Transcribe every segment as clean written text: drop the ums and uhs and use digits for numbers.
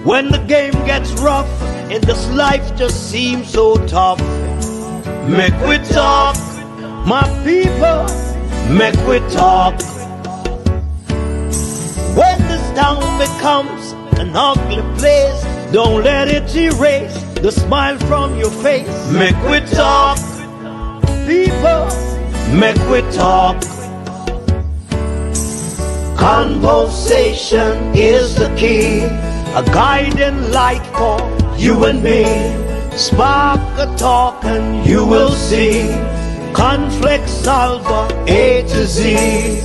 When the game gets rough and this life just seems so tough, make we talk, my people, make we talk. When this town becomes an ugly place, don't let it erase the smile from your face. Make we talk, people, make we talk. Conversation is the key, a guiding light for you and me. Spark a talk and you will see. Conflict solver A to Z.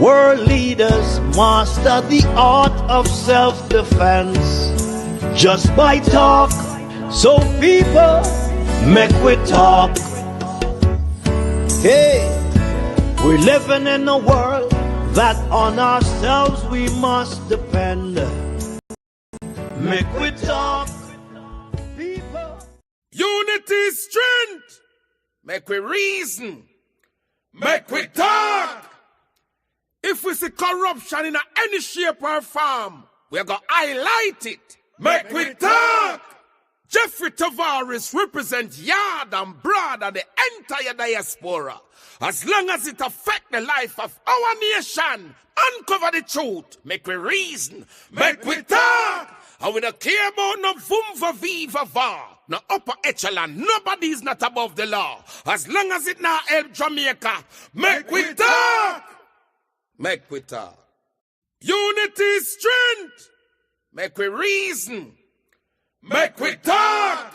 World leaders master the art of self-defense just by talk. So people, make we talk. Hey, we're living in a world that on ourselves we must depend. Make we talk, people. Unity is strength. Make we reason. Make we talk. If we see corruption in any shape or form, we're going to highlight it. Make we talk. Jeffrey Tavares represents yard and broad of the entire diaspora. As long as it affects the life of our nation, uncover the truth, make we reason, make we talk. And we don't care about no vumva viva va, no upper echelon, nobody is not above the law. As long as it not help Jamaica, make we talk. Make we talk. Unity is strength. Make we reason. Make we talk.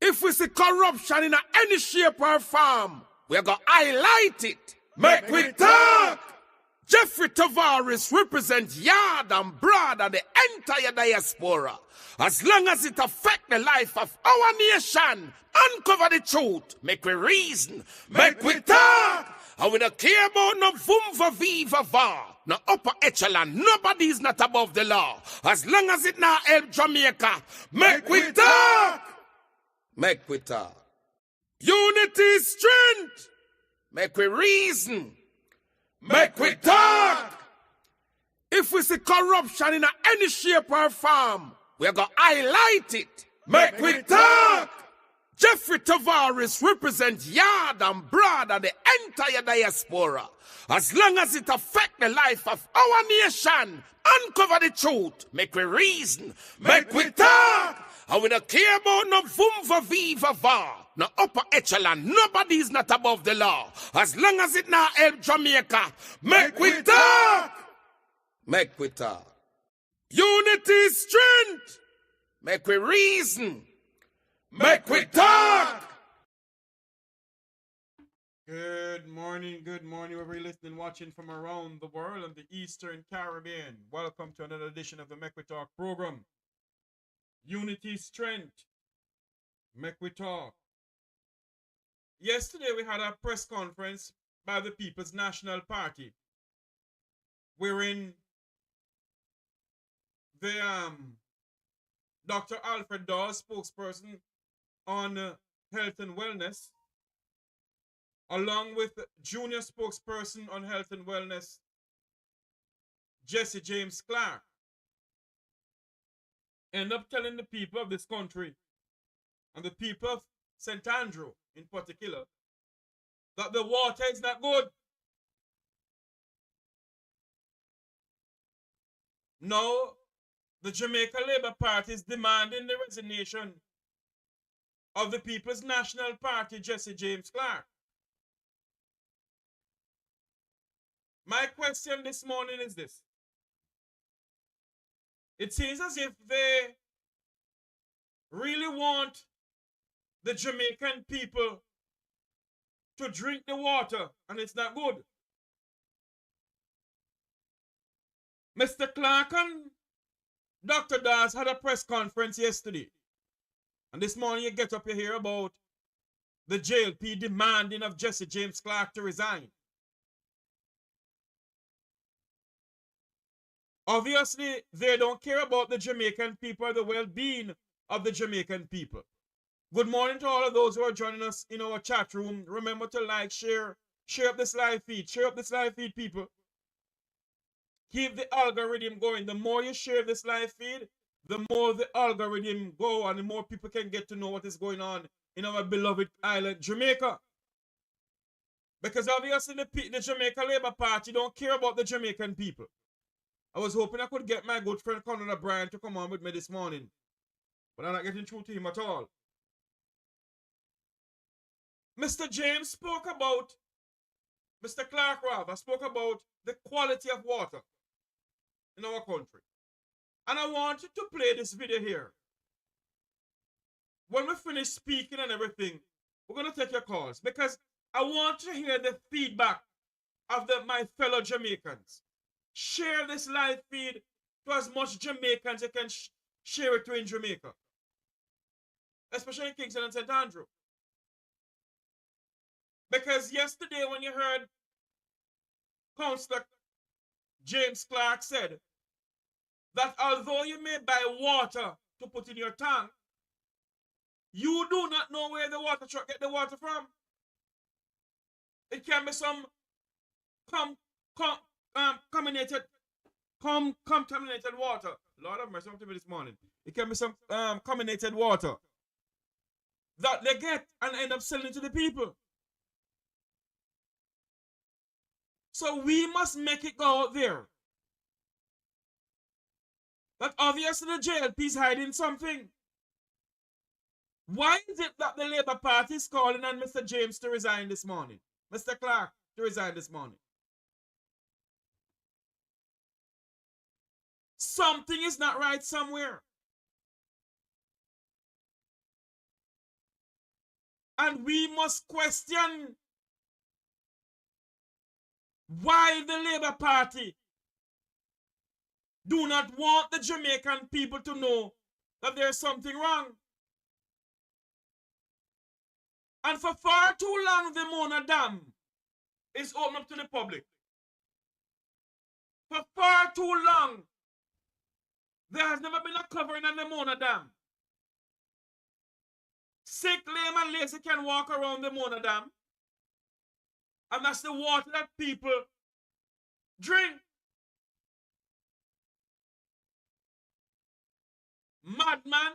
If we see corruption in any shape or form, we're going to highlight it. Make we talk. Jeffrey Tavares represents yard and broad of the entire diaspora. As long as it affects the life of our nation, uncover the truth, make we reason, make we talk. And we don't care about no vumva viva va, no upper echelon, nobody is not above the law. As long as it not help Jamaica, make we talk. Make we talk. Unity is strength. Make we reason. Make we talk. If we see corruption in any shape or form, we're going to highlight it. Make we talk. Jeffrey Tavares represents yard and broad of the entire diaspora. As long as it affects the life of our nation, uncover the truth, make we reason, make we talk. And we don't care about no vumva viva va, no upper echelon, nobody is not above the law. As long as it not help Jamaica, make we talk. Make we talk. Unity is strength. Make we reason. Make we talk. Good morning, wherever you're listening, watching from around the world and the Eastern Caribbean. Welcome to another edition of the Make We Talk program. Unity, strength. Make we talk. Yesterday we had a press conference by the People's National Party, wherein the Dr. Alfred Dawes, spokesperson on health and wellness, along with junior spokesperson on health and wellness, Jesse James Clarke, end up telling the people of this country and the people of St. Andrew in particular that the water is not good. No, the Jamaica Labour Party is demanding the resignation of the People's National Party, Jesse James Clarke. My question this morning is this. It seems as if they really want the Jamaican people to drink the water, and it's not good. Mr. Clarke and Dr. Dawes had a press conference yesterday. And this morning you get up, you hear about the JLP demanding of Jesse James Clarke to resign. Obviously, they don't care about the Jamaican people or the well-being of the Jamaican people. Good morning to all of those who are joining us in our chat room. Remember to like, share, Share up this live feed. Share up this live feed, people. Keep the algorithm going. The more you share this live feed, the more the algorithm go and the more people can get to know what is going on in our beloved island, Jamaica. Because obviously the Jamaica Labour Party don't care about the Jamaican people. I was hoping I could get my good friend Conor O'Brien to come on with me this morning. But I'm not getting through to him at all. Mr. James spoke about, Mr. Clarke rather, spoke about the quality of water in our country. And I want you to play this video here. When we finish speaking and everything, we're going to take your calls because I want to hear the feedback of my fellow Jamaicans. Share this live feed to as much Jamaicans you can share it to in Jamaica. Especially in Kingston and St. Andrew. Because yesterday when you heard Councillor James Clarke said that although you may buy water to put in your tank, you do not know where the water truck get the water from. It can be some contaminated water. Lord have mercy, something this morning. It can be some contaminated water that they get and end up selling to the people. So we must make it go out there. That obviously the JLP is hiding something. Why is it that the Labour Party is calling on Mr. James to resign this morning? Mr. Clarke to resign this morning? Something is not right somewhere. And we must question why the Labour Party do not want the Jamaican people to know that there's something wrong. And for far too long, the Mona Dam is open up to the public. For far too long, there has never been a covering on the Mona Dam. Sick, lame, and lazy can walk around the Mona Dam. And that's the water that people drink. Madman.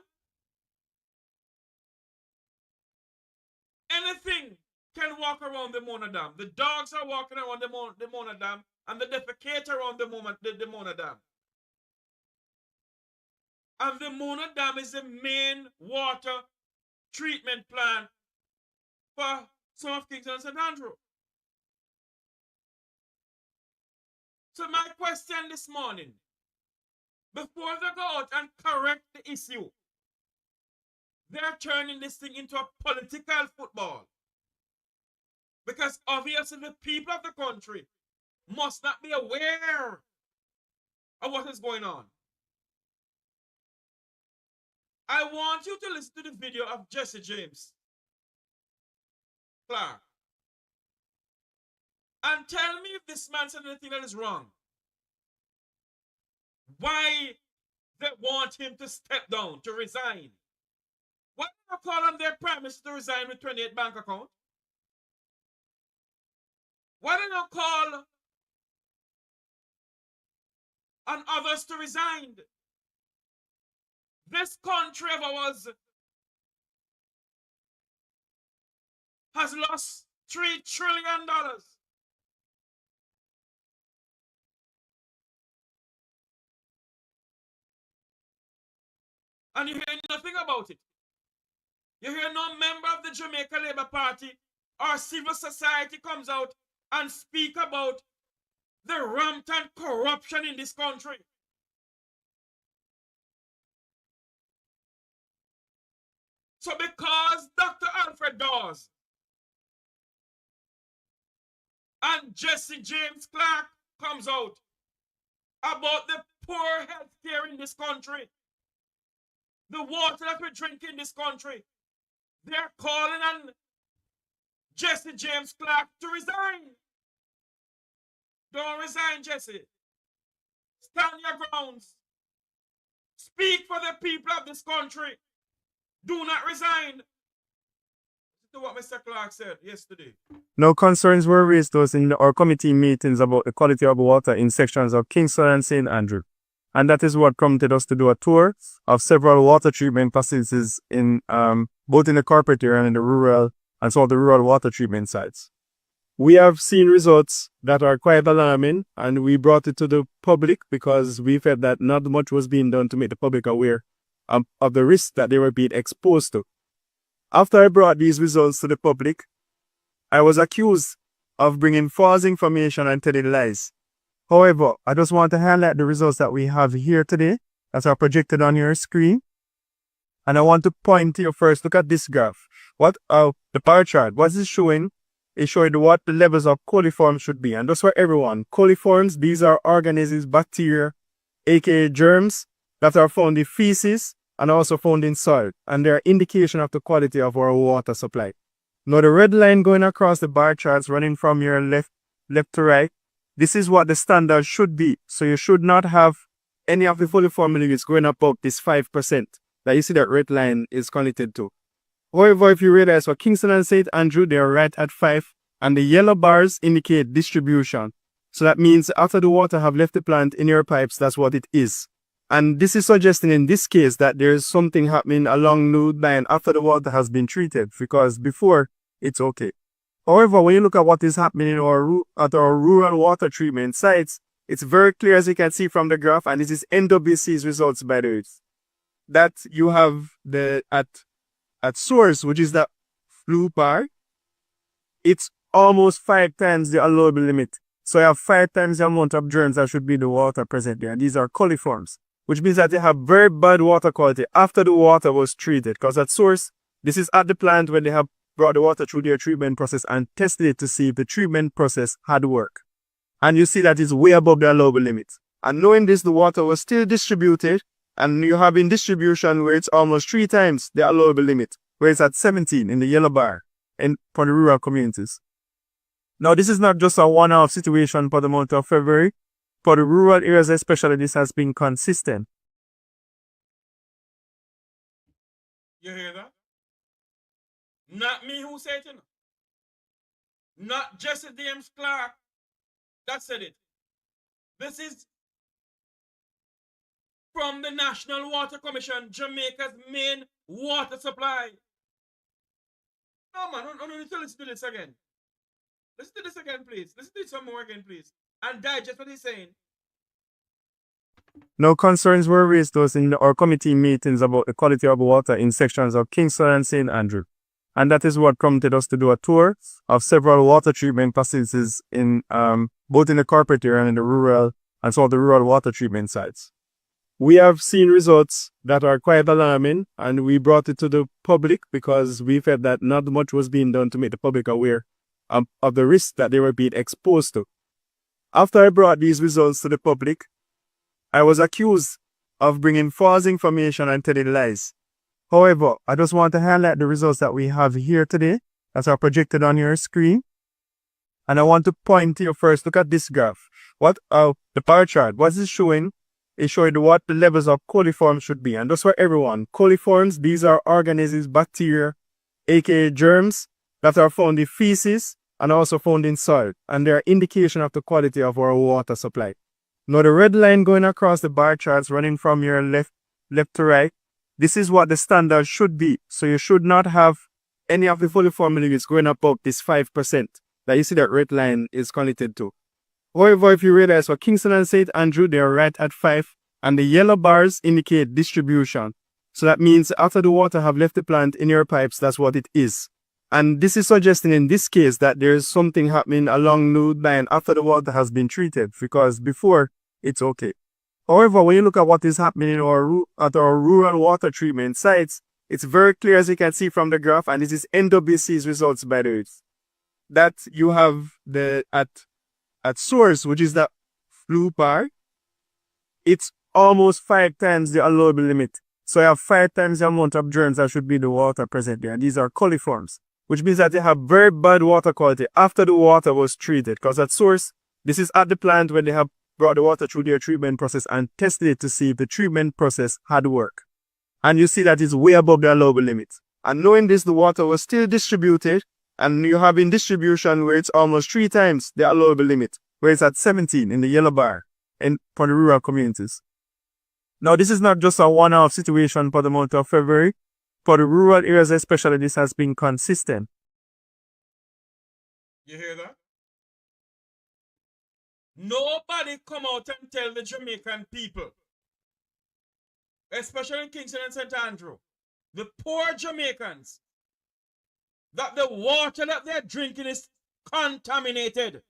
Anything can walk around the Mona Dam. The dogs are walking around the Mona Dam and the defecate around the Mona Dam. And the Mona Dam is the main water treatment plant for some of Kingston and St. Andrew. So my question this morning, before they go out and correct the issue, they're turning this thing into a political football. Because obviously the people of the country must not be aware of what is going on. I want you to listen to the video of Jesse James Clarke and tell me if this man said anything that is wrong. Why they want him to step down, to resign? Why did they call on their Prime Minister to resign with 28 bank account? Why did they call on others to resign? This country of ours has lost $3 trillion. And you hear nothing about it. You hear no member of the Jamaica Labour Party or civil society comes out and speak about the rampant corruption in this country. So because Dr. Alfred Dawes and Jesse James Clarke comes out about the poor health care in this country, the water that we drink in this country, they're calling on Jesse James Clarke to resign. Don't resign, Jesse. Stand your grounds. Speak for the people of this country. Do not resign. to what Mr. Clarke said yesterday. No concerns were raised to us in our committee meetings about the quality of water in sections of Kingston and St. And that is what prompted us to do a tour of several water treatment facilities in both in the corporate area and in the rural and some of the rural water treatment sites. We have seen results that are quite alarming, and we brought it to the public because we felt that not much was being done to make the public aware of the risks that they were being exposed to. After I brought these results to the public, I was accused of bringing false information and telling lies. However, I just want to highlight the results that we have here today that are projected on your screen. And I want to point to you first, look at this graph. What the bar chart, what is showing is showing what the levels of coliforms should be. And that's for everyone. Coliforms, these are organisms, bacteria, aka germs, that are found in feces and also found in soil. And they're indication of the quality of our water supply. Now the red line going across the bar charts running from your left to right, this is what the standard should be. So you should not have any of the coliform liquids going above this 5% that you see that red line is connected to. However, if you realize for Kingston and St. they are right at 5, and the yellow bars indicate distribution. So that means after the water have left the plant in your pipes, that's what it is. And this is suggesting in this case that there is something happening along the line after the water has been treated, because before it's okay. However, when you look at what is happening at our rural water treatment sites, it's very clear, as you can see from the graph, and this is NWC's results by the way, that you have at source, which is the blue bar, it's almost 5 times the allowable limit. So you have 5 times the amount of germs that should be in the water present there. And these are coliforms, which means that they have very bad water quality after the water was treated. Because at source, this is at the plant when they have brought the water through their treatment process and tested it to see if the treatment process had worked. And you see that it's way above the allowable limit. And knowing this, the water was still distributed, and you have in distribution where it's almost 3 times the allowable limit, where it's at 17 in the yellow bar for the rural communities. Now, this is not just a one-off situation for the month of February. For the rural areas especially, this has been consistent. You hear that? Not me who said it. Not Jesse James Clarke that said it. This is from the National Water Commission, Jamaica's main water supply. No, man, let's do this again. Let's do this again, please. Let's do some more again, please. And digest what he's saying. No concerns were raised to us in our committee meetings about the quality of water in sections of Kingston and St. And that is what prompted us to do a tour of several water treatment facilities in both in the corporate area and in the rural and some of the rural water treatment sites. We have seen results that are quite alarming, and we brought it to the public because we felt that not much was being done to make the public aware of the risks that they were being exposed to. After I brought these results to the public, I was accused of bringing false information and telling lies. However, I just want to highlight the results that we have here today that are projected on your screen. And I want to point to you first, look at this graph. What the bar chart, what is showing is showing what the levels of coliforms should be. And that's for everyone. Coliforms, these are organisms, bacteria, aka germs, that are found in feces and also found in soil. And they're indication of the quality of our water supply. Now the red line going across the bar charts running from your left to right, this is what the standard should be. So you should not have any of the coliform liquids going above this 5% that you see that red line is connected to. However, if you realize for Kingston and St. they are right at 5, and the yellow bars indicate distribution. So that means after the water have left the plant in your pipes, that's what it is. And this is suggesting in this case that there is something happening along the line after the water has been treated, because before it's okay. However, when you look at what is happening at our rural water treatment sites, it's very clear, as you can see from the graph, and this is NWC's results by the way, that you have at source, which is the blue bar, it's almost 5 times the allowable limit. So you have 5 times the amount of germs that should be in the water present there. And these are coliforms, which means that they have very bad water quality after the water was treated. Because at source, this is at the plant when they have brought the water through their treatment process and tested it to see if the treatment process had worked. And you see that it's way above the allowable limit. And knowing this, the water was still distributed, and you have in distribution where it's almost 3 times the allowable limit, where it's at 17 in the yellow bar for the rural communities. Now, this is not just a one-off situation for the month of February. For the rural areas especially, this has been consistent. You hear that? Nobody come out and tell the Jamaican people, especially in Kingston and St. Andrew, the poor Jamaicans, that the water that they're drinking is contaminated.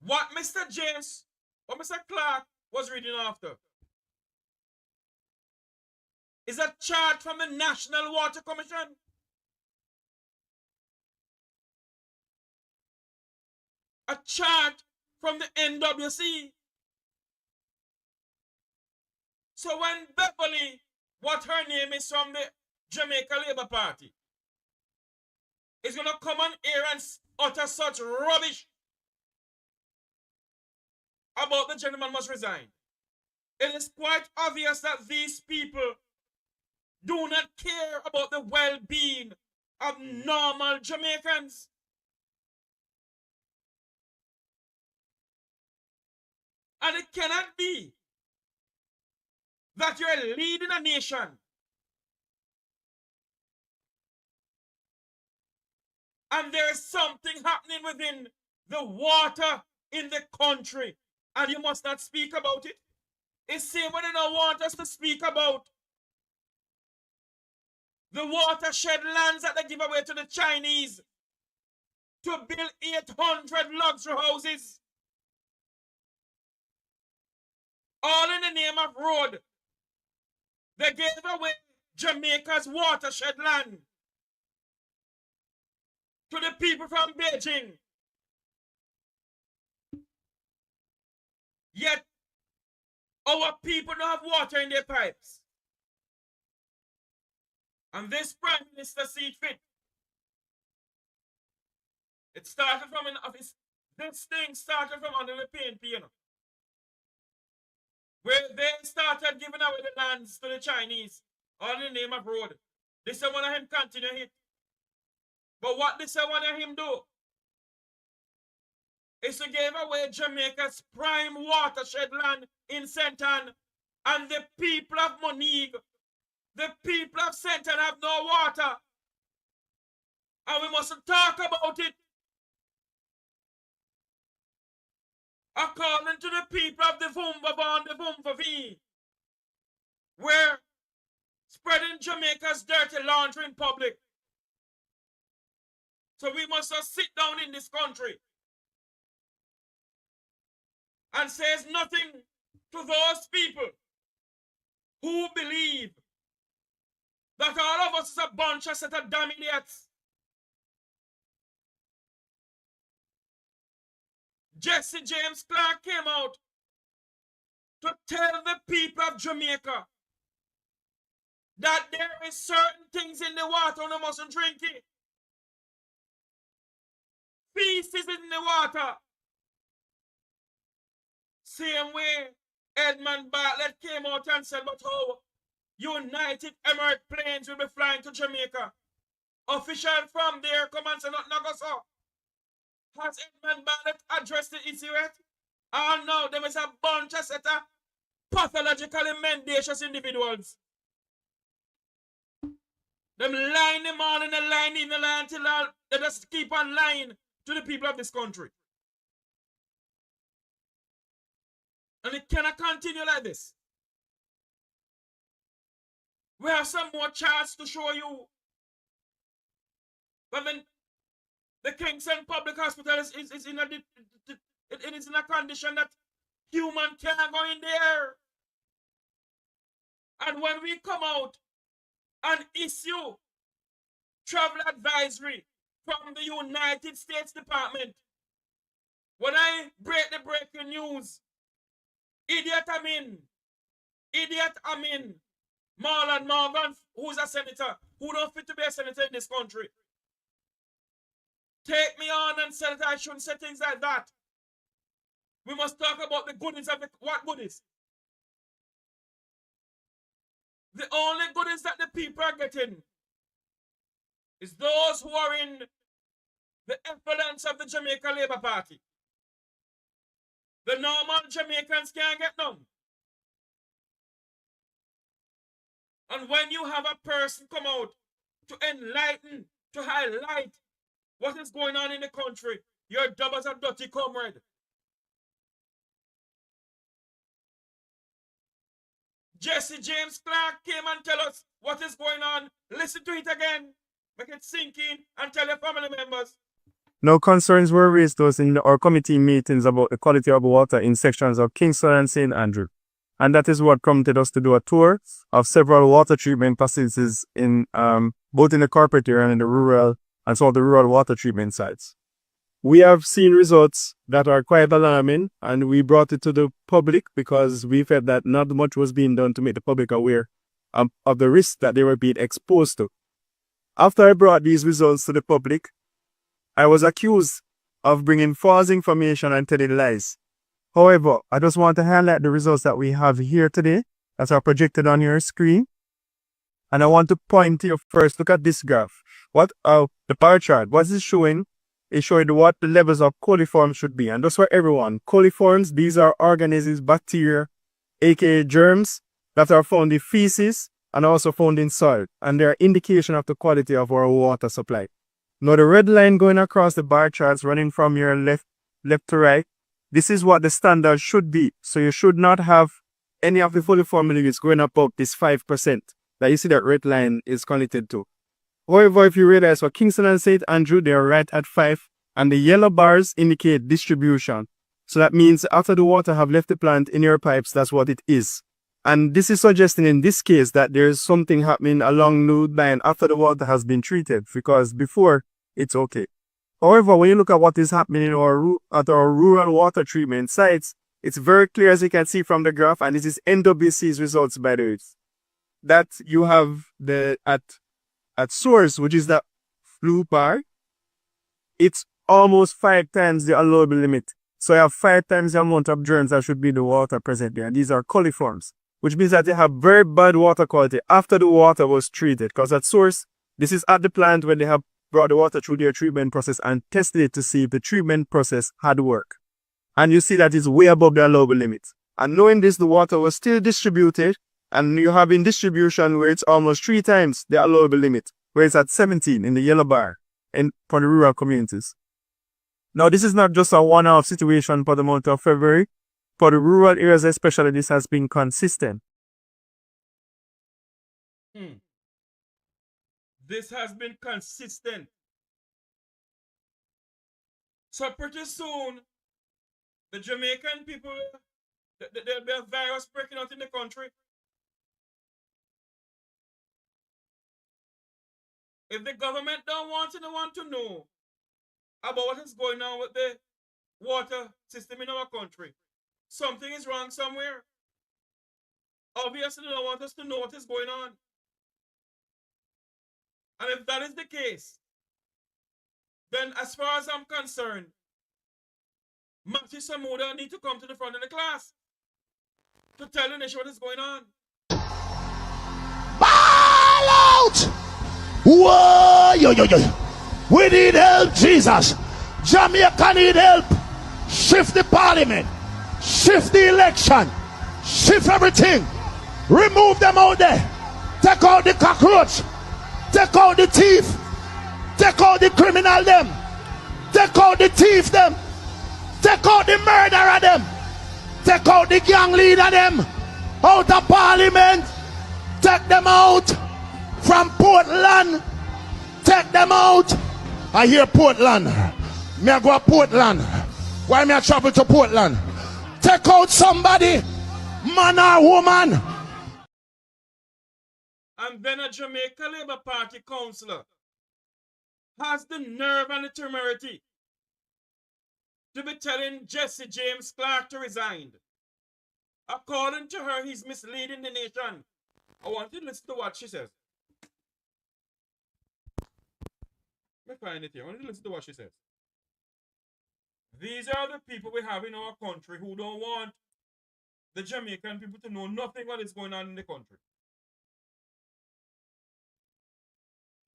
What Mr. James or Mr. Clarke was reading after is a chart from the National Water Commission. A chart from the NWC. So when Beverley, what her name is from the Jamaica Labour Party, is going to come on here and utter such rubbish about the gentleman must resign, it is quite obvious that these people do not care about the well-being of normal Jamaicans. And it cannot be that you're leading a nation and there is something happening within the water in the country and you must not speak about it. It's same when they don't want us to speak about the watershed lands that they give away to the Chinese to build 800 luxury houses. All in the name of road. They gave away Jamaica's watershed land to the people from Beijing. Yet, our people don't have water in their pipes. And this Prime Minister sees fit. It started from an office. This thing started from under the PNP, you know, where they started giving away the lands to the Chinese all in the name of road. This is one of him continue it. But what this is one of him do is to give away Jamaica's prime watershed land in St. Ann, and the people of Monique, the people of St. Ann have no water. And we mustn't talk about it. According to the people of the Vumba and the Vumva, we're spreading Jamaica's dirty laundry in public. So we must just sit down in this country and says nothing to those people who believe that all of us is a bunch of set of damn idiots. Jesse James Clarke came out to tell the people of Jamaica that there is certain things in the water and they mustn't drink it. Feces in the water. Same way Edmund Bartlett came out and said, but how United Emirates planes will be flying to Jamaica. Official from there come and say nothing go so. Has Edmund Bartlett addressed the issue yet? Oh no, there is a bunch of set of pathologically mendacious individuals. Them lying them all in the line in the line till they just keep on lying to the people of this country. And it cannot continue like this. We have some more charts to show you. But then the Kingston Public Hospital is in a condition that human can't go in there. And when we come out and issue travel advisory from the United States Department, when I break the breaking news, Idiot Amin, Marlon Morgan, who's a senator, who don't fit to be a senator in this country, take me on and say that I shouldn't say things like that. We must talk about the goodies of it. What goodies? The only goodies that the people are getting is those who are in the influence of the Jamaica Labour Party. The normal Jamaicans can't get none. And when you have a person come out to enlighten, to highlight what is going on in the country, you're dubbed as a dirty comrade. Jesse James Clarke came and tell us what is going on. Listen to it again. Make it sink in and tell your family members. No concerns were raised to us in our committee meetings about the quality of water in sections of Kingston and St. And that is what prompted us to do a tour of several water treatment facilities in both in the corporate area and in the rural and some of the rural water treatment sites. We have seen results that are quite alarming, and we brought it to the public because we felt that not much was being done to make the public aware of the risks that they were being exposed to. After I brought these results to the public, I was accused of bringing false information and telling lies. However, I just want to highlight the results that we have here today that are projected on your screen. And I want to point to you first, look at this graph. What the bar chart, what is it showing? It's showing what the levels of coliforms should be. And that's for everyone. Coliforms, these are organisms, bacteria, aka germs, that are found in feces and also found in soil. And they're indication of the quality of our water supply. Now the red line going across the bar charts running from your left to right, this is what the standard should be. So you should not have any of the coliform units going above this 5% that you see that red line is connected to. However, if you realize for Kingston and St. they are right at 5, and the yellow bars indicate distribution. So that means after the water have left the plant in your pipes, that's what it is. And this is suggesting in this case that there is something happening along the line after the water has been treated, because before it's okay. However, when you look at what is happening in our rural water treatment sites, it's very clear, as you can see from the graph, and this is NWC's results, by the way, that you have at source, which is that blue bar, it's almost 5 times the allowable limit. So you have 5 times the amount of germs that should be in the water present there. And these are coliforms, which means that they have very bad water quality after the water was treated. Because at source, this is at the plant when they have brought the water through their treatment process and tested it to see if the treatment process had worked. And you see that it's way above the allowable limit. And knowing this, the water was still distributed, and you have in distribution where it's almost 3 times the allowable limit, where it's at 17 in the yellow bar for the rural communities. Now, this is not just a one-off situation for the month of February. For the rural areas especially, this has been consistent. This has been consistent. So pretty soon, the Jamaican people, there'll be a virus breaking out in the country. If the government don't want anyone to know about what is going on with the water system in our country, something is wrong somewhere. Obviously, they don't want us to know what is going on. And if that is the case, then as far as I'm concerned, Matthew Samuda need to come to the front of the class to tell the nation what is going on. Ball out! Whoa, yo. We need help, Jesus. Jamaica need help. Shift the parliament. Shift the election. Shift everything. Remove them out there. Take out the cockroach. Take out the thief. Take out the criminal them. Take out the thief them. Take out the murderer them. Take out the gang leader them. Out of parliament. Take them out. From Portland, take them out. I hear Portland. Me I go to Portland. Why me I travel to Portland? Take out somebody, man or woman. And then a Jamaica Labour Party councillor has the nerve and the temerity to be telling Jesse James Clarke to resign. According to her, he's misleading the nation. I want you to listen to what she says. Let me find it here. I want you to listen to what she says. These are the people we have in our country who don't want the Jamaican people to know nothing what is going on in the country.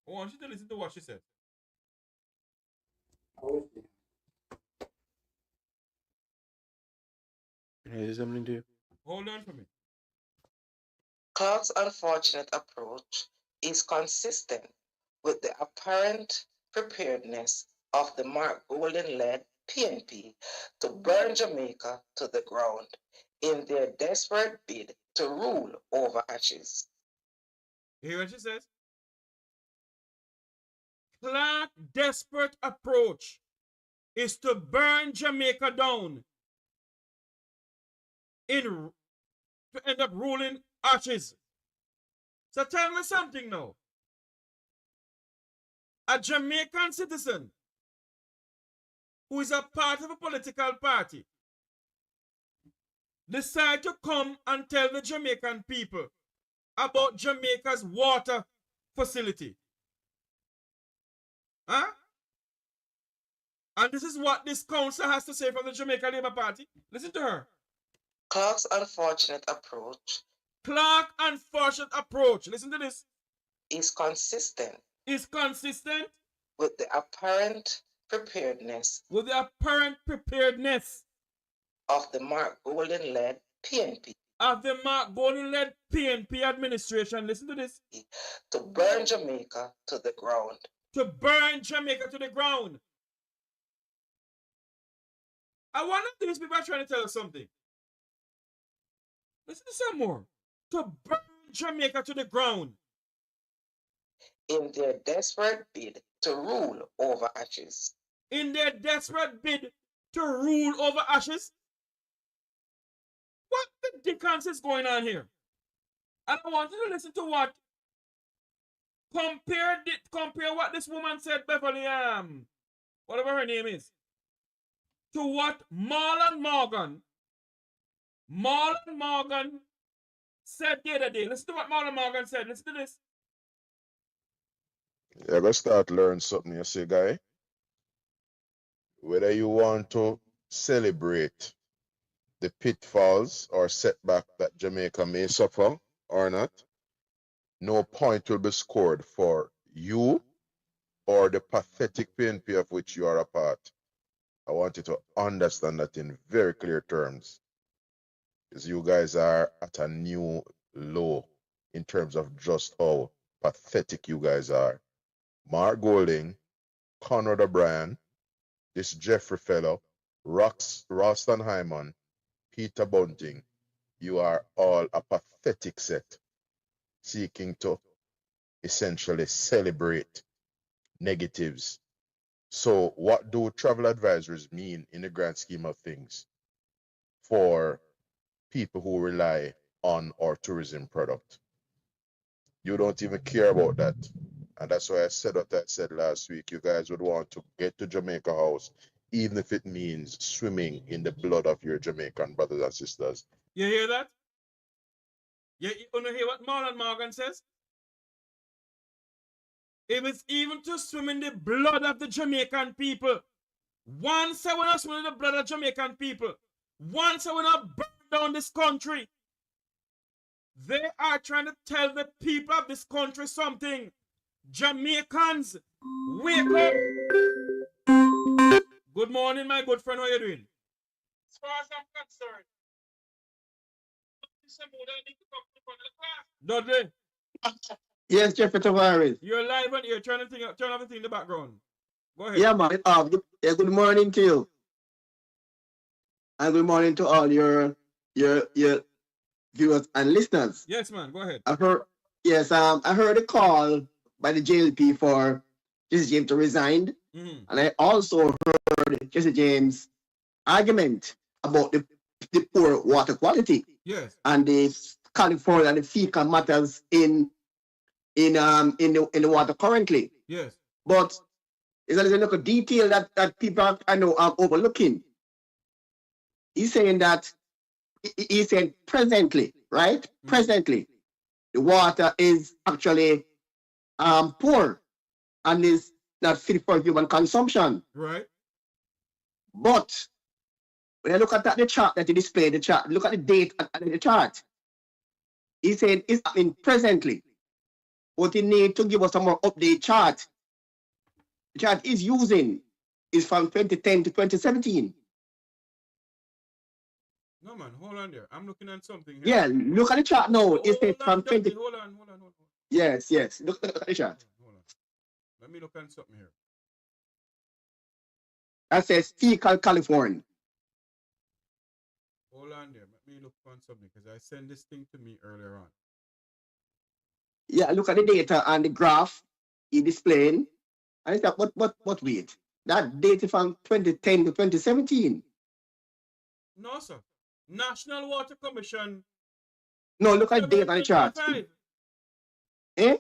I want you to listen to what she said. Hey, something to you? Hold on for me. Clarke's unfortunate approach is consistent with the apparent preparedness of the Mark Golden-led PNP to burn Jamaica to the ground in their desperate bid to rule over ashes. You hear what she says? Clarke's desperate approach is to burn Jamaica down to end up ruling ashes. So tell me something now. A Jamaican citizen who is a part of a political party decide to come and tell the Jamaican people about Jamaica's water facility. Huh? And this is what this council has to say from the Jamaica Labour Party. Listen to her. Clarke's unfortunate approach. Clarke's unfortunate approach. Listen to this. Is consistent. Is consistent with the apparent preparedness. With the apparent preparedness of the Mark Golden-led PNP. Of the Mark Golden-led PNP administration. Listen to this. To burn Jamaica to the ground. To burn Jamaica to the ground. I wonder if these people are trying to tell us something. Listen to some more. To burn Jamaica to the ground. In their desperate bid to rule over ashes. In their desperate bid to rule over ashes? What the dickens is going on here? And I want you to listen to what compare what this woman said, Beverley, whatever her name is, to what Marlon Morgan said the other day. Listen to what Marlon Morgan said. Listen to this. You're going to start learning something, you see, guy. Whether you want to celebrate the pitfalls or setback that Jamaica may suffer or not, no point will be scored for you or the pathetic PNP of which you are a part. I want you to understand that in very clear terms. Because you guys are at a new low in terms of just how pathetic you guys are. Mark Golding, Conrad O'Brien, this Jeffrey fellow, Ralston Hyman, Peter Bunting, you are all a pathetic set seeking to essentially celebrate negatives. So what do travel advisories mean in the grand scheme of things for people who rely on our tourism product? You don't even care about that. And that's why I said what I said last week. You guys would want to get to Jamaica House, even if it means swimming in the blood of your Jamaican brothers and sisters. You hear that? You want to hear what Marlon Morgan says? If it's even to swim in the blood of the Jamaican people, once I want to swim in the blood of Jamaican people, once I want to burn down this country, they are trying to tell the people of this country something. Jamaicans, wake up! Good morning, my good friend. How are you doing? As far as I'm concerned, Dudley. Yes, Jeffrey Tavares. You're live and you're turn everything in the background. Go ahead. Yeah, man. Good morning to you. And good morning to all your viewers and listeners. Yes, man. Go ahead. I heard a call by the JLP for Jesse James to resign. Mm-hmm. And I also heard Jesse James' argument about the poor water quality. Yes. And the California and the fecal matters in the water currently. Yes. But there's a little detail that people I know are overlooking. He's saying presently, right? Mm-hmm. Presently, the water is actually poor and is not fit for human consumption. Right. But when I look at the chart that he displayed, look at the date at the chart. He's saying it's happening presently. What you need to give us a more update chart. The chart is using is from 2010 to 2017. No man, hold on there. I'm looking at something here. Yeah, look at the chart now. It says from 20. Hold on. Yes. Look at the chart. Hold on. Let me look at something here. That says fecal California. Hold on there. Let me look on something because I sent this thing to me earlier on. Yeah, look at the data and the graph he displaying. And it's like, what wait? That data from 2010 to 2017. No, sir. National Water Commission. No, look at the data on the chart. Eh?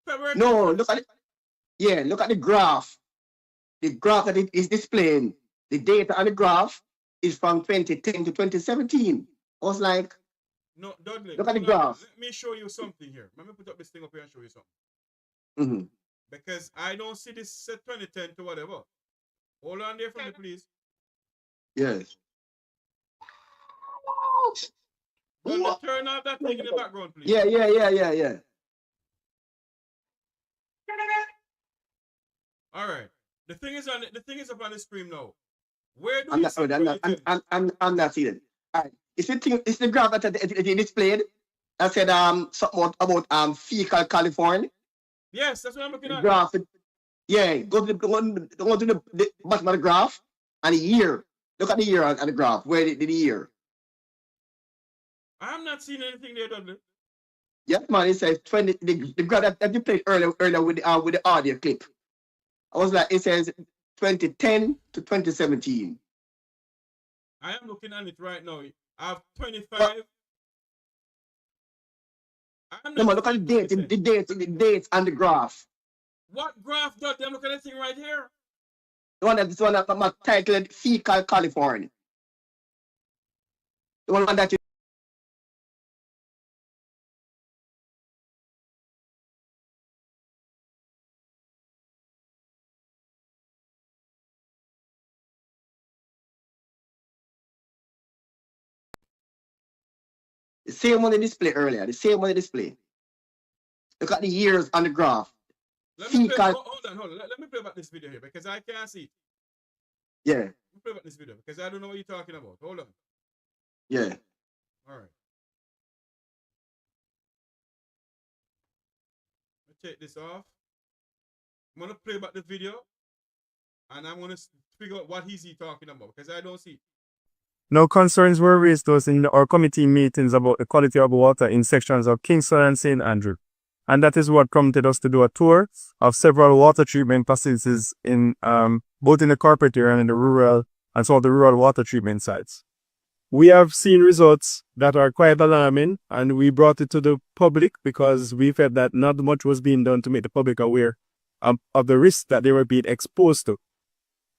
February No, look at it. Yeah, look at the graph. The graph that it is displaying. The data on the graph is from 2010 to 2017. I was like, no, Dudley. Look at the graph. Let me show you something here. Let me put up this thing up here and show you something. mm-hmm. Because I don't see this set 2010 to whatever. Hold on there for me, please. Yes. Dudley, turn off that thing in the background, please. Yeah. All right. The thing is up on the screen now. Where do I'm you not, see I'm not seeing it. All right. It's the graph that it displayed that said something about fecal California. Yes, that's what I'm looking at. Graph. Yeah, go to the bottom of the graph and the year. Look at the year on the graph. Where the year? I'm not seeing anything there, Dudley. Yes, man. It says 20. The graph that you played earlier with the audio clip. I was like, it says 2010 to 2017. I am looking at it right now. I have 25. No, man, look at the dates and the graph. What graph, Dudley? I'm looking at this thing right here. The one that titled Fecal California. The one that you. The same one they display earlier. The same one they display. Look at the years on the graph. Hold on. Let me play back this video here because I can't see it. Yeah. Let me play back this video because I don't know what you're talking about. Hold on. Yeah. All right. Let's take this off. I'm going to play back the video and I'm going to figure out what he's talking about because I don't see it. No concerns were raised to us in our committee meetings about the quality of water in sections of Kingston and St. And that is what prompted us to do a tour of several water treatment facilities in both in the corporate area and in the rural and some of the rural water treatment sites. We have seen results that are quite alarming, and we brought it to the public because we felt that not much was being done to make the public aware of the risks that they were being exposed to.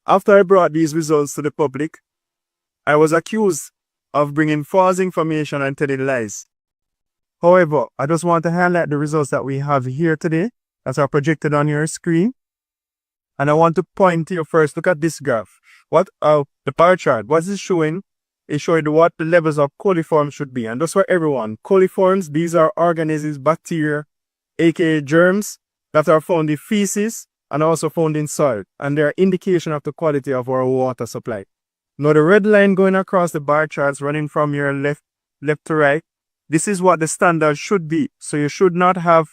After I brought these results to the public, I was accused of bringing false information and telling lies. However, I just want to highlight the results that we have here today that are projected on your screen. And I want to point to you first, look at this graph. What the bar chart, what is showing is showing what the levels of coliforms should be. And just for everyone, coliforms, these are organisms, bacteria, aka germs, that are found in feces and also found in soil. And they're indication of the quality of our water supply. Now the red line going across the bar charts running from your left to right, this is what the standard should be. So you should not have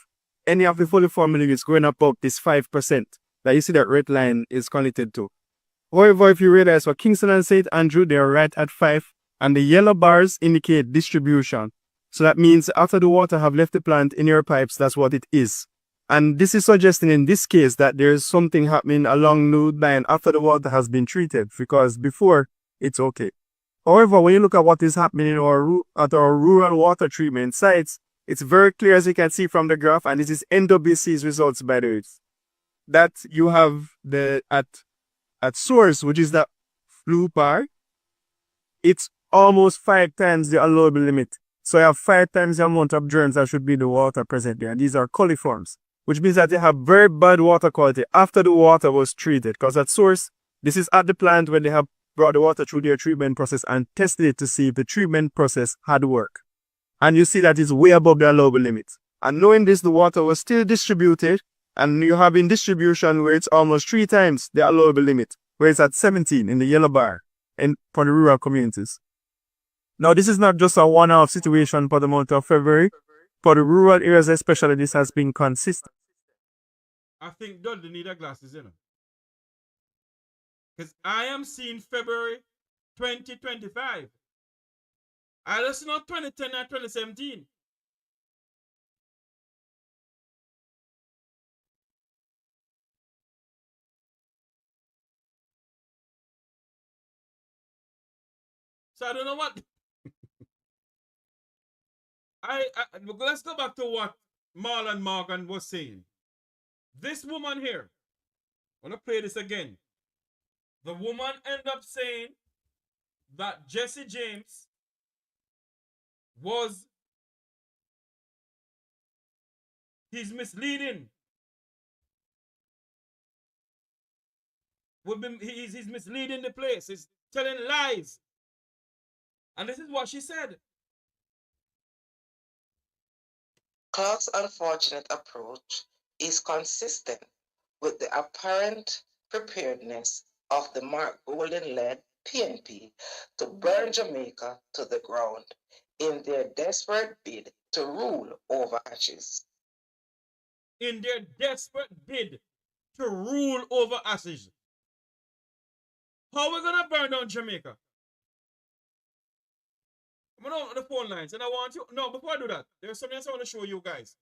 any of the coliform units going above this 5% that you see that red line is connected to. However, if you realize for Kingston and St. they are right at 5, and the yellow bars indicate distribution. So that means after the water have left the plant in your pipes, that's what it is. And this is suggesting in this case that there is something happening along the line after the water has been treated, because before it's okay. However, when you look at what is happening in our rural water treatment sites, it's very clear, as you can see from the graph, and this is NWC's results, by the way, that you have the at source, which is the blue bar, it's almost 5 times the allowable limit. So you have 5 times the amount of germs that should be in the water present there. And these are coliforms, which means that they have very bad water quality after the water was treated. Because at source, this is at the plant when they have brought the water through their treatment process and tested it to see if the treatment process had worked. And you see that it's way above the allowable limit. And knowing this, the water was still distributed, and you have in distribution where it's almost 3 times the allowable limit, where it's at 17 in the yellow bar for the rural communities. Now, this is not just a one-off situation for the month of February. For the rural areas especially, this has been consistent. I think Dudley need a glasses, you know. Because I am seeing February 2025. I just not 2010 or 2017. So I don't know what. Let's go back to what Marlon Morgan was saying. This woman here, I'm going to play this again. The woman ended up saying that Jesse James he's misleading. He's misleading the place. He's telling lies. And this is what she said. Clarke's unfortunate approach is consistent with the apparent preparedness of the Mark Golden-led PNP to burn Jamaica to the ground in their desperate bid to rule over ashes. In their desperate bid to rule over ashes. How are we going to burn down Jamaica? I'm going to open the phone lines and I want you... No, before I do that, there's something else I want to show you guys.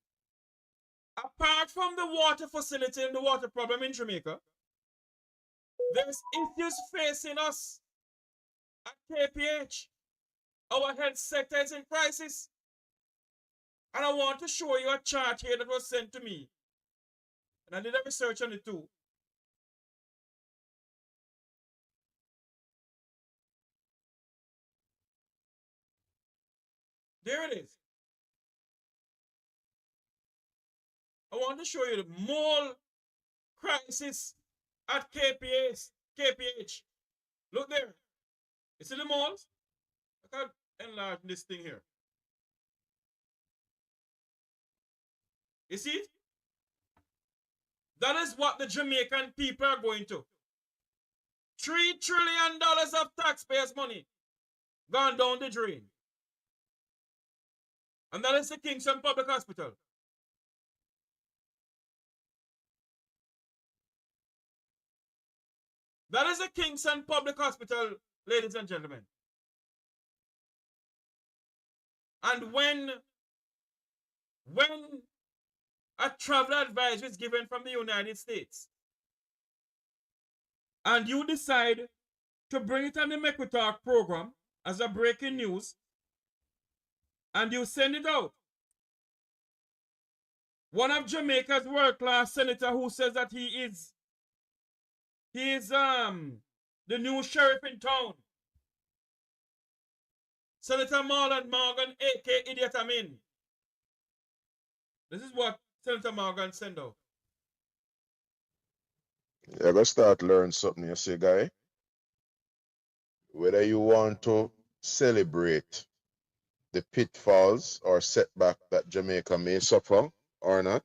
Apart from the water facility and the water problem in Jamaica, there's issues facing us at KPH. Our health sector is in crisis. And I want to show you a chart here that was sent to me. And I did a research on it too. There it is. I want to show you the mole crisis at KPH. Look there. You see the moles? I can enlarge this thing here. You see it? That is what the Jamaican people are going to. $3 trillion of taxpayers' money gone down the drain. And that is the Kingston Public Hospital. That is the Kingston Public Hospital, ladies and gentlemen. And when a travel advisory is given from the United States, and you decide to bring it on the Make We Talk program as a breaking news, and you send it out, one of Jamaica's world-class senator who says that he is the new sheriff in town, Senator Marlon Morgan, aka Idiot Amin. This is what Senator Morgan sent out. You're going to start learning something, you see, guy. Whether you want to celebrate the pitfalls or setback that Jamaica may suffer or not,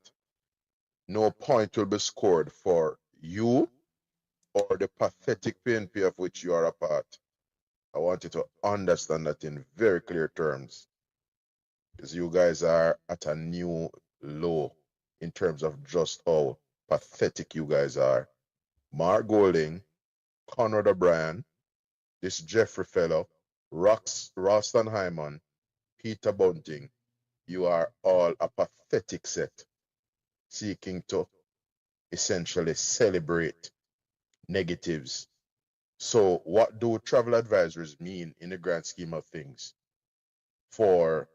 no point will be scored for you or the pathetic PNP of which you are a part. I want you to understand that in very clear terms, because you guys are at a new low in terms of just how pathetic you guys are. Mark Golding, Conrad O'Brien, this Jeffrey fellow, Ralston Hyman, Peter Bunting, you are all a pathetic set seeking to essentially celebrate negatives. So what do travel advisories mean in the grand scheme of things for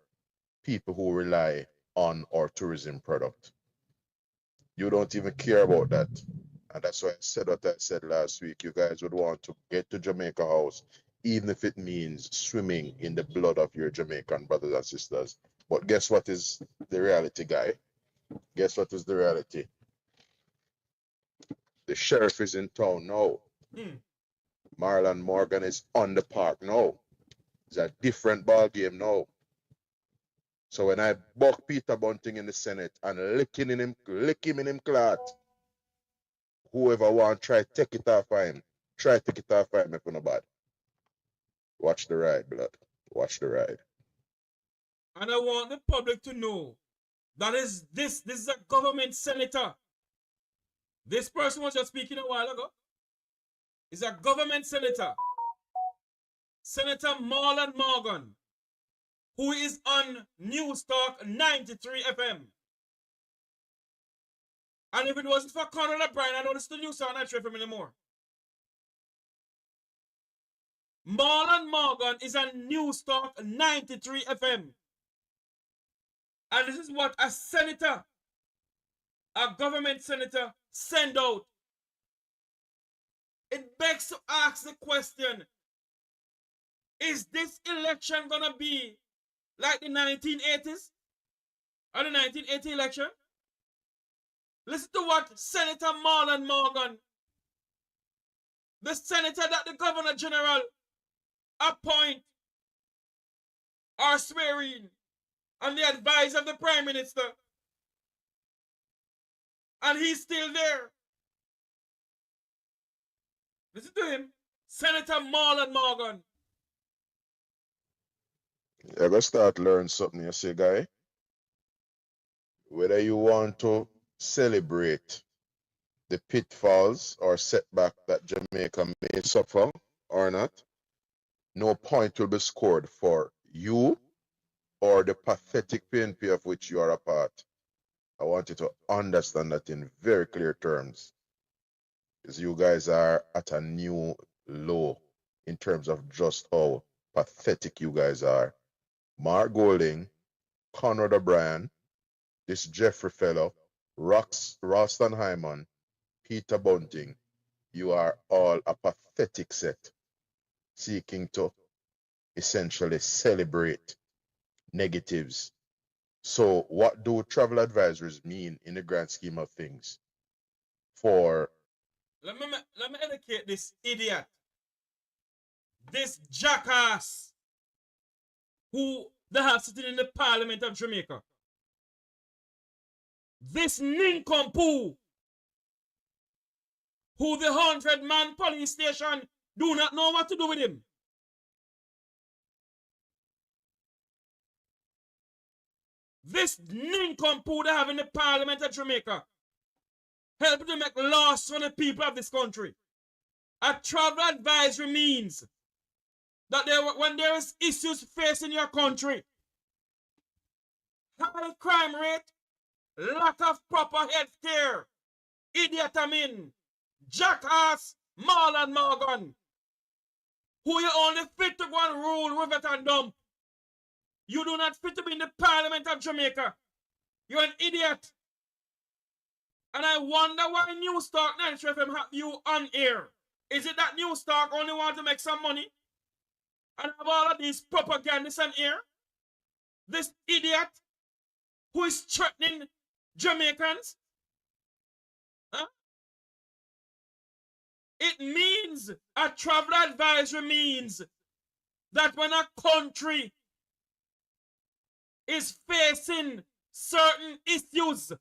people who rely on our tourism product? You don't even care about that. And that's why I said what I said last week. You guys would want to get to Jamaica House, even if it means swimming in the blood of your Jamaican brothers and sisters. But guess what is the reality, guy? Guess what is the reality? The sheriff is in town now. Marlon Morgan is on the park now. It's a different ball game now. So when I buck Peter Bunting in the Senate and lick him in him clot, whoever want try take it off of him, try take it off of him if you know bad. Watch the ride, blood. Watch the ride. And I want the public to know that this is a government senator. This person was just speaking a while ago. Is a government senator. Senator Marlon Morgan, who is on News Talk 93 FM. And if it wasn't for Conrad O'Brien, I know this is the News Talk 93 FM anymore. Marlon Morgan is on News Talk 93 FM. And this is what a senator, a government senator, send out. It begs to ask the question, is this election gonna be like the 1980s? Or the 1980 election? Listen to what Senator Marlon Morgan, the senator that the Governor General appoint or swear in on the advice of the Prime Minister. And he's still there. Listen to him. Senator Marlon Morgan. You're gonna start learning something, you see, guy. Whether you want to celebrate the pitfalls or setback that Jamaica may suffer or not, no point will be scored for you or the pathetic PNP of which you are a part. I want you to understand that in very clear terms, because you guys are at a new low in terms of just how pathetic you guys are. Mark Golding, Conrad O'Brien, this Jeffrey fellow, Ralston Hyman, Peter Bunting, you are all a pathetic set seeking to essentially celebrate negatives. So what do travel advisories mean in the grand scheme of things? For let me educate this idiot, this jackass who they have sitting in the Parliament of Jamaica. This nincompoop who the 100-man police station do not know what to do with him. This nincompoop they have in the Parliament of Jamaica help to make laws for the people of this country. A travel advisory means that when there is issues facing your country, high crime rate, lack of proper health care, idiot I mean, jackass Marlon Morgan, who you only fit to go and rule, rivet and dump. You do not fit to be in the Parliament of Jamaica. You're an idiot. And I wonder why News Talk 93 FM have you on air. Is it that News Talk only want to make some money? And have all of these propagandists on air? This idiot who is threatening Jamaicans? Huh? It means, a travel advisory means that when a country is facing certain issues,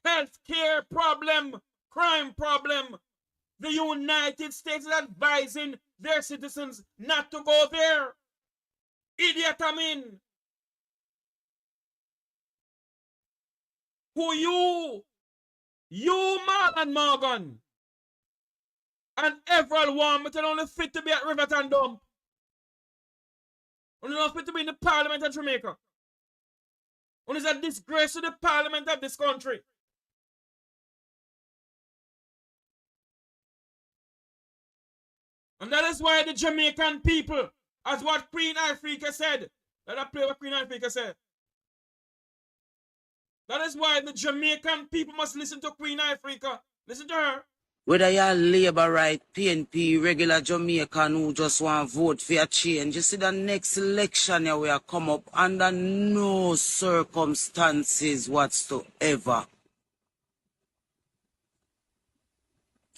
healthcare problem, crime problem, the United States is advising their citizens not to go there. Idiot I mean. Who you Marlon Morgan, and everyone want me to only fit to be at Rivet and Dump. Only not fit to be in the Parliament of Jamaica. Only is a disgrace to the Parliament of this country. And that is why the Jamaican people, as what Queen Africa said, let us play what Queen Africa said. That is why the Jamaican people must listen to Queen Africa. Listen to her. Whether you're Labour right, PNP, regular Jamaican who just want to vote for a change, you see the next election here will come up under no circumstances whatsoever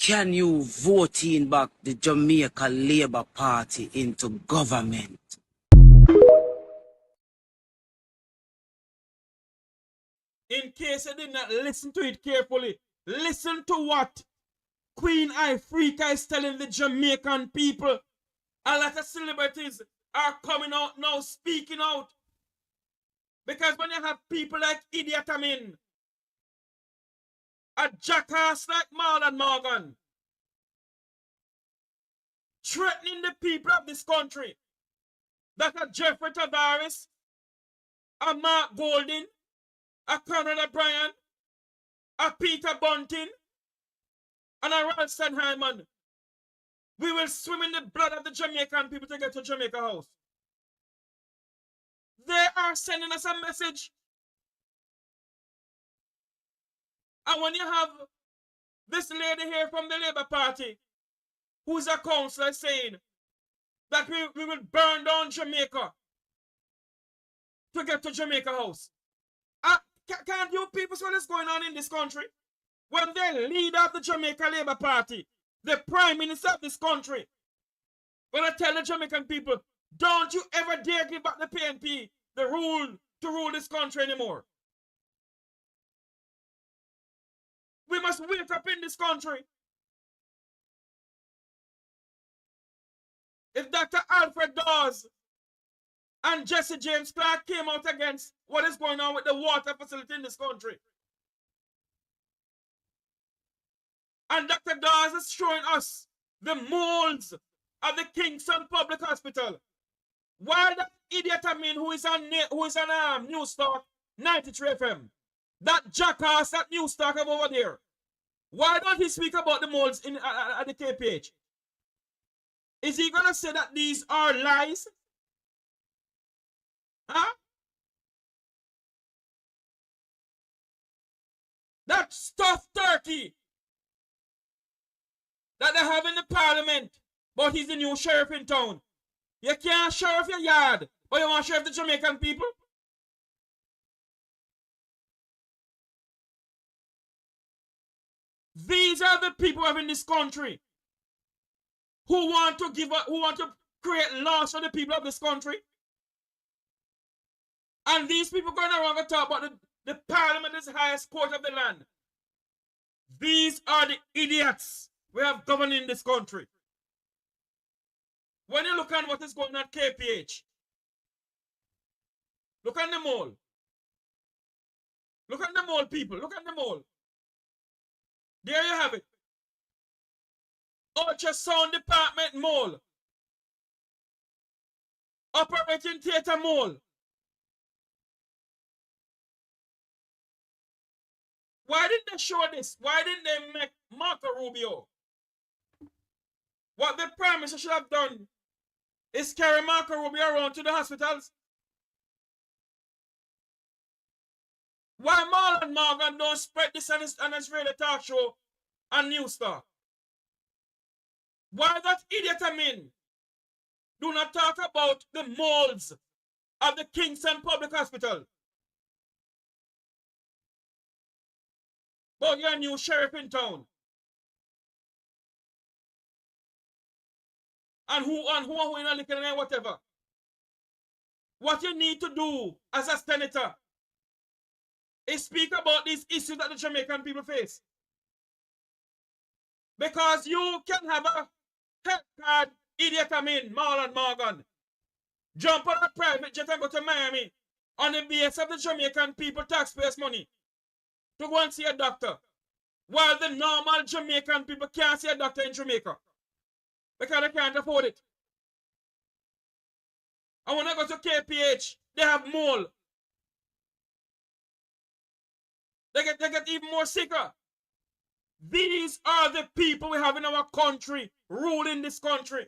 can you vote in back the Jamaica Labour Party into government. in case you did not listen to it carefully, listen to what Queen Ifrica is telling the Jamaican people. A lot of celebrities are coming out now, speaking out. Because when you have people like Idiot Amin, a jackass like Marlon Morgan, threatening the people of this country, that a Jeffrey Tavares, a Mark Golding, a Conrad O'Brien, a Peter Bunting, and a Ralston Hyman, we will swim in the blood of the Jamaican people to get to Jamaica House. They are sending us a message. And when you have this lady here from the Labour Party, who's a councillor, saying that we will burn down Jamaica to get to Jamaica House. Can't you people see what is going on in this country? When the leader of the Jamaica Labour Party, the Prime Minister of this country, when I tell the Jamaican people, don't you ever dare give back the PNP the rule to rule this country anymore. We must wake up in this country. If Dr. Alfred Dawes and Jesse James Clarke came out against what is going on with the water facility in this country, and Dr. Dawes is showing us the molds of the Kingston Public Hospital, while that idiot who is on Newstalk 93 FM, that jackass at Newstalk over there, why don't he speak about the molds at the KPH? Is he going to say that these are lies? Huh? That stuff 30 that they have in the parliament, but he's the new sheriff in town. You can't sheriff your yard, but you want to sheriff the Jamaican people? These are the people in this country who want to create laws for the people of this country. And these people going around and talk about the parliament is the highest court of the land. These are the idiots we have governing this country. When you look at what is going on at KPH, look at the mall. Look at the mall, people. Look at the mall. There you have it. Ultrasound department mall. Operating theater mall. Why didn't they show this? Why didn't they make Marco Rubio? What the Prime Minister should have done is carry Marco Rubio around to the hospitals. Why Marlon Morgan don't spread this on his radio talk show and News Star? Why that idiot do not talk about the molds of the Kingston Public Hospital? But you're a new sheriff in town. And who in a liquor and whatever. What you need to do as a senator is speak about these issues that the Jamaican people face. Because you can have a health card, idiot Marlon Morgan, jump on a private jet and go to Miami on the base of the Jamaican people taxpayers' money to go and see a doctor, while the normal Jamaican people can't see a doctor in Jamaica because they can't afford it. And when I go to KPH, they have mole. They get even more sicker. These are the people we have in our country, ruling this country.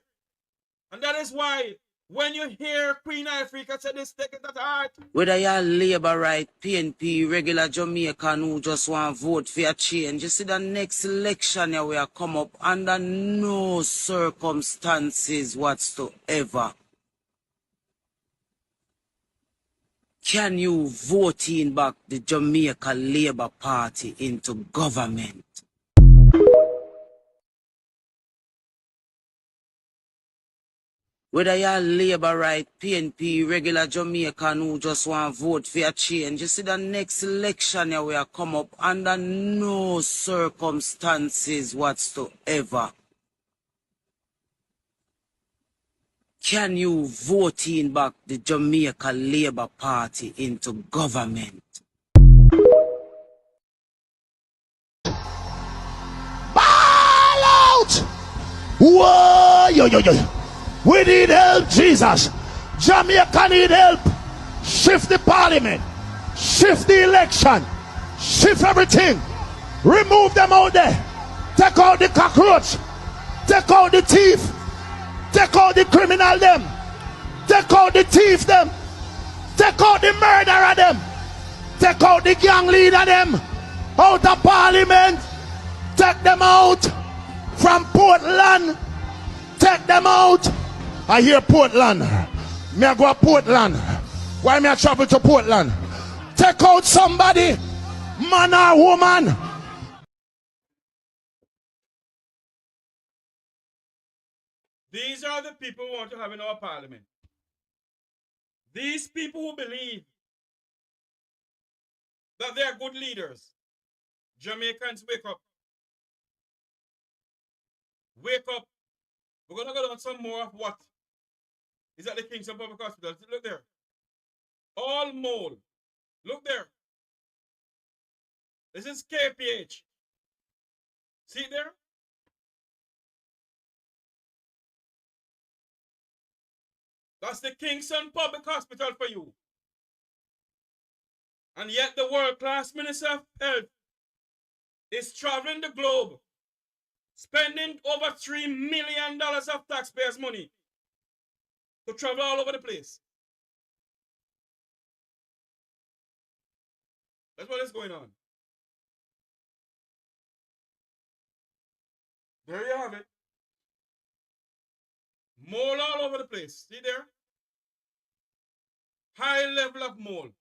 And that is why when you hear Queen Ifrica say this, take it at heart. Whether you're Labour right, PNP, regular Jamaican who just want to vote for a change, you see the next election here will come up under no circumstances whatsoever can you vote in back the Jamaica Labour Party into government. Whether you're Labour right, PNP, regular Jamaican who just want to vote for a change, you see the next election here will come up under no circumstances whatsoever can you vote in back the Jamaica Labour Party into government. Ball out! Whoa, yo, yo, yo. We need help, Jesus. Jamaica need help. Shift the parliament. Shift the election. Shift everything. Remove them out there. Take out the cockroach. Take out the thief. Take out the criminal them. Take out the thief them. Take out the murderer them. Take out the gang leader them. Out of parliament. Take them out from Portland. Take them out. I hear Portland. Me I go to Portland. Why me I travel to Portland? Take out somebody, man or woman. These are the people we want to have in our parliament. These people who believe that they are good leaders. Jamaicans, wake up. Wake up. We're going to go down some more of what is at the Kingston Public Hospital. Look there. All mold. Look there. This is KPH. See it there? That's the Kingston Public Hospital for you. And yet the world-class Minister of Health is traveling the globe, spending over $3 million of taxpayers' money to travel all over the place. That's what is going on. There you have it. Mold all over the place. See there? High level of mold.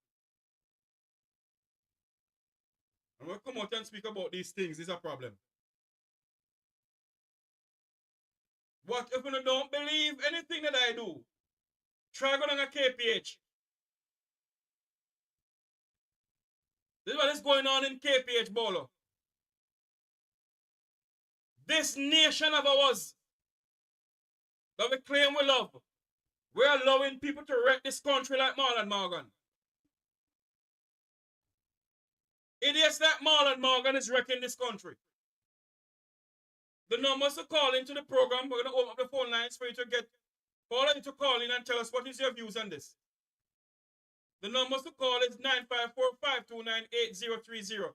And we'll come out and speak about these things. It's a problem. What if you don't believe anything that I do? Try going on a KPH. This is what is going on in KPH, Bolo. This nation of ours that we claim we love, we're allowing people to wreck this country like Marlon Morgan. Idiots like Marlon Morgan is wrecking this country. The numbers to call into the program, we're going to open up the phone lines for you to get all of you to call in and tell us what is your views on this. The numbers to call is 954-529-8030.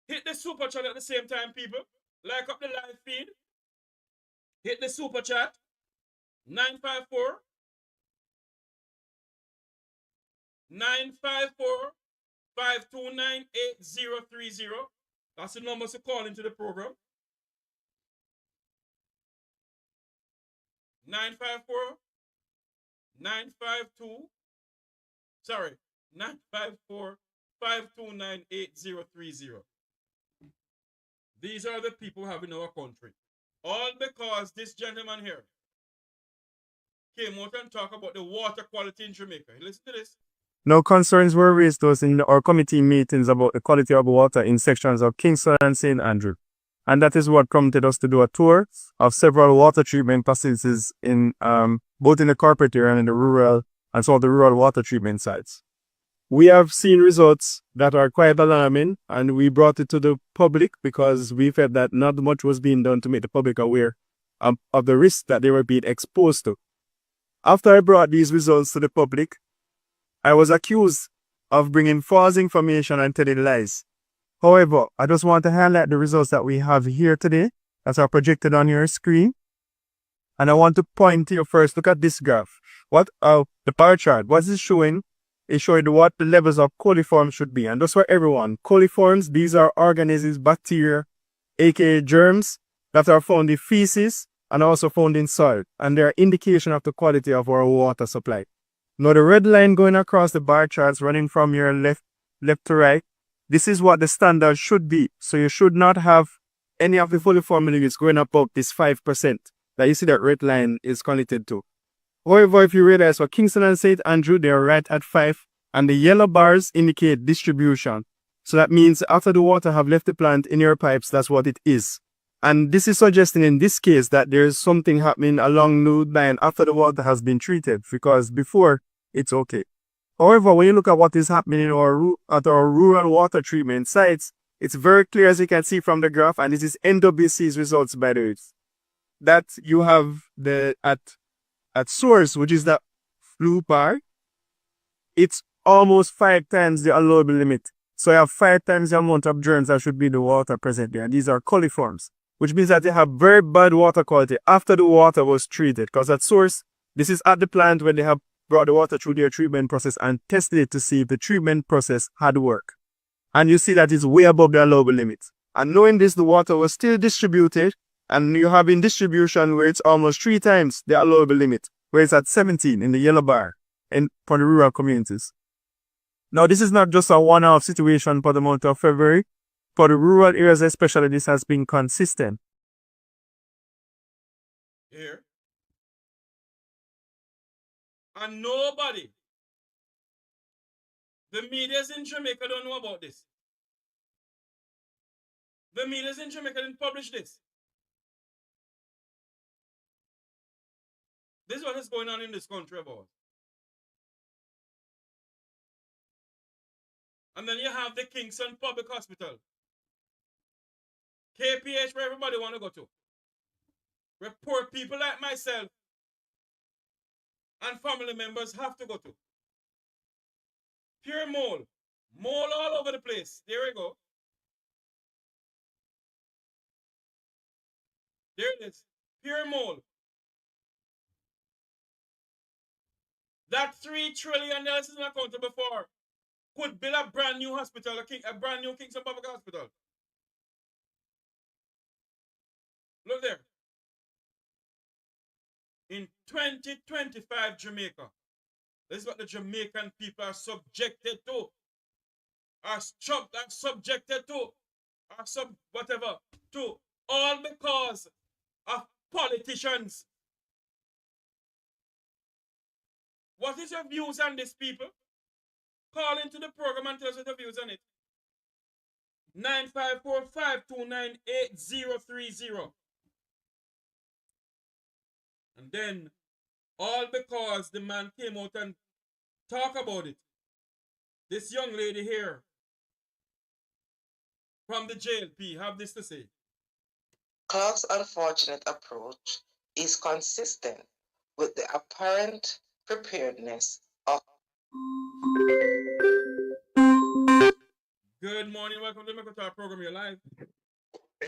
Hit the super chat at the same time, people. Like up the live feed. Hit the super chat. 954 529 8030. That's the numbers to call into the program. 954 529 8030. These are the people we have in our country. All because this gentleman here came out and talked about the water quality in Jamaica. Listen to this. No concerns were raised to us in our committee meetings about the quality of water in sections of Kingston and St. And that is what prompted us to do a tour of several water treatment facilities in both in the corporate area and in the rural and some of the rural water treatment sites. We have seen results that are quite alarming, and we brought it to the public because we felt that not much was being done to make the public aware of the risk that they were being exposed to. After I brought these results to the public, I was accused of bringing false information and telling lies. However, I just want to highlight the results that we have here today that are projected on your screen. And I want to point to you first, look at this graph. What the bar chart, what is showing is showing what the levels of coliforms should be. And those for everyone. Coliforms, these are organisms, bacteria, aka germs, that are found in feces and also found in soil. And they're indication of the quality of our water supply. Now the red line going across the bar charts running from your left to right, this is what the standard should be. So you should not have any of the coliform units going above this 5% that you see that red line is connected to. However, if you realize for Kingston and St. Andrew, they're right at 5, and the yellow bars indicate distribution. So that means after the water have left the plant in your pipes, that's what it is. And this is suggesting in this case that there is something happening along the line after the water has been treated, because before it's okay. However, when you look at what is happening in at our rural water treatment sites, it's very clear, as you can see from the graph, and this is NWC's results, by the way, that you have at source, which is the blue bar, it's almost 5 times the allowable limit. So you have 5 times the amount of germs that should be in the water present there. And these are coliforms, which means that they have very bad water quality after the water was treated. Because at source, this is at the plant when they have brought the water through their treatment process and tested it to see if the treatment process had worked. And you see that it's way above the allowable limit. And knowing this, the water was still distributed, and you have in distribution where it's almost 3 times the allowable limit, where it's at 17 in the yellow bar for the rural communities. Now, this is not just a one-off situation for the month of February. For the rural areas especially, this has been consistent. Here. And nobody, the medias in Jamaica don't know about this. The medias in Jamaica didn't publish this. This is what is going on in this country about. And then you have the Kingston Public Hospital. KPH, where everybody want to go to. Where poor people like myself and family members have to go to. Pure mole. Mole all over the place. There we go. There it is. Pure mole. That $3 trillion is not accountable for. Could build a brand new hospital, a brand new Kingston Public Hospital. Look there. In 2025 Jamaica, this is what the Jamaican people are subjected to. Are subjected to. Whatever. To. All because of politicians. What is your views on this, people? Call into the program and tell us your views on it. 954-529-8030. And then, all because the man came out and talked about it. This young lady here from the JLP have this to say. Clarke's unfortunate approach is consistent with the apparent preparedness of. Good morning, welcome to the Mecca program. You're live.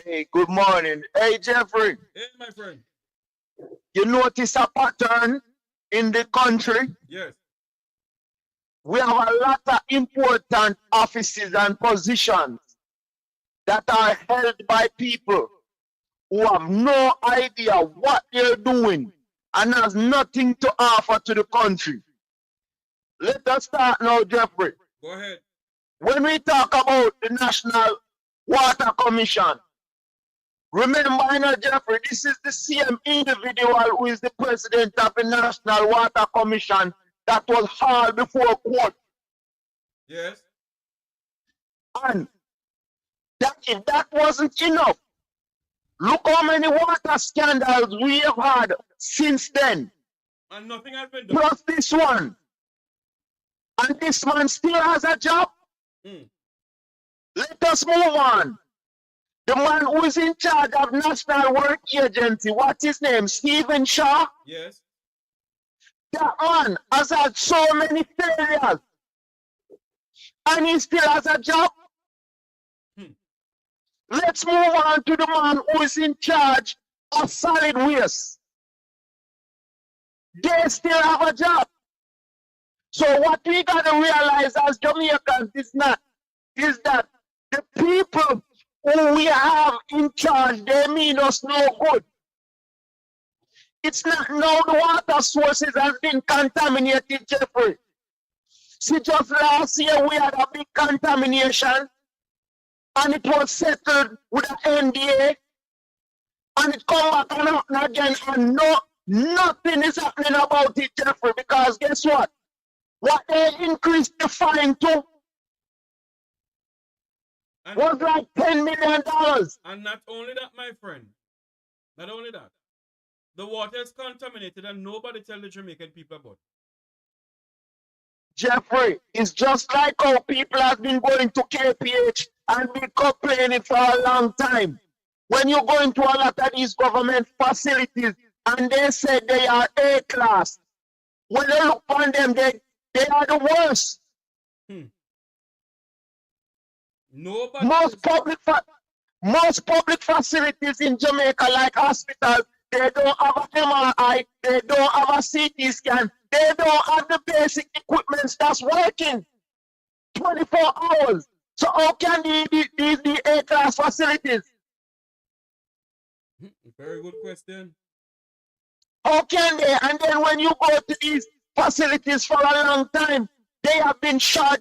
Hey, good morning. Hey, Jeffrey. Hey, my friend. You notice a pattern in the country? Yes. We have a lot of important offices and positions that are held by people who have no idea what they're doing and has nothing to offer to the country. Let us start now, Jeffrey. Go ahead. When we talk about the National Water Commission, remember, Jeffrey, this is the same individual who is the president of the National Water Commission that was hauled before court. Yes. And that, if that wasn't enough, look how many water scandals we have had since then. And nothing has been done. Plus this one. And this man still has a job. Let us move on. The man who is in charge of National Work Agency, what's his name? Stephen Shaw? Yes. That man has had so many failures. And he still has a job. Let's move on to the man who is in charge of solid waste. They still have a job. So what we got to realize as Jamaicans is that the people who we have in charge, they mean us no good. It's not now the water sources have been contaminated, Jeffrey. See, just last year we had a big contamination and it was settled with the NDA and it come back and happen again and Nothing is happening about it, Jeffrey, because guess what? What they increased the fine to was like $10 million. And not only that, my friend, not only that, the water is contaminated and nobody tell the Jamaican people about it. Jeffrey, it's just like how people have been going to KPH and been complaining for a long time. When you go into a lot of these government facilities and they say they are A class, when you look on them, they are the worst. Nobody Most public facilities in Jamaica, like hospitals, they don't have an MRI, they don't have a CT scan, they don't have the basic equipment that's working 24 hours. So how can these be A-class facilities? Very good question. How can they? And then when you go to these facilities for a long time, they have been short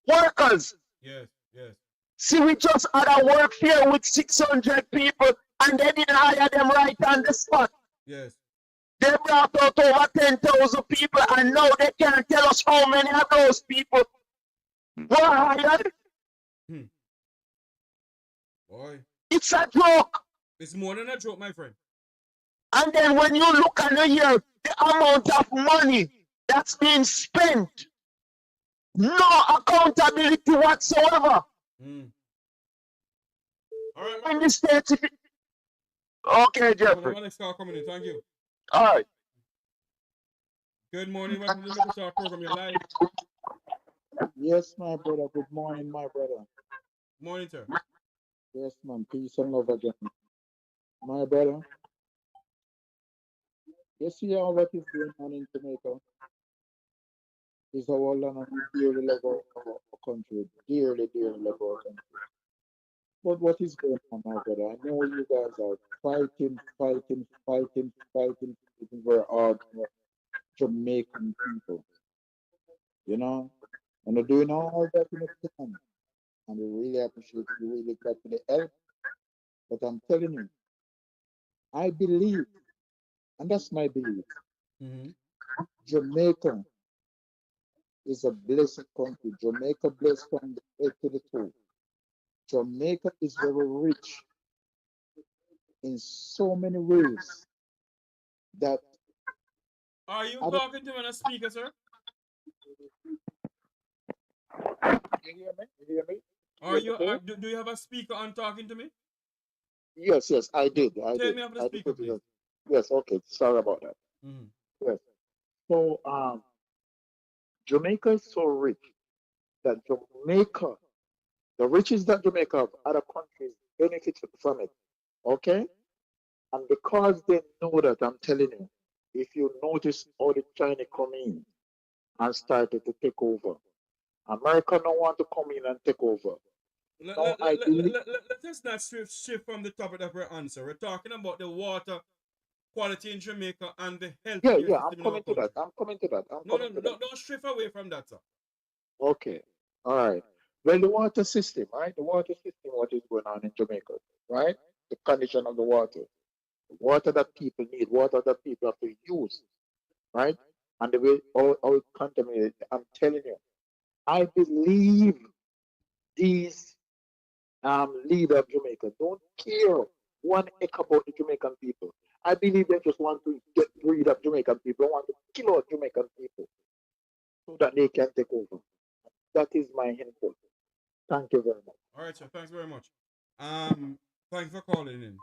workers. Yes, yes. See, we just had a work fair with 600 people and they didn't hire them right on the spot. Yes. They brought out over 10,000 people and now they can't tell us how many of those people were hired. Boy. It's a joke. It's more than a joke, my friend. And then when you look and you hear the amount of money that's being spent, no accountability whatsoever. All right, in the States, if it... Okay, Jeffrey. Next call coming in. Thank you. All right. Good morning. Welcome to the Local Talk program. You're live. Yes, my brother. Good morning, my brother. Morning, sir. Yes, man. Peace and love again. My brother. You see how what is going on in Jamaica? Is our land and we dearly love our country. Dearly, dearly love our country. But what is going on, my brother? I know you guys are fighting for our Jamaican people. You know? And they're doing all that in the can. And we really appreciate it. We really got to the help. But I'm telling you, I believe, and that's my belief, Jamaica is a blessed country. Jamaica blessed from the head to the toe. Jamaica is very rich in so many ways that... Are you talking to me on a speaker, sir? You hear me? You hear me? Are you? Do you have a speaker on talking to me? Yes, I did. Turn me off the speaker, please. Yes, okay. Sorry about that. Yes. So, Jamaica is so rich that Jamaica, the riches that Jamaica have, other countries benefit from it. Okay? And because they know that, I'm telling you, if you notice how the China come in and started to take over, America don't want to come in and take over. Let us not shift from the topic that we're on, sir. We're talking about the water quality in Jamaica and the health. Yeah, I'm coming to that. No, don't shift away from that, sir. Okay. All right. Well, the water system, right? The water system, what is going on in Jamaica, right? The condition of the water that people need, water that people have to use, right? And the way how it's contaminated. I'm telling you, I believe these leaders of Jamaica don't care one heck about the Jamaican people. I believe they just want to get rid of Jamaican people, want to kill out Jamaican people so that they can take over. That is my input. Thank you very much. All right, sir. Thanks very much. Thanks for calling in.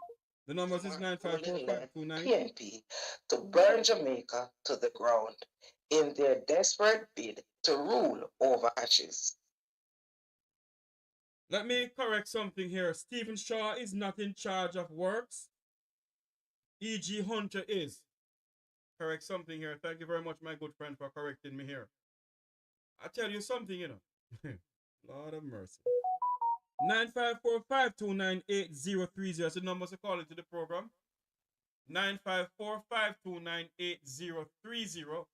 The number is 954-529. PNP to burn Jamaica to the ground in their desperate bid to rule over ashes. Let me correct something here. Stephen Shaw is not in charge of works. E.G. Hunter is. Correct something here. Thank you very much, my good friend, for correcting me here. I tell you something, you know. Lord of mercy. 954-529-8030. That's the number to call into the program. 954-529-8030.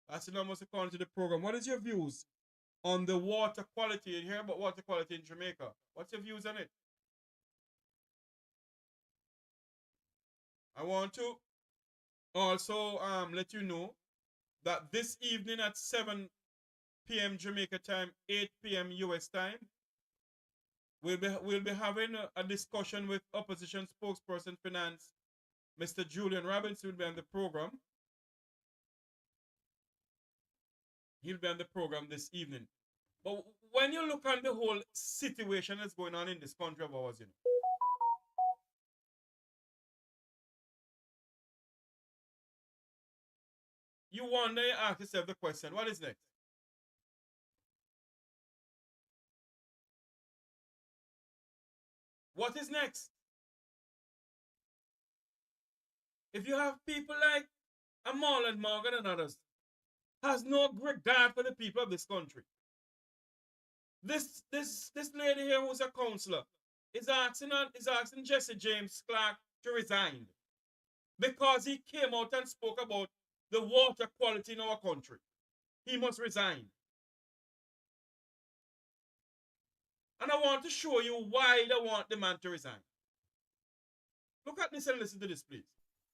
That's the number to call into the program. What is your views on the water quality? You hear about water quality in Jamaica. What's your views on it? I want to Also, let you know that this evening at 7 p.m. Jamaica time, 8 p.m. US time, we'll be having a discussion with opposition spokesperson finance, Mr. Julian Robinson will be on the program. He'll be on the program this evening. But when you look at the whole situation that's going on in this country of ours, you wonder, you ask yourself the question, what is next? What is next? If you have people like Amal and Morgan and others, has no regard for the people of this country. This lady here who's a councillor is asking Jesse James Clarke to resign because he came out and spoke about the water quality in our country. He must resign. And I want to show you why they want the man to resign. Look at this and listen to this, please.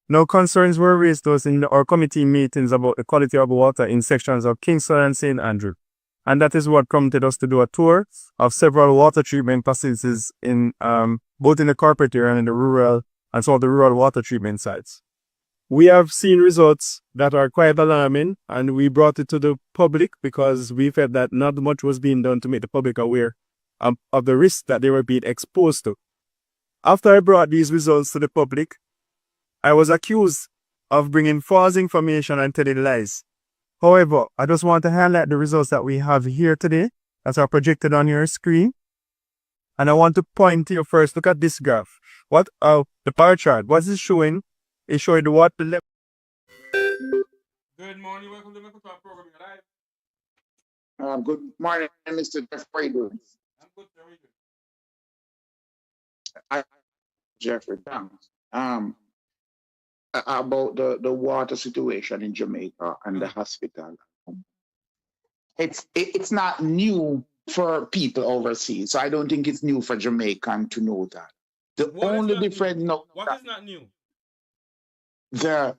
No concerns were raised to us in our committee meetings about the quality of water in sections of Kingston and St. And that is what prompted us to do a tour of several water treatment facilities in both in the corporate area and in the rural and some of the rural water treatment sites. We have seen results that are quite alarming, and we brought it to the public because we felt that not much was being done to make the public aware of the risks that they were being exposed to. After I brought these results to the public, I was accused of bringing false information and telling lies. However, I just want to highlight the results that we have here today that are projected on your screen. And I want to point to you first, look at this graph. What the bar chart, what is it showing? It's showing what the level. Good morning, welcome to the Talk program. Live. Good morning, Mr. Jeffrey. I'm good, very good. Jeffrey, thanks. About the water situation in Jamaica and the hospital. It's not new for people overseas, so I don't think it's new for Jamaican to know that. The What only is not difference new? now, What is not new? the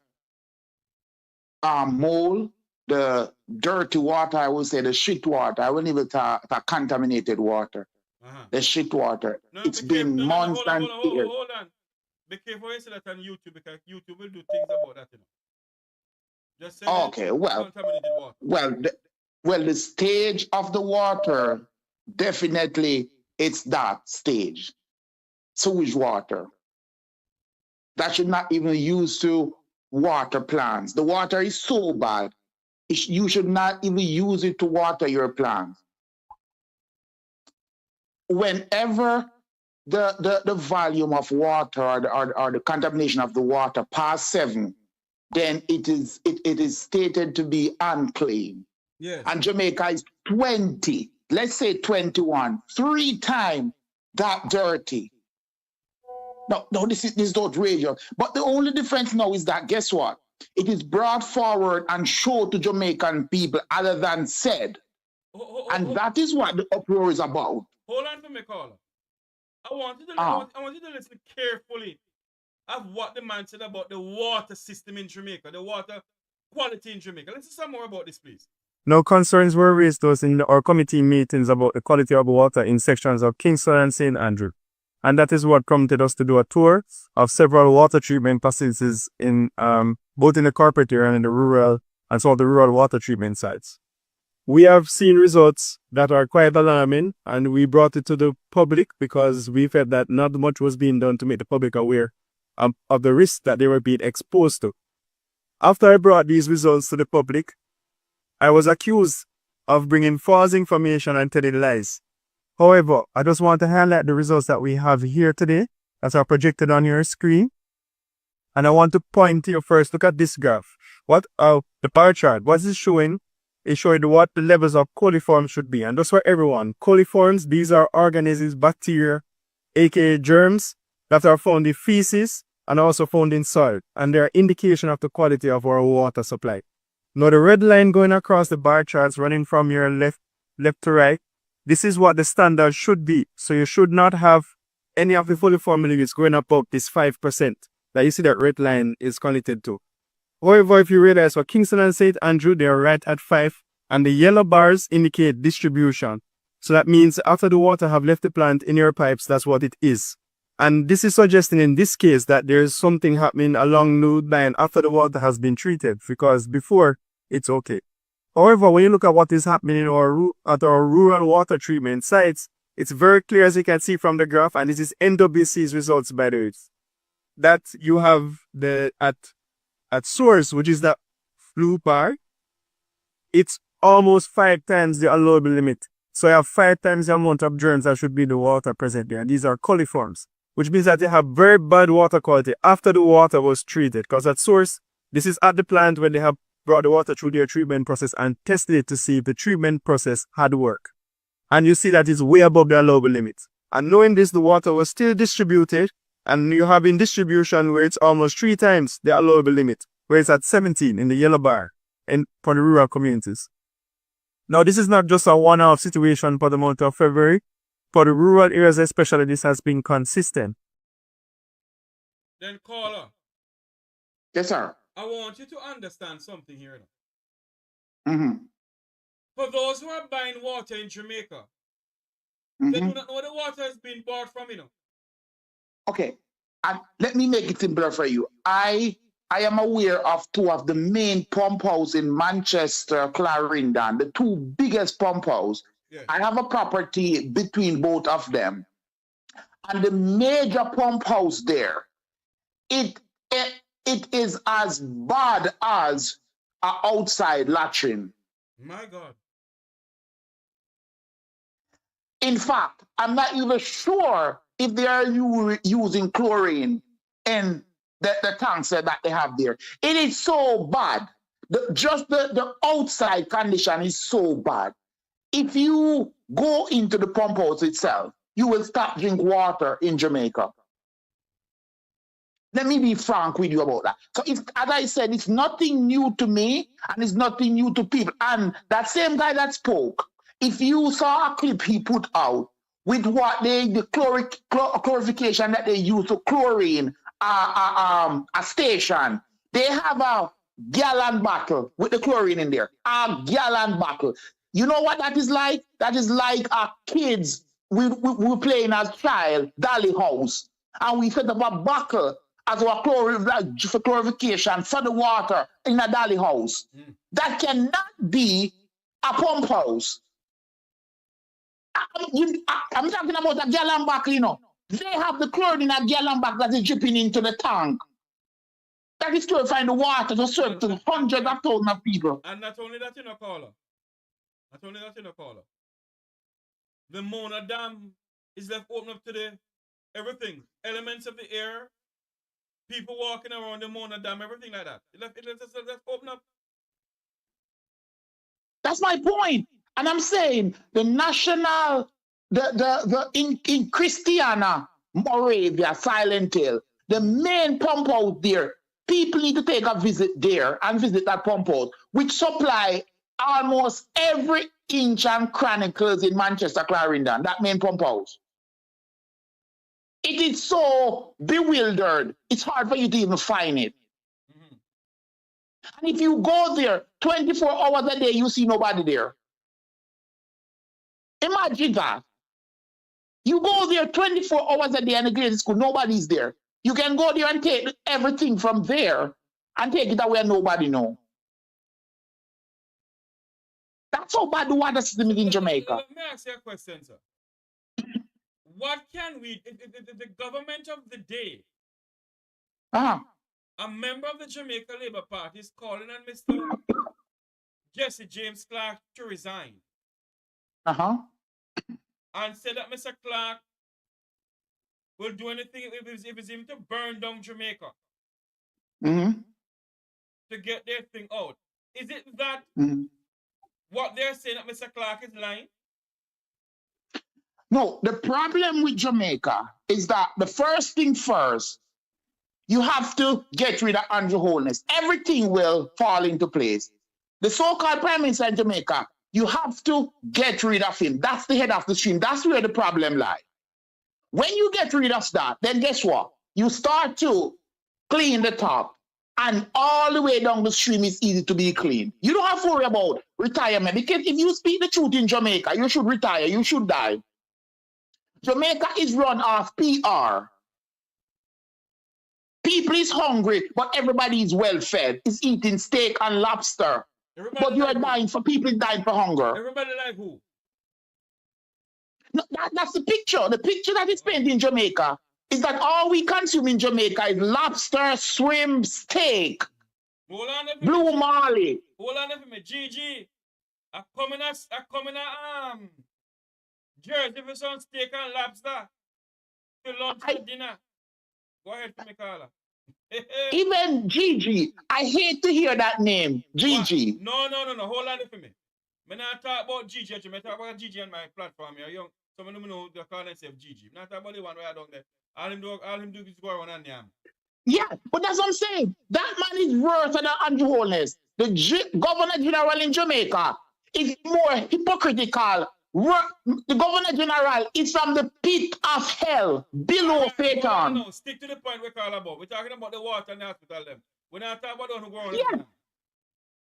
mold, the dirty water, I would say the shit water. I wouldn't even talk contaminated water. The shit water. No, It's be been careful. months Hold and on. years. Hold on. Be careful when you say that on YouTube because YouTube will do things about that, Just say Okay, well, contaminated water. the stage of the water, definitely it's that stage. Sewage water. That should not even use to water plants. The water is so bad, you should not even use it to water your plants. Whenever the volume of water or the contamination of the water past 7, then it is stated to be unclean. Yes. And Jamaica is 20, let's say 21, 3 times that dirty. No, this is outrageous. But the only difference now is that, guess what? It is brought forward and shown to Jamaican people other than said. And that is what the uproar is about. Hold on for me, caller. I want you to listen carefully of what the man said about the water system in Jamaica, the water quality in Jamaica. Let's see some more about this, please. No concerns were raised to us in our committee meetings about the quality of water in sections of Kingston and St. And that is what prompted us to do a tour of several water treatment facilities in both in the corporate area and in the rural and some of the rural water treatment sites. We have seen results that are quite alarming, and we brought it to the public because we felt that not much was being done to make the public aware of the risks that they were being exposed to. After I brought these results to the public, I was accused of bringing false information and telling lies. However, I just want to highlight the results that we have here today that are projected on your screen. And I want to point to you first, look at this graph. What the bar chart, what is it showing? It's showing what the levels of coliforms should be. And just for everyone, coliforms, these are organisms, bacteria, aka germs, that are found in feces and also found in soil. And they're indication of the quality of our water supply. Now the red line going across the bar charts running from your left to right, this is what the standard should be. So you should not have any of the coliform units going above this 5% that you see that red line is connected to. However, if you realize for Kingston and St. Andrew, they're right at 5, and the yellow bars indicate distribution. So that means after the water have left the plant in your pipes, that's what it is. And this is suggesting in this case that there is something happening along the line after the water has been treated, because before it's okay. However, when you look at what is happening in at our rural water treatment sites, it's very clear, as you can see from the graph, and this is NWC's results, by the way, that you have at source, which is that blue bar, it's almost 5 times the allowable limit. So you have 5 times the amount of germs that should be in the water present there. And these are coliforms, which means that they have very bad water quality after the water was treated. Because at source, this is at the plant when they have brought the water through their treatment process and tested it to see if the treatment process had worked. And you see that it's way above the allowable limit. And knowing this, the water was still distributed, and you have in distribution where it's almost 3 times the allowable limit, where it's at 17 in the yellow bar for the rural communities. Now, this is not just a one-off situation for the month of February. For the rural areas especially, this has been consistent. Then, caller. Yes, sir. I want you to understand something here now. Mm-hmm. For those who are buying water in Jamaica, they do not know where the water has been bought from, Okay, and let me make it simpler for you. I am aware of 2 of the main pump houses in Manchester, Clarendon, the 2 biggest pump houses. Yes. I have a property between both of them. And the major pump house there, it is as bad as an outside latrine. My God. In fact, I'm not even sure if they are using chlorine in the tanks that they have there. It is so bad. The outside condition is so bad. If you go into the pump house itself, you will stop drinking water in Jamaica. Let me be frank with you about that. So, as I said, it's nothing new to me, and it's nothing new to people. And that same guy that spoke, if you saw a clip he put out with what the chlorification that they use to chlorine a station, they have a gallon bottle with the chlorine in there. A gallon bottle. You know what that is like? That is like our kids. We playing as child, Dolly House, and we set up a buckle as our for chlorification for the water in a Dolly House. That cannot be a pump house. I'm talking about a gallon bottle, They have the chlorine in a gallon bottle that is dripping into the tank. That is purifying the water to serve to hundreds of thousands of people. And not only that, caller. The Mona Dam is left open up to everything. Elements of the air, people walking around the Mona Dam, everything like that. It left open up. That's my point. And I'm saying the national, in Christiana, Moravia, Silent Hill, the main pump out there, people need to take a visit there and visit that pump out, which supply almost every inch and chronicles in Manchester, Clarendon, that main pump house. It is so bewildered, it's hard for you to even find it. And if you go there 24 hours a day, you see nobody there. Imagine that. You go there 24 hours a day in the grade school, nobody's there. You can go there and take everything from there and take it away and nobody knows. That's how bad the water system is in Jamaica. Let me ask you a question, sir. What can we, the government of the day, a member of the Jamaica Labour Party is calling on Mr. Jesse James Clarke to resign. And said that Mr. Clarke will do anything if it's even to burn down Jamaica. To get their thing out. Is it that what they're saying that Mr. Clarke is lying? No, the problem with Jamaica is that the first thing first, you have to get rid of Andrew Holness. Everything will fall into place. The so-called Prime Minister in Jamaica, you have to get rid of him. That's the head of the stream. That's where the problem lies. When you get rid of that, then guess what? You start to clean the top. and all the way down the stream is easy to be clean. You don't have to worry about retirement, because if you speak the truth in Jamaica, you should retire, you should die. Jamaica is run off PR. People is hungry, but everybody is well fed. It's eating steak and lobster. Everybody But you are like dying for people dying for hunger. who? Everybody like who? No, that's the picture. The picture that is painted in Jamaica is that all we consume in Jamaica is lobster, shrimp, steak, Hold on a blue minute. marley. Hold on a minute. GG. I come in Jersey for some steak and lobster. To lunch and dinner. Go ahead for me, caller. Even Gigi, I hate to hear that name, Gigi. No. Hold on for me. I'm not talk about Gigi. I'm talk about Gigi on my platform. You're young. Some of them know they call themselves Gigi. I'm not talk about the one where I don't there. All him do is go around and yam. Yeah, but that's what I'm saying. That man is worse than Andrew Holness. The Governor General in Jamaica is more hypocritical. The Governor General is from the pit of hell, below Satan. No, stick to the point we're talking about. We're talking about the water in the hospital. Them. We're not talking about the one who go on. Yeah.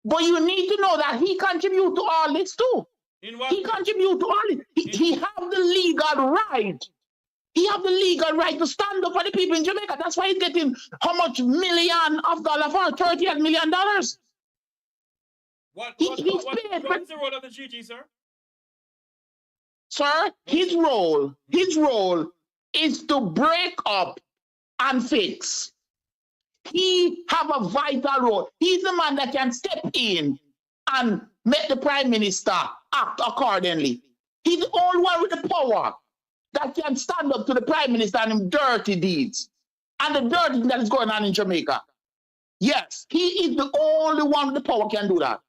But you need to know that he contributes to all this too. In what? He contributes to all this. He has the legal right. He has the legal right to stand up for the people in Jamaica. That's why he's getting how much million of dollars for $38 million. What is the role of the GG, sir? Sir, his role is to break up and fix. He have a vital role. He's the man that can step in and make the Prime Minister act accordingly. He's the only one with the power that can stand up to the Prime Minister and him dirty deeds and the dirty thing that is going on in Jamaica. Yes, he is the only one with the power can do that.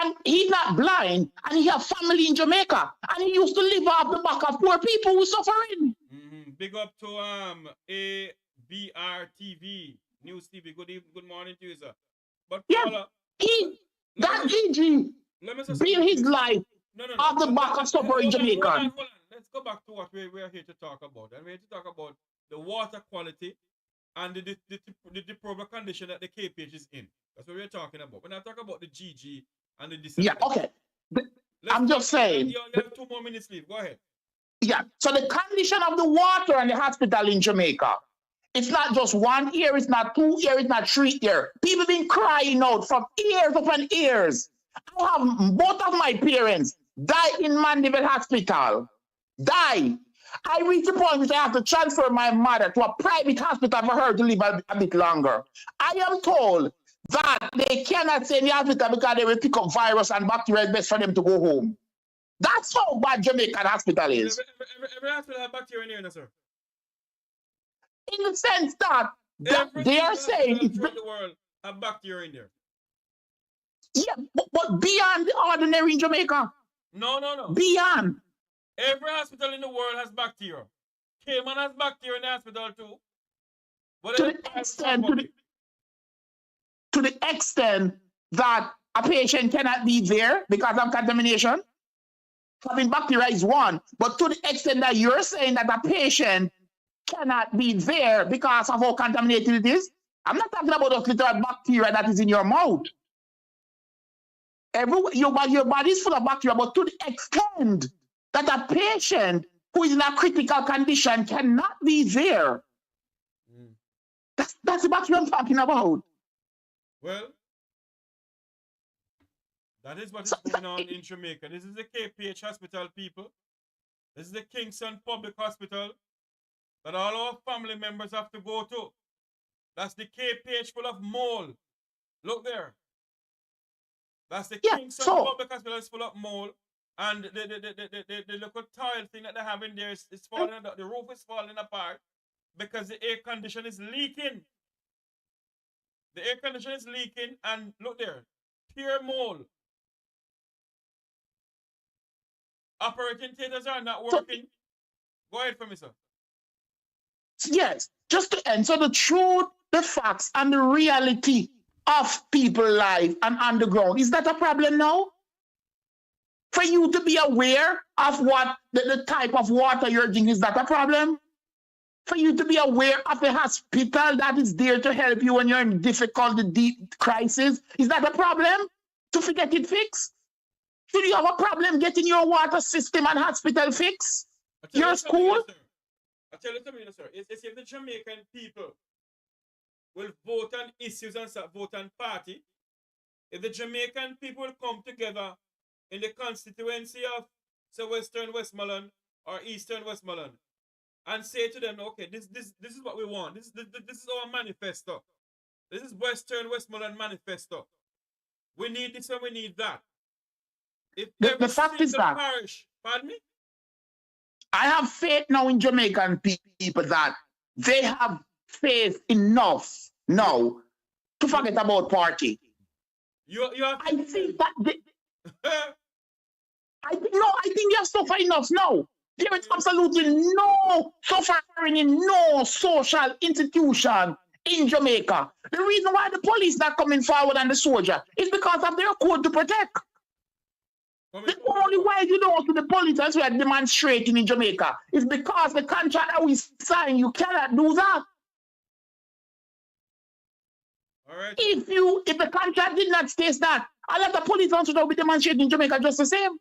And he's not blind, and he has family in Jamaica, and he used to live off the back of poor people who are suffering. Big up to ABR TV, News TV. Good morning to you, sir. But yeah, Paula, that GG built his life off the back of suffering Jamaican. Hold on. Let's go back to what we are here to talk about. And we're here to talk about the water quality and the deplorable condition that the KPH is in. That's what we're talking about. We're not talking about the GG and the yeah, okay. I'm just saying. You have 2 more minutes leave. Go ahead. Yeah, so the condition of the water in the hospital in Jamaica, it's not just 1 year, it's not 2 years, it's not 3 years. People been crying out from years upon years. I have both of my parents die in Mandeville Hospital. Die. I reached the point which I have to transfer my mother to a private hospital for her to live a bit longer. I am told that they cannot stay in the hospital because they will pick up virus and bacteria. It's best for them to go home. That's how bad Jamaican hospital is. Every hospital has bacteria in there, sir. In the sense that they are saying it's the world have bacteria in there. Yeah, but beyond the ordinary in Jamaica. No. Beyond. Every hospital in the world has bacteria. Cayman has bacteria in the hospital too. But to the extent that a patient cannot be there because of contamination. Having bacteria is one, but to the extent that you're saying that a patient cannot be there because of how contaminated it is, I'm not talking about those little bacteria that is in your mouth. Your body is full of bacteria, but to the extent that a patient who is in a critical condition cannot be there. That's the bacteria I'm talking about. Well, that is what is going on in Jamaica. This is the KPH hospital, people. This is the Kingston Public Hospital that all our family members have to go to. That's the KPH full of mold. Look there. That's the Kingston Public Hospital is full of mold. And the little tile thing that they have in there is falling, the roof is falling apart because the air condition is leaking. The air condition is leaking, and look there, pure mold. Operating theaters are not working. Go ahead for me, sir. Yes, just to answer the truth, the facts, and the reality of people's life and underground. Is that a problem now? For you to be aware of what the type of water you're drinking, is that a problem? for you to be aware of a hospital that is there to help you when you're in difficult, deep crisis? Is that a problem? To forget it fixed? Should you have a problem getting your water system and hospital fixed? Your school? I tell you something, sir. It's if the Jamaican people will vote on issues and vote on party, if the Jamaican people will come together in the constituency of say Western Westmoreland or Eastern Westmoreland and say to them, okay, this is what we want. This is our manifesto. This is Western Westmoreland manifesto. We need this and we need that. If the fact is that parish, pardon me? I have faith now in Jamaican people that they have faith enough now to forget about party. You have I think that I think they have suffered enough now. There is absolutely no suffering in no social institution in Jamaica. The reason why the police not coming forward and the soldier is because of their code to protect. The only way you know to the police as we are demonstrating in Jamaica is because the contract that we sign, you cannot do that. All right. If the contract did not state that, a lot of police officers will be demonstrating in Jamaica just the same.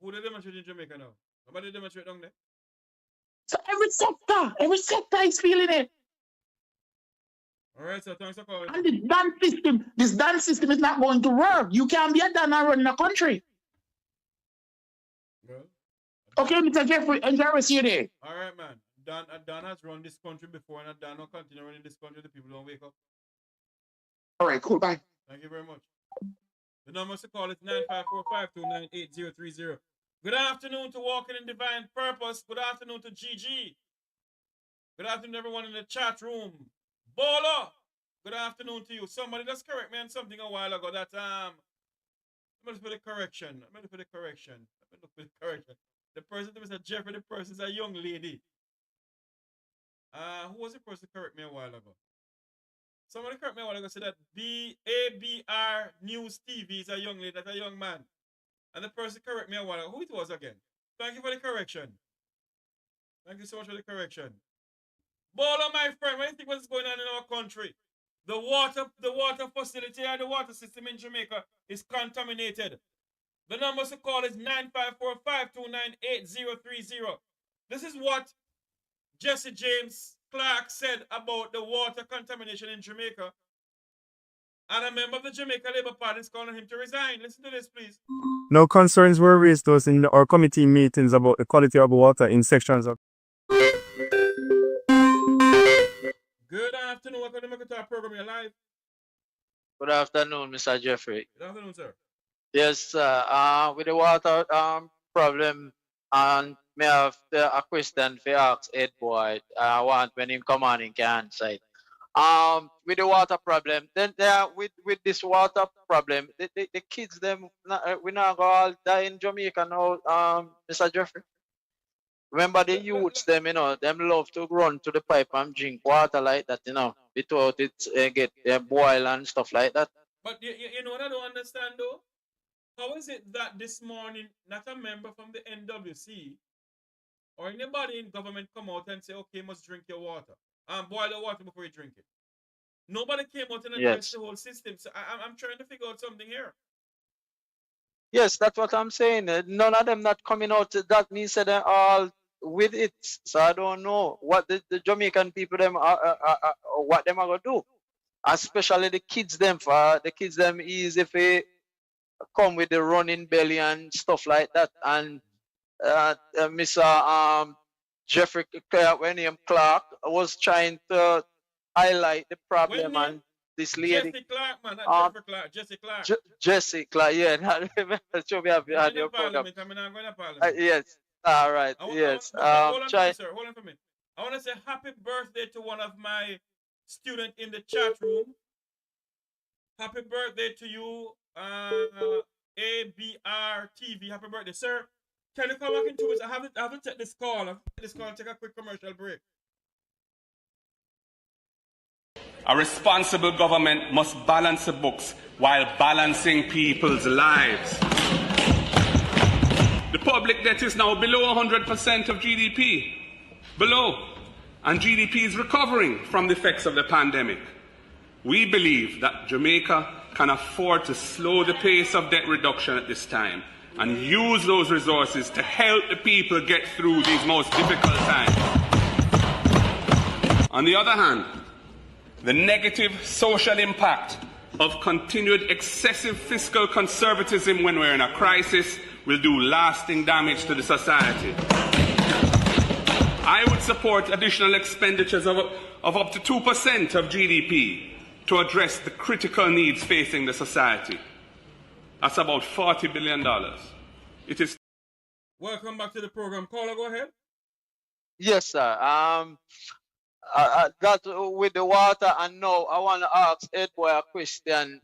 Who they demonstrate in Jamaica now? Nobody demonstrate down there. So every sector is feeling it. All right, so thanks for calling. And this dance system is not going to work. You can't be a Dan and run in the country. Well, okay, Mr. Jeffrey, enjoy the rest of your day. All right, man. Dan has run this country before, and Dan will continue running this country. The people don't wake up. All right, cool, bye. Thank you very much. The number to call is 9545298030. Good afternoon to Walking in Divine Purpose. Good afternoon to GG. Good afternoon to everyone in the chat room. Bolo, good afternoon to you. Somebody just correct me on something a while ago that let me look for the correction. The person, Mr. Jeffrey, the person is a young lady. Who was the person to correct me a while ago? Somebody correct me a while ago, said that ABR News TV is a young lady, that's a young man. And the person correct me a while ago. Who it was again? Thank you for the correction. Thank you so much for the correction. Bolo, my friend, what do you think what's going on in our country? The water facility and the water system in Jamaica is contaminated. The number to call is 9545298030. This is what Jesse James Clarke said about the water contamination in Jamaica. And a member of the Jamaica Labour Party is calling him to resign. Listen to this, please. No concerns were raised to us in our committee meetings about the quality of water in sections of. Good afternoon. Welcome to the Dominica program. You're live. Good afternoon, Mr. Jeffrey. Good afternoon, sir. Yes, sir. With the water problem, and may have a question for ask Ed Boyd. I want when him come on in can side. With the water problem, then with this water problem, the kids them we not go all die in Jamaica now, Mr. Jeffrey. Remember the youths them, them love to run to the pipe and drink water like that, without it get boil and stuff like that. But you know what I don't understand though? How is it that this morning not a member from the NWC or anybody in government come out and say, okay, you must drink your water and boil the water before you drink it? Nobody came out and addressed the whole system. So I'm trying to figure out something here. Yes, that's what I'm saying. None of them not coming out. That means that they're all with it. So I don't know what the Jamaican people them what them are gonna do. Especially the kids them. For the kids them is if they come with the running belly and stuff like that. And Mr. Jeffrey Clarke was trying to highlight the problem and this lady. Jesse Clarke, man, not Jeffrey Clarke. Jesse Clarke. Jesse Clarke, yeah. Should we have had your program? Yes. All right. Yes. Hold on, sir. Hold on for me. I want to say happy birthday to one of my students in the chat room. Happy birthday to you, ABR TV. Happy birthday, sir. Can you come back in 2 minutes? I have to take this call. Take a quick commercial break. A responsible government must balance the books while balancing people's lives. The public debt is now below 100% of GDP. below, and GDP is recovering from the effects of the pandemic. We believe that Jamaica can afford to slow the pace of debt reduction at this time and use those resources to help the people get through these most difficult times. On the other hand, the negative social impact of continued excessive fiscal conservatism when we're in a crisis will do lasting damage to the society. I would support additional expenditures of up to 2% of GDP to address the critical needs facing the society. That's about $40 billion. It is. Welcome back to the program. Caller, go ahead. Yes, sir. That with the water, and now I want to ask Edward a question.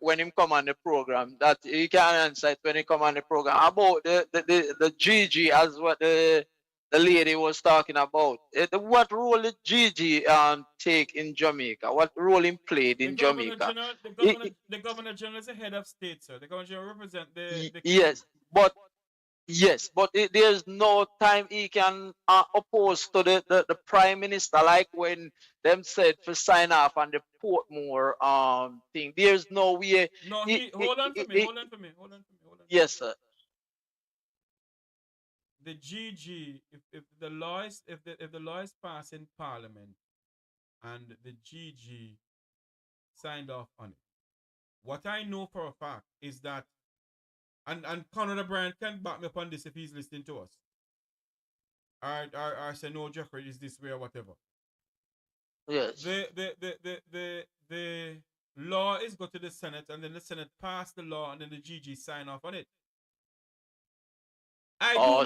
When him come on the program, that he can answer it when he come on the program about the GG, as what the lady was talking about. What role did GG take in Jamaica? What role he played in Jamaica? The Governor General is the head of state, sir. The Governor General represents the yes, but there's no time he can oppose to the Prime Minister, like when them said to sign off on the Portmore thing. There's no way. No, hold on for me. Yes, sir. The GG, if the law is passed in Parliament and the GG signed off on it, what I know for a fact is that, and Conrad O'Brien can back me up on this if he's listening to us, or say no, Jeffrey is this way or whatever. Yes. The law is go to the Senate, and then the Senate pass the law, and then the GG sign off on it.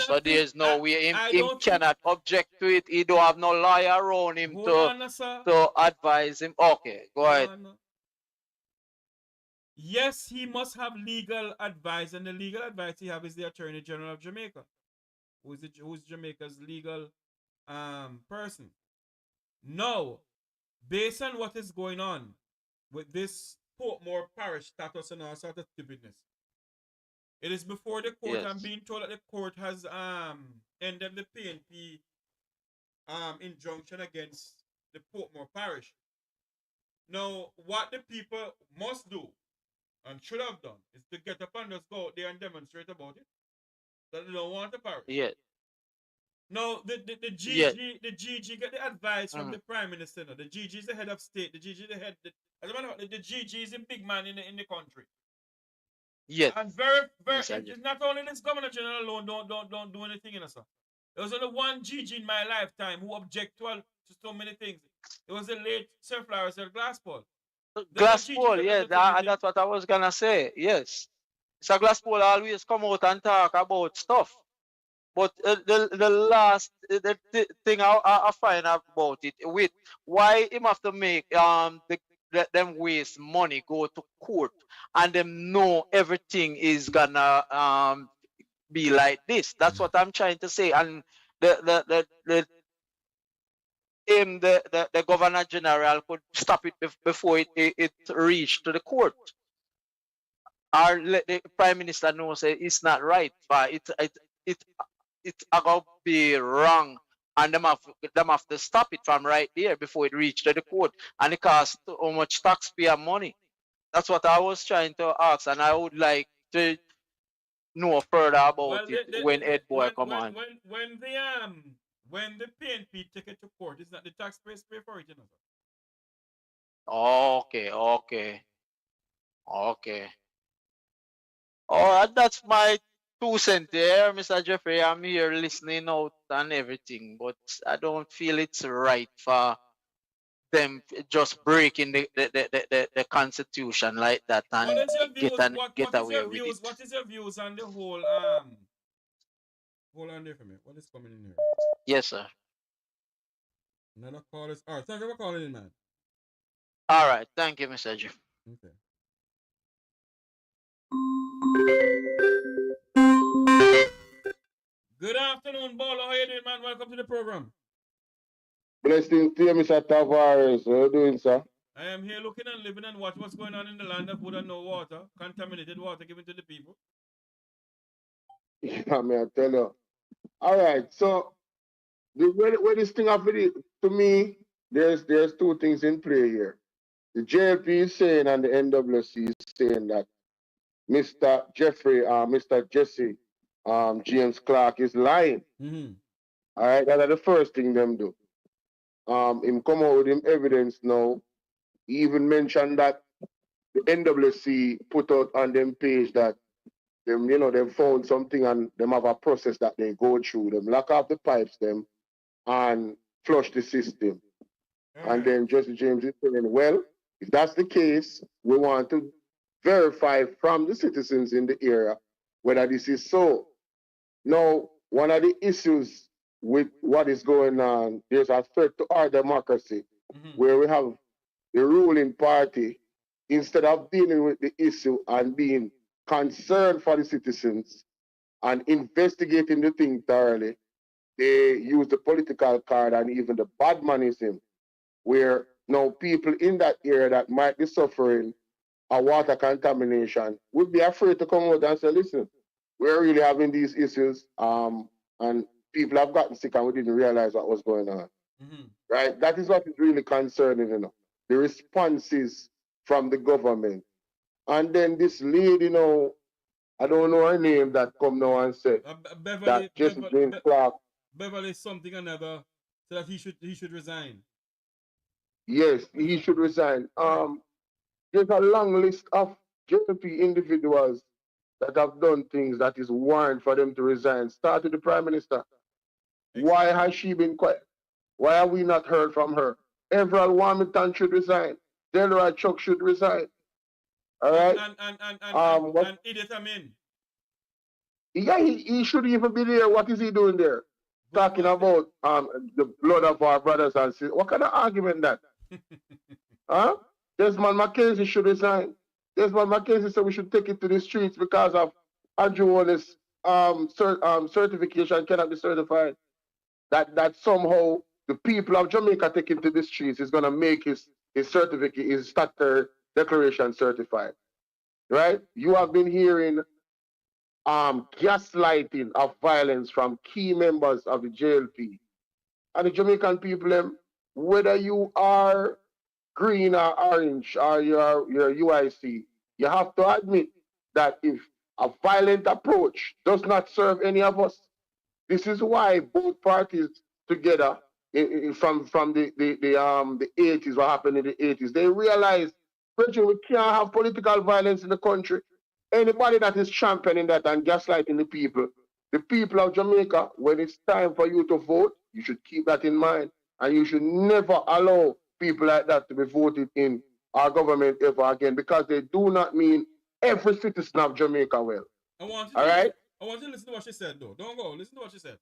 So there's no way him cannot object to it. He don't have no lawyer around him to advise him. Okay, go ahead. Yes, he must have legal advice, and the legal advice he have is the Attorney General of Jamaica, who's Jamaica's legal person. Now, based on what is going on with this Portmore Parish status and all sort of stupidness, it is before the court. Yes. I'm being told that the court has ended the PNP injunction against the Portmore Parish. Now, what the people must do and should have done is to get up and just go out there and demonstrate about it. That they don't want the parish. Yeah. Now, the GG get the advice from the Prime Minister. The GG is the head of state. The GG is the head. As a matter of fact, the GG is a big man in the country. Yes. And very, it's not only this Governor General alone don't do anything, you know, sir. There was only one GG in my lifetime who object to so many things. It was the late Sir Flowers Glasspool. Glasspool, yes, that's what I was gonna say. Yes. So Glasspool always come out and talk about stuff. But the last thing I find out about it, with why him have to make them waste money, go to court, and them know everything is gonna be like this. That's what I'm trying to say. And the Governor General could stop it before it reached to the court, or let the Prime Minister know say it's not right, but it's going to be wrong, and them have to stop it from right there before it reached to the court, and it costs how much taxpayer money. That's what I was trying to ask, and I would like to know further about it when Ed Boy come on. When the PNP take it to court, it's not the taxpayers pay for it, you know. Okay. All right, that's my 2 cents there, Mr. Jeffrey. I'm here listening out and everything, but I don't feel it's right for them just breaking the Constitution like that and get away with it. What is your views on the whole hold on there for me. What is coming in here? Yes, sir. Another call is thank you for calling in, man. All right, thank you, Mr. Jeff. Okay. Good afternoon, Bolo. How you doing, man? Welcome to the program. Blessings to you, Mr. Tavares. How you doing, sir? I am here looking and living and watch what's going on in the land of wood and no water, contaminated water given to the people. Yeah, I tell you. All right, so where this thing up with it, to me, there's two things in play here. The JLP is saying and the NWC is saying that Mr. Mr. Jesse James Clarke is lying. All right, that's the first thing them do. Him come out with him evidence now. He even mentioned that the NWC put out on them page that them, them found something and them have a process that they go through. Them lock up the pipes them and flush the system. And then Jesse James is saying, well, if that's the case, we want to verify from the citizens in the area whether this is so. Now, one of the issues with what is going on, there's a threat to our democracy where we have the ruling party, instead of dealing with the issue and being concerned for the citizens and investigating the thing thoroughly, they use the political card and even the badmanism, where now people in that area that might be suffering a water contamination would be afraid to come out and say, listen, we're really having these issues, and people have gotten sick and we didn't realize what was going on. Right? That is what is really concerning, the responses from the government. And then this lady, I don't know her name, that come now and said that Jesse James Clarke. Beverley something another, so that he should resign. Yes, he should resign. There's a long list of JLP individuals that have done things that is warrant for them to resign. Start with the Prime Minister. Why has she been quiet? Why have we not heard from her? Everett Warmington should resign. Delroy Chuck should resign. All right? And Idiot Amin. Yeah, he should even be there. What is he doing there? Talking about the blood of our brothers and sisters. What kind of argument that? Huh? Desmond Mackenzie should resign. Desmond Mackenzie said we should take it to the streets because of Andrew Wallace's certification cannot be certified. That somehow the people of Jamaica taking to the streets is going to make his certificate, his statutory declaration certified. Right? You have been hearing gaslighting of violence from key members of the JLP. And the Jamaican people, whether you are green or orange or your UIC, you have to admit that if a violent approach does not serve any of us, this is why both parties together from the 80s, what happened in the 80s, they realized, Bridget, we can't have political violence in the country. Anybody that is championing that and gaslighting the people of Jamaica, when it's time for you to vote, you should keep that in mind. And you should never allow people like that to be voted in our government ever again, because they do not mean every citizen of Jamaica well. I want you to listen to what she said, though. Don't go. Listen to what she said.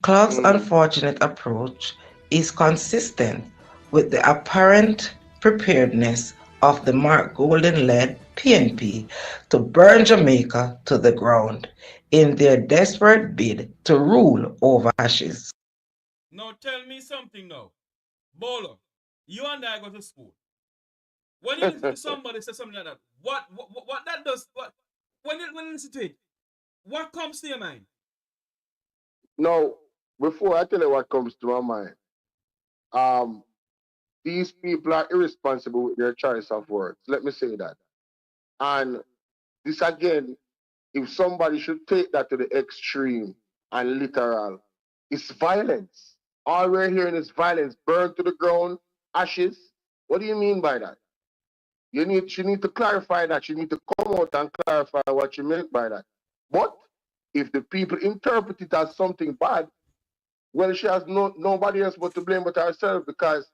Clarke's unfortunate approach is consistent with the apparent preparedness of the Mark Golden-led PNP to burn Jamaica to the ground in their desperate bid to rule over ashes. Now tell me something now. Bolo, you and I go to school. When you listen to somebody say something like that, what that does, when you listen to it, what comes to your mind? No, before I tell you what comes to my mind, these people are irresponsible with their choice of words. Let me say that. And this again, if somebody should take that to the extreme and literal, it's violence. All we're hearing is violence, burned to the ground, ashes. What do you mean by that? She need to clarify that. She need to come out and clarify what she meant by that. But if the people interpret it as something bad, well, she has nobody else but to blame but herself, because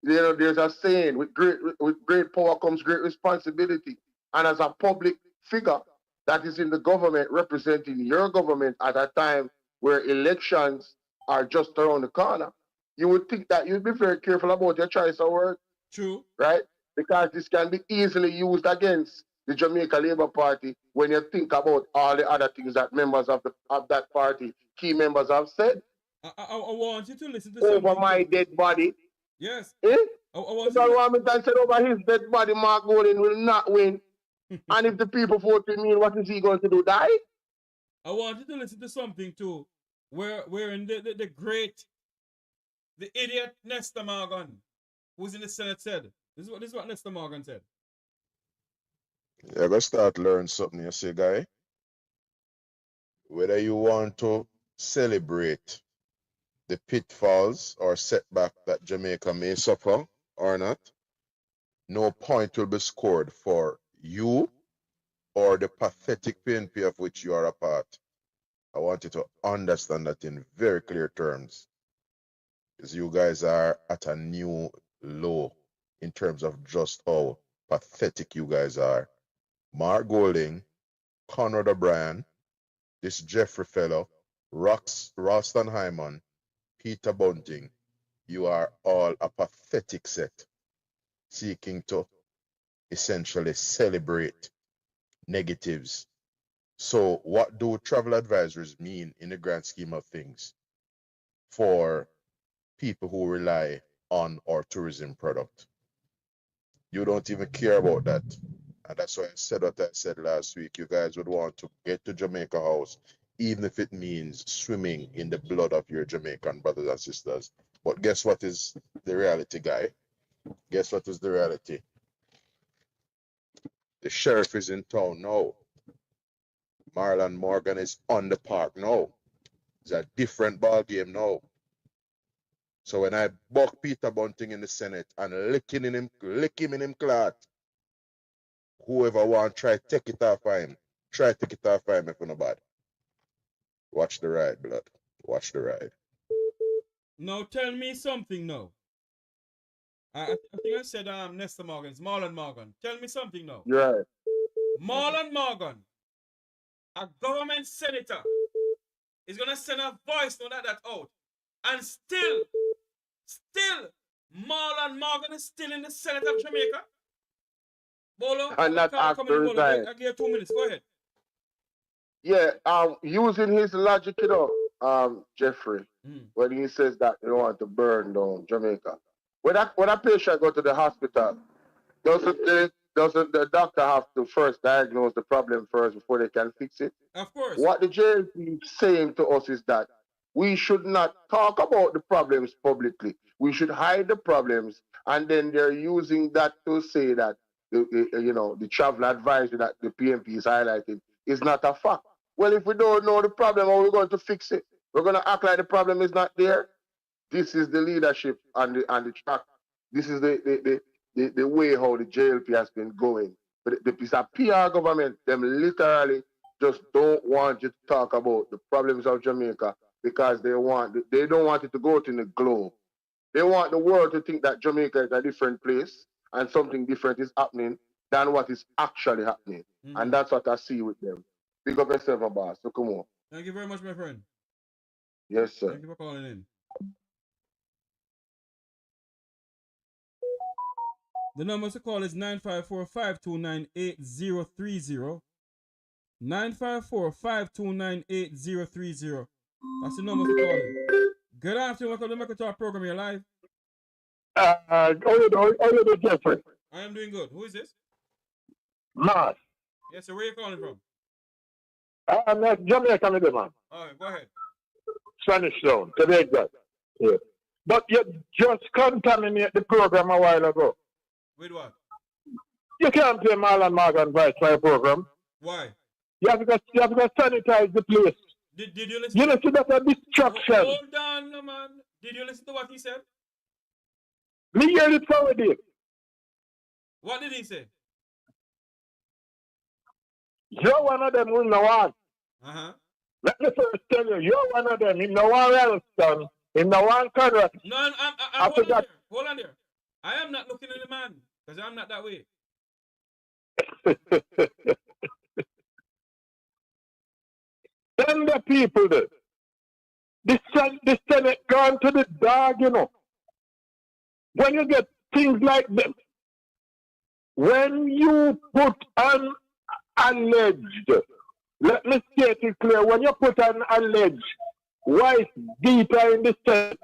there's a saying, with great power comes great responsibility. And as a public figure that is in the government, representing your government at a time where elections are just around the corner, you would think that you'd be very careful about your choice of words. True. Right? Because this can be easily used against the Jamaica Labour Party when you think about all the other things that members of that party, key members, have said. I want you to listen to over something. My dead body. Yes. Eh? I want you to said over his dead body, Mark Golden will not win. And if the people vote with me, what is he going to do? Die? I want you to listen to something too We're in the great, the idiot Nestor Morgan, who's in the Senate, said. This is what Nestor Morgan said. You're gonna start learning something, you see, guy. Whether you want to celebrate the pitfalls or setback that Jamaica may suffer or not, no point will be scored for you or the pathetic PNP of which you are a part. I want you to understand that in very clear terms, because you guys are at a new low in terms of just how pathetic you guys are. Mark Golding, Conrad O'Brien, this Jeffrey fellow, Ralston Hyman, Peter Bunting, you are all a pathetic set seeking to essentially celebrate negatives. So what do travel advisories mean in the grand scheme of things for people who rely on our tourism product? You don't even care about that. And that's why I said what I said last week. You guys would want to get to Jamaica House, even if it means swimming in the blood of your Jamaican brothers and sisters. But guess what is the reality, guy? Guess what is the reality? The sheriff is in town now. Marlon Morgan is on the park now. It's a different ball game now. So when I buck Peter Bunting in the Senate and lick him in him clot, whoever want try take it off of him, try take it off of him if you're not bad. Watch the ride, blood. Watch the ride. Now tell me something now. I think I said Nestor Morgan. It's Marlon Morgan. Tell me something now. Right. Marlon Morgan, a government senator, is gonna send a voice note that out. And still, Marlon Morgan is still in the Senate of Jamaica. Bolo, And not after resign. I give you 2 minutes. Go ahead. Yeah, using his logic, Jeffrey, when he says that they want to burn down Jamaica. When a patient go to the hospital, doesn't the doctor have to first diagnose the problem first before they can fix it? Of course. What the JLP is saying to us is that we should not talk about the problems publicly. We should hide the problems, and then they're using that to say that the travel advisory that the PNP is highlighting is not a fact. Well, if we don't know the problem, how are we going to fix it? We're going to act like the problem is not there. This is the leadership on the track. This is the way how the JLP has been going. But it's a PR government. Them literally just don't want you to talk about the problems of Jamaica because they don't want it to go to the globe. They want the world to think that Jamaica is a different place and something different is happening than what is actually happening. And that's what I see with them. Big up yourself, boss. So come on. Thank you very much, my friend. Yes, sir. Thank you for calling in. The number to call is 954-529-8030. 954-529-8030. That's the number to call in. Good afternoon. Welcome to the Mecca Talk program. You're live. How you doing, Jeffrey? I am doing good. Who is this? Mass. Yes, sir. Where are you calling from? I'm at Jamaica, man. All right, go ahead. Spanish Town, to be exact. Yeah. But you just contaminated the program a while ago. With what? You can't play Marlon Morgan vice for a program. Why? You have to sanitize the place. Did you listen? You listen to that destruction. Hold on, no, man. Did you listen to what he said? Me hear it from it. What did he say? You're one of them who no one. Let me first tell you, you're one of them. In no one Ralston, in no one Conrad. No, I'm hold on there. I am not looking at the man, because I'm not that way. Then the people there. The Senate gone to the dog, you know. When you get things like them, when you put an alleged, let me state it clear, when you put an alleged wife beater in the Senate,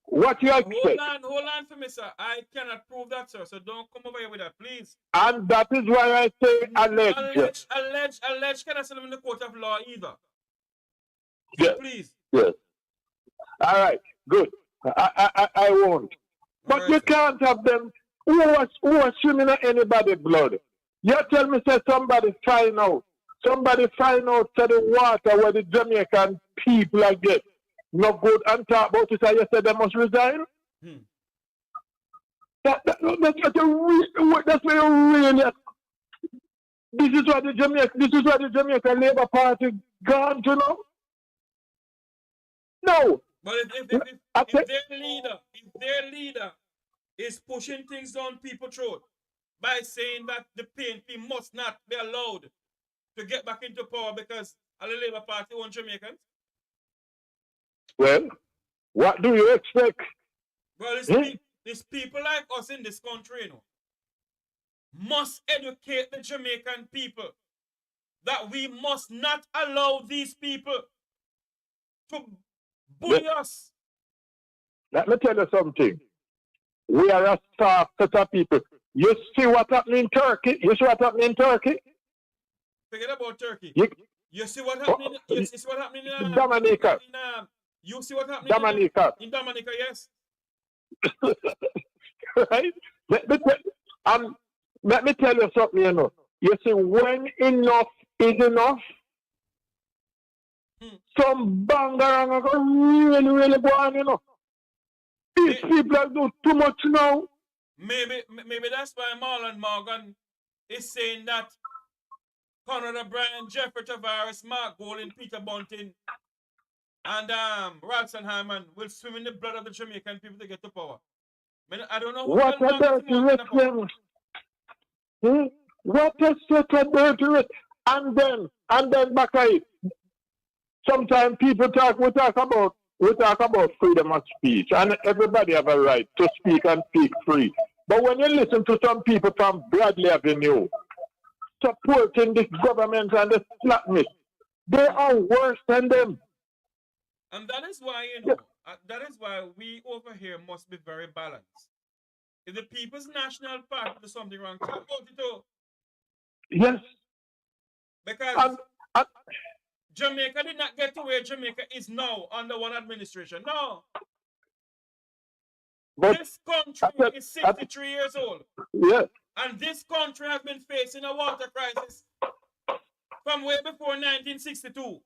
what you expect? Hold on for me, sir. I cannot prove that, sir, so don't come over here with that, please. And that is why I say alleged. Alleged cannot send them in the court of law either. So please. Yes. All right. Good. I won't. But you can't have them who are swimming in anybody's blood. You tell me, say somebody find out to the water where the Jamaican people are get no good and talk about it, and you say they must resign? That's what you really. This is what the Jamaican Labour Party gone to know. No. But if their leader is pushing things down people's throat by saying that the PNP must not be allowed to get back into power because of the Labour Party own Jamaicans? Well, what do you expect? Well, it's people like us in this country, you know, must educate the Jamaican people that we must not allow these people to bully us. Let me tell you something. We are a soft set of people. You see what happened in Turkey? Forget about Turkey. You see what happened in Dominica. You see what happened Dominica. In Dominica, yes. Right? Let me tell you something, you know. You see, when enough is enough, some banger really go on, you know. These people are doing too much now. Maybe that's why Marlon Morgan is saying that Conrad O'Brien, Jeffrey Tavares, Mark Golding, Peter Bunting, and Ralston Hyman will swim in the blood of the Jamaican people to get to power. I don't know what a dirty rich them. What a such a dirty rich. And then back at it. Sometimes we talk about freedom of speech, and everybody have a right to speak and speak free. But when you listen to some people from Bradley Avenue supporting this government and the slackness, they are worse than them. And that is why, you know, that is why we over here must be very balanced. If the People's National Party does something wrong, talk about it too. Yes. Because Jamaica did not get to where Jamaica is now under one administration. No. But this country is 63 years old. Yes. And this country has been facing a water crisis from way before 1962.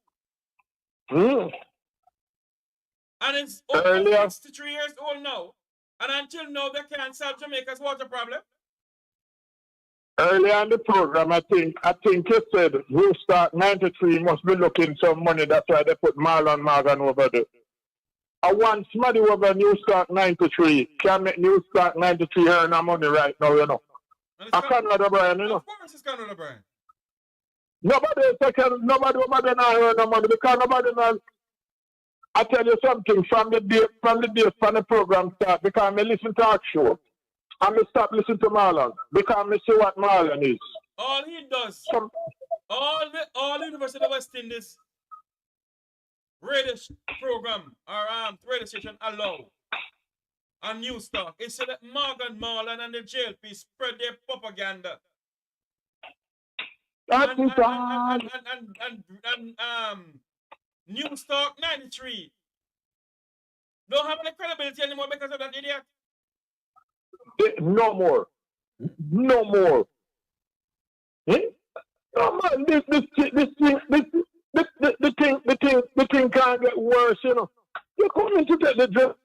And it's over 63 years old now. And until now, they can't solve Jamaica's water problem. Earlier in the program, I think you said New Start 93 must be looking some money. That's why they put Marlon Morgan over there. I want somebody over New Start 93 can make New Start 93 earn our money right now, you know. I can't O'Brien, you know. Of course it's Conrad O'Brien. Nobody over there now earn no money because nobody knows. I tell you something from the day from the program start, because I listen to our show. I stop listening to Marlon because I see what Marlon is. All he does, all the University of West Indies radio program or radio station allow and New Star is so that Morgan Marlon and the JLP spread their propaganda. And New Stock 93 don't have any credibility anymore because of that idiot. No more. Eh? No man, the thing can't get worse, you know. You're coming to get the job.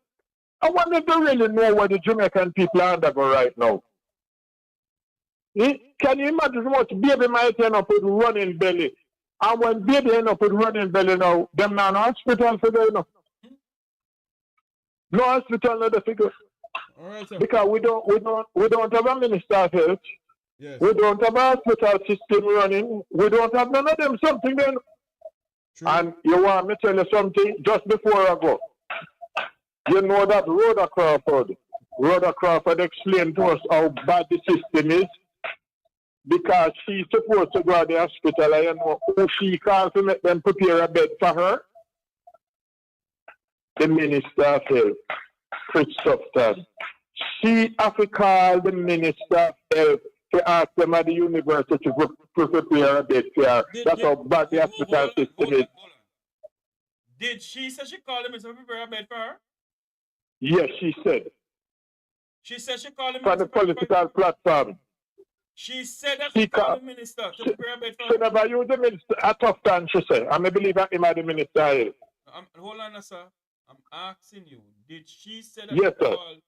I wonder if they really know what the Jamaican people are under right now. Eh? Can you imagine what baby might end up with running belly? And when baby end up with running belly now, them not hospital for them, you know. No hospital, no the figure. All right, sir. Because we don't have a minister of health. Yes. We don't have a hospital system running. We don't have none of them. Something then. True. And you want me to tell you something just before I go. You know that Rhoda Crawford explained to us how bad the system is. Because she's supposed to go to the hospital and you know who she calls to make them prepare a bed for her. The Minister of Health, Christopher. She have to call the Minister of Health to ask them at the university to prepare a bed for her. That's how bad the hospital system is. Did she say she called him to prepare a bed for her? Yes, she said. She said she called him On the political platform. She said that She she called called. the minister to prepare a bed for She her. never used the minister a tough time, she said. I believe that him are the minister. Hold on, sir. I'm asking you, did she say that Yes, she sir. called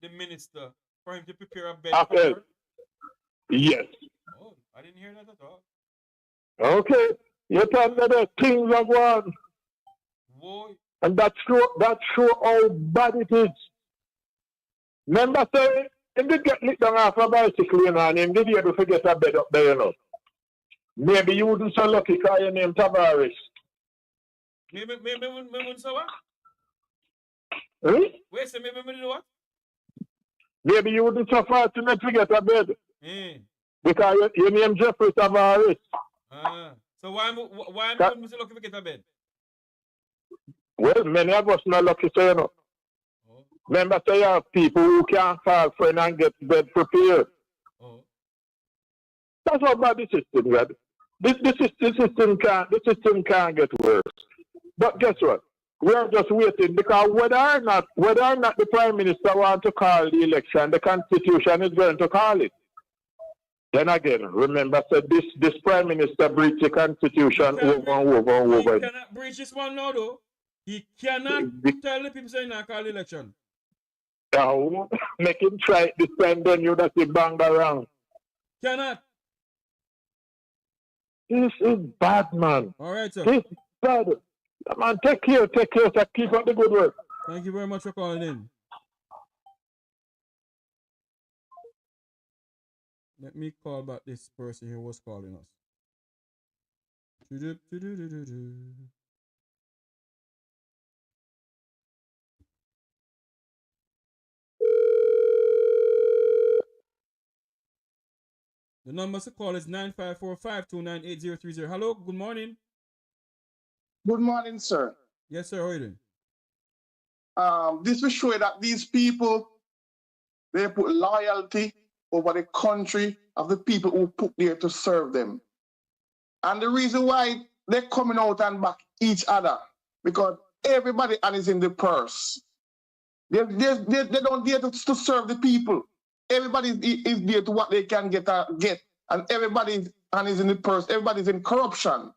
the minister for him to prepare a bed I for said, her? yes. Oh, I didn't hear that at all. Okay. You tell me the things are going. Boy. And that show how bad it is. Remember saying, him did get lit down off a bicycle, and him did able to get a bed up there, you know. Maybe you wouldn't so lucky because your name Tavares. Maybe so what? Eh? Wait, so maybe do what? Maybe you wouldn't so fortunate to get a bed. Mm. Because your name Jeffrey Tavares. So why am I looking to get a bed? Well, many of us not lucky, so you know. Oh. Remember, say you have people who can't call friend and get bed prepared. Oh. That's how bad the system is. The system can't get worse. But guess what? We are just waiting because whether or not the Prime Minister wants to call the election, the Constitution is going to call it. Then again, remember, so this Prime Minister breached the Constitution over and over. He cannot breach this one now, though. He cannot tell the people saying not call the election. No, make him try it this time, then you that's the bang around. Cannot. This is bad, man. All right, sir. This is bad. Man, take care, so keep up the good work. Thank you very much for calling in. Let me call back this person who was calling us. The number to call is 954-529-8030. Hello, good morning. Good morning, sir. Yes, sir. How are you doing? This will show that these people, they put loyalty over the country of the people who put there to serve them. And the reason why they're coming out and back each other, because everybody is in the purse. They don't dare to serve the people. Everybody is there to what they can get, and everybody is in the purse. Everybody's in corruption.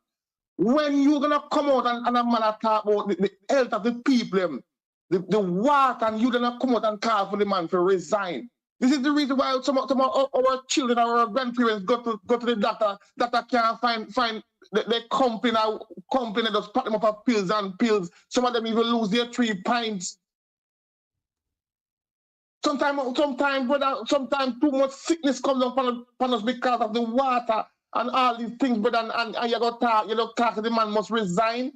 When you're gonna come out and a man talk about the health of the people, the water, and you're gonna come out and call for the man to resign. This is the reason why some of our children, our grandparents go to the doctor can't find the company that just put them up for pills and pills. Some of them even lose their 3 pints. Sometimes too much sickness comes upon us because of the water and all these things, brother, and you got talk, the man must resign.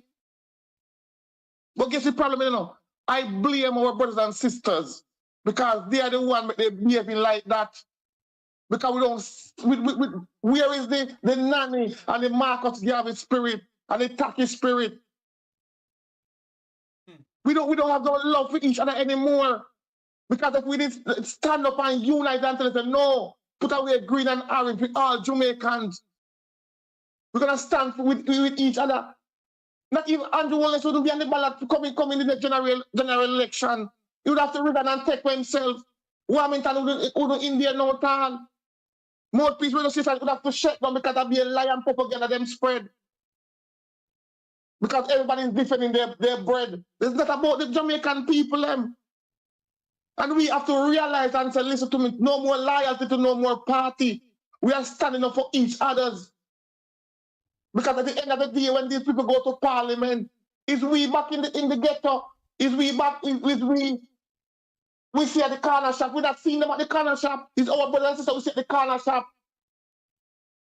But guess the problem, you know? I blame our brothers and sisters because they are the one that they behaving like that. Because where is the nanny and the Marcus Garvey spirit and the Taki spirit? We don't have no love for each other anymore. Because if we didn't stand up and unite and say, no, put away green and orange with all Jamaicans. We're going to stand with each other. Not even Andrew Wallace would be on the ballot to come in the next general election. He would have to resign and take for himself. Warmington would India no time. More peace with the would have to shut down because of the lie and propaganda them spread. Because everybody is defending their bread. It's not about the Jamaican people, them. And we have to realize and say, listen to me, no more loyalty to no more party. We are standing up for each other's. Because at the end of the day, when these people go to parliament, is we back in the ghetto? Is we back, we see at the corner shop. We're not seeing them at the corner shop. It's our brothers and sisters we see at the corner shop.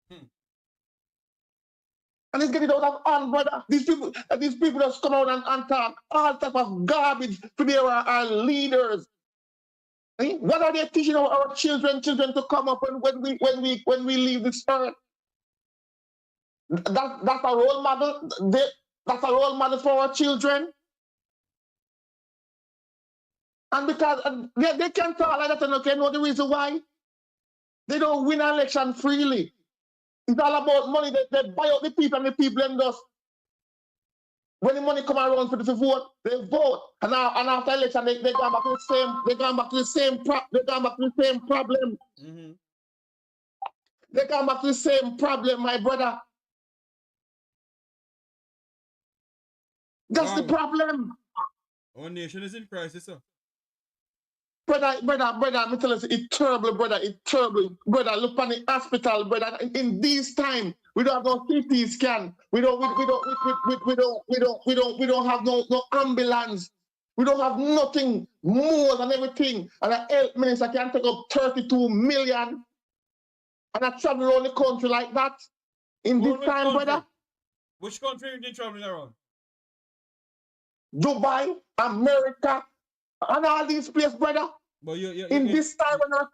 And it's getting out of hand, brother. These people just come out and talk all type of garbage to their leaders. What are they teaching our children to come up when we leave this earth? That's a role model. That's a role model for our children. And because they can talk like that, and okay, know the reason why? They don't win an election freely. It's all about money. They buy out the people, and the people end us. When the money come around for the vote, they vote. And now and after election, they gone back to the same, they gone back to the same problem. Mm-hmm. They gone back to the same problem, my brother. That's the problem. Our nation is in crisis, sir. Brother, I'm telling you, it's terrible, brother. It's terrible. Brother, look on the hospital, brother. In these times, we don't have no CT scan. We don't have no ambulance. We don't have nothing more than everything. And the health minister can take up 32 million and I travel around the country like that. In this time, brother. Which country you been traveling around? Dubai, America, and all these places, brother. But in this time, brother,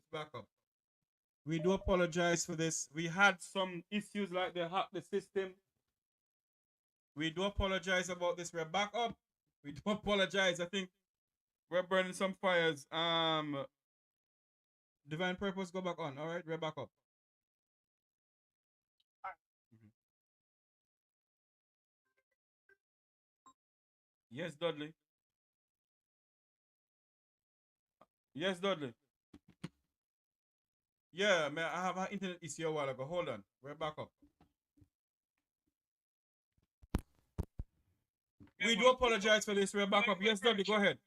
It's back up. We do apologize for this. We had some issues like they hacked the system. We do apologize about this. We're back up. We do apologize. I think we're burning some fires. Divine Purpose, go back on. All right, we're back up. Yes, Dudley. Yes, Dudley. Yeah, man, I have an internet issue a while ago. Hold on. We're back up. We do apologize for this. We're back up. Yes, Dudley, go ahead.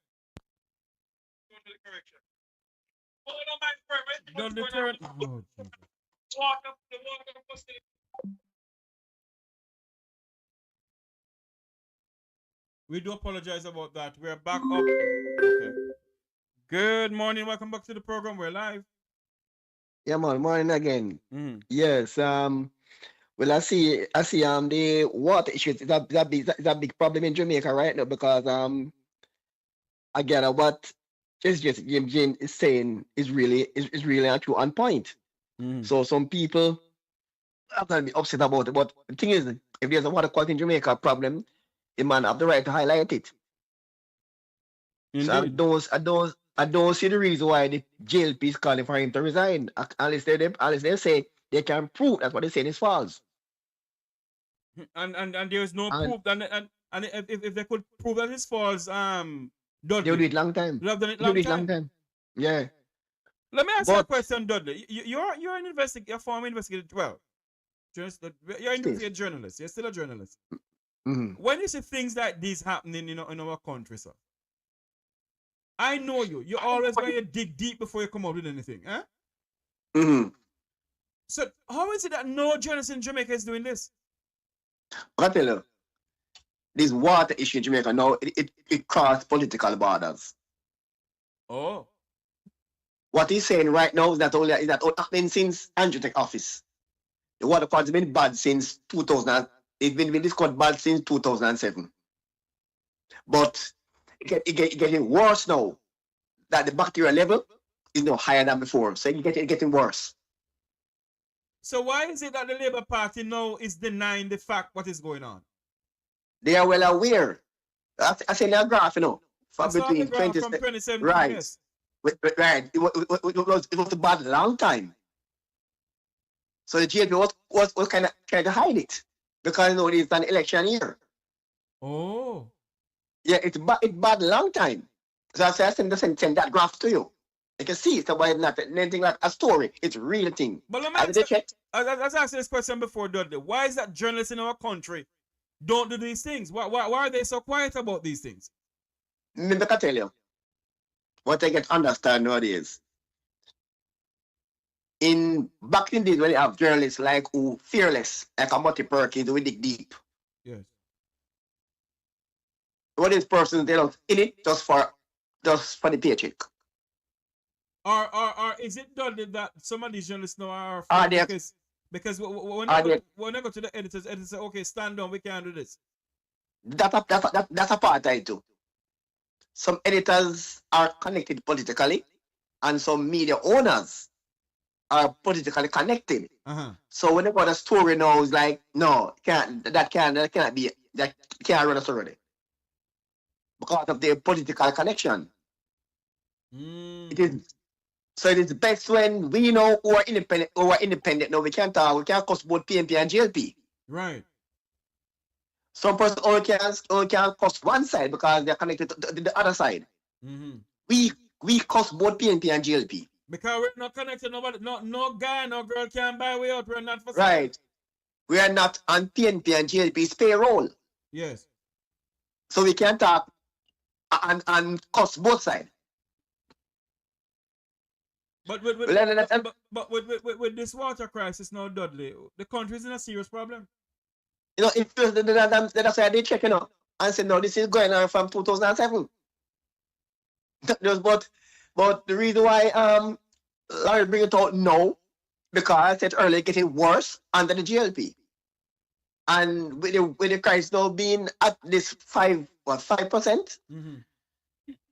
Dudley, turn. Oh, we do apologize about that. We're back up. Okay. Good morning. Welcome back to the program. We're live. Yeah, man, morning again. Mm. Yes, well, I see, the water issue is a big problem in Jamaica right now because, again, what just Jim is saying is really actually on point. Mm. So some people are going to be upset about it, but the thing is, if there's a water quality in Jamaica problem, the man have the right to highlight it. So I don't see the reason why the JLP is calling for him to resign. Unless they say they can prove that what they saying is false. And there's no proof. And if they could prove that it's false, they'll do it long time. They've done it They'll long do it long time. time. Yeah. Let me ask you a question, Dudley. You're an investigator, a former investigator. Well, you're an investigative journalist. You're still a journalist. Mm-hmm. When you see things like these happening in our country, sir, I know you. You're always going to dig deep before you come out with anything, huh? Mm-hmm. So how is it that no journalist in Jamaica is doing this? I tell you, this water issue in Jamaica now it crossed political borders. Oh. What he's saying right now is that happening since Andrew took office. The water quality has been bad since 2000. It's been discovered bad since 2007. But it getting worse now. That the bacterial level is now higher than before. So it's getting worse. So why is it that the Labour Party now is denying the fact what is going on? They are well aware. I say a graph, from between 2017. Right. Yes. Right. It was a bad long time. So the JLP was kind of trying to hide it because it's an election year. Oh. Yeah, it's bad long time. So I send that graph to you. You can see it's about not anything like a story. It's real thing. But let me ask you this question before, Dudley. Why is that journalists in our country don't do these things? Why are they so quiet about these things? I can tell you. What I get to understand nowadays. Back in the days when you have journalists like who fearless, like a Mutty Perkins, who dig deep. Yes. What this person they don't in it just for the paycheck. Or is it done that some of these journalists now are because when I go to the editors say, okay, stand down, we can't do this. That's a part I do. Some editors are connected politically, and some media owners are politically connected. So when they got a story now, it's like, no, that can't run us already. Because of their political connection. It is best when we know who are independent. No, we can't cuss both PNP and JLP. Right. Some person only can cuss one side because they're connected to the other side. Mm-hmm. We cuss both PNP and JLP. Because we're not connected, nobody, no guy, no girl can buy way out. We're not for sale. Right. We are not on PNP and JLP's payroll. Yes. So we can talk and cuss both sides. But with this water crisis now, Dudley, the country is in a serious problem. If that's why they check, and say, no, this is going on from 2007. But the reason why Larry bring it out now, because I said earlier, getting worse under the GLP. And with the crisis now being at this 5%,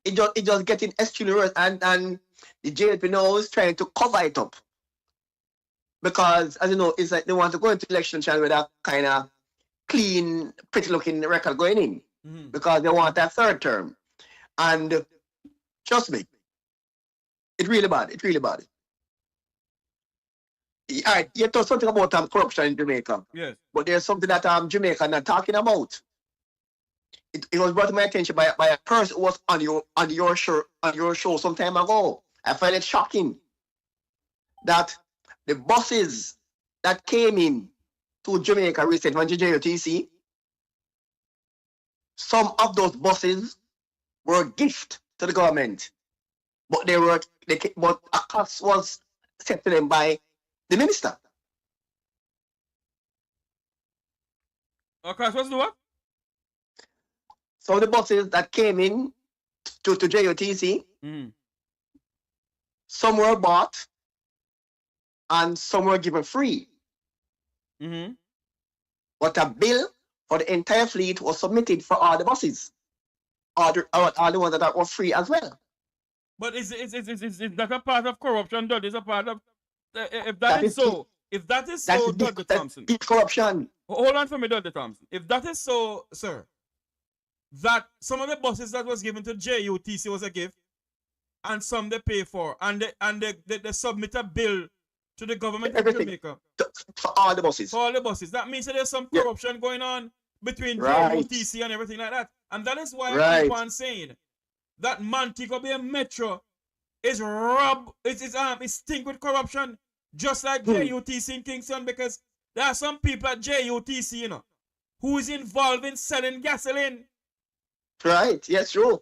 it just getting extremely worse. And the JLP now is trying to cover it up. Because, as you know, it's like they want to go into election channel with a kind of clean, pretty-looking record going in. Because they want that third term. And trust me, it's really bad. It's really bad. All right, you talk something about corruption in Jamaica. Yes. But there's something that Jamaica not talking about. It was brought to my attention by a person who was on your show some time ago. I find it shocking that the buses that came in to Jamaica recently from JLTC, some of those buses were a gift to the government, but but a cost was set to them by the minister. A cost was the what? So the buses that came in to JOTC, some were bought and some were given free. But a bill for the entire fleet was submitted for all the buses, all the ones that were free as well. But is that a part of corruption, though? Is a part of if that is so, Dudley Thompson. It's corruption. Hold on for me, Dudley Thompson. If that is so, sir, that some of the buses that was given to JUTC was a gift, and some they pay for, and they submit a bill to the government of Jamaica. For all the buses. For all the buses. That means that there's some corruption going on between JUTC and everything like that. And that is why I keep on saying that Montego Bay Metro is stink with corruption, just like JUTC in Kingston, because there are some people at JUTC, you know, who is involved in selling gasoline. Right, yes, true.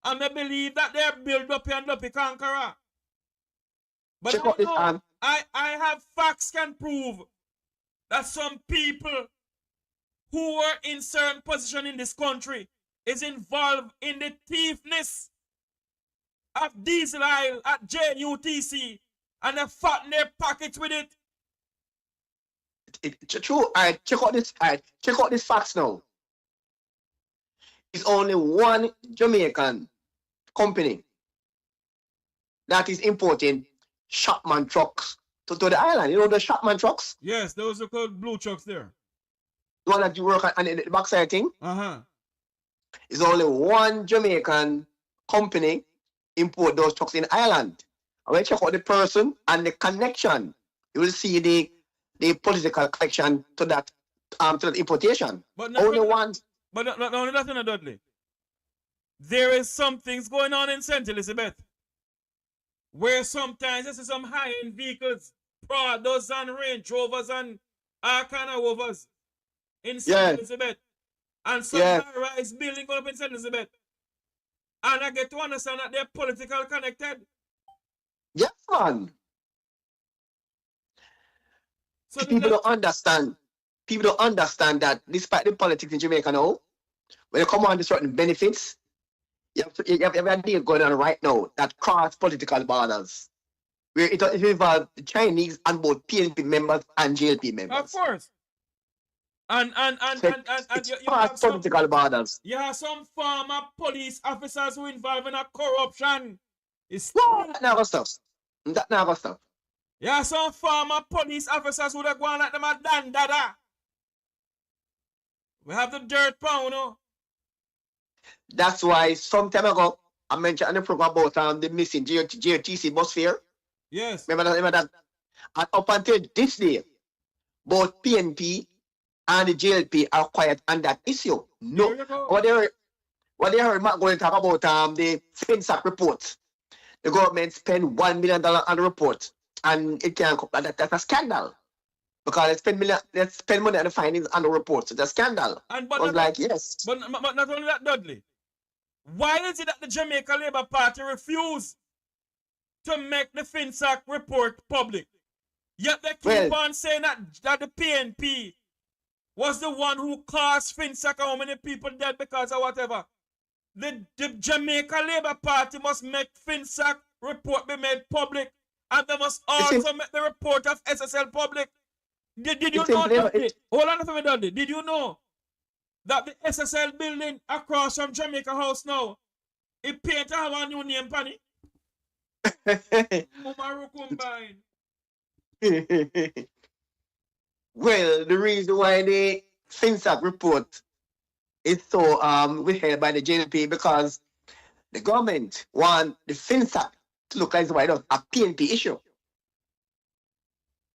And they believe that they're built up and up conqueror. But I have facts can prove that some people who were in certain position in this country is involved in the thiefness of diesel oil at JUTC, and they fatten their pockets with it. It's true. All right, check out this facts now. It's only one Jamaican company that is importing Shopman trucks to the island. You know the Shopman trucks? Yes, those are called blue trucks there. The one that you work on the backside thing? It's only one Jamaican company import those trucks in Ireland. And when you check out the person and the connection, you will see the political connection to that importation. But only one. But not only that, Dudley. There is some things going on in St. Elizabeth where sometimes you see some high-end vehicles, Prados and Range Rovers and all kind of Rovers in St. Elizabeth. And some high-rise building going up in St. Elizabeth. And I get to understand that they're politically connected. Yes, man. So people don't understand. People don't understand that despite the politics in Jamaica now, when you come on to certain benefits, you have a deal going on right now that cross political borders, where it involves the Chinese and both PNP members and JLP members. Of course. And you have political borders. You have some former police officers who involved in a corruption. That never stops. That never stops. You have some former police officers who are going like them a dandada. We have the dirt pound, no? That's why some time ago I mentioned on the program about the missing JTC bus fare. Yes. Remember that? And up until this day, both PNP and the JLP are quiet on that issue. No. What they heard Matt going to talk about the FinSac report. The government spent $1 million on the report, and it can't. That's a scandal. Because they spend money on the findings and the reports. So it's a scandal. Yes. But not only that, Dudley. Why is it that the Jamaica Labour Party refused to make the FinSac report public? Yet they keep on saying that the PNP was the one who caused FinSac and how many people dead because of whatever. The Jamaica Labour Party must make FinSac report be made public, and they must also make the report of SSL public. Did you know that? Hold on for me, Dudley. Did you know that the SSL building across from Jamaica House now, it painted have a new name, Panny? Umaru combine. Well, the reason why the FinSAC report is so withheld by the JLP because the government want the FinSAC to look like a PNP issue.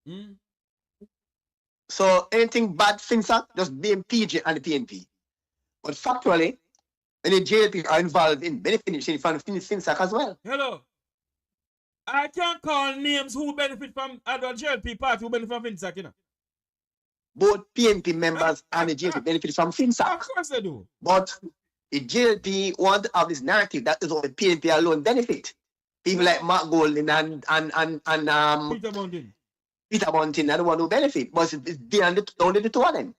Mm. So anything bad FinSAC, just blame PJ and the PNP. But factually, and the JLP are involved in benefiting from FinSAC as well. Hello. I can't call names who benefit from other JLP party who benefit from FinSAC, you know. Both PNP members and the JLP benefit from FinSAC. Of course they do. But the JLP want to have this narrative that is only PNP alone benefit. People like Mark Golding and Peter Bunting. Peter Bunting are the one who benefit, but it's only the two of them.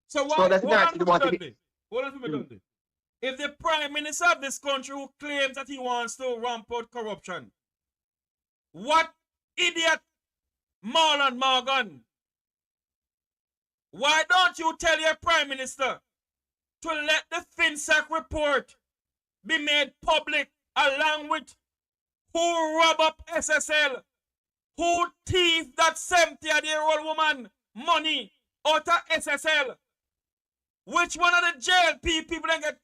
So why that's narrative hold on for me, Dundee. If the Prime Minister of this country who claims that he wants to ramp out corruption, what idiot Marlon Morgan, why don't you tell your Prime Minister to let the FinSAC report be made public along with who rob up SSL, who thieved that 70-year-old woman money out of SSL, which one of the JLP people then get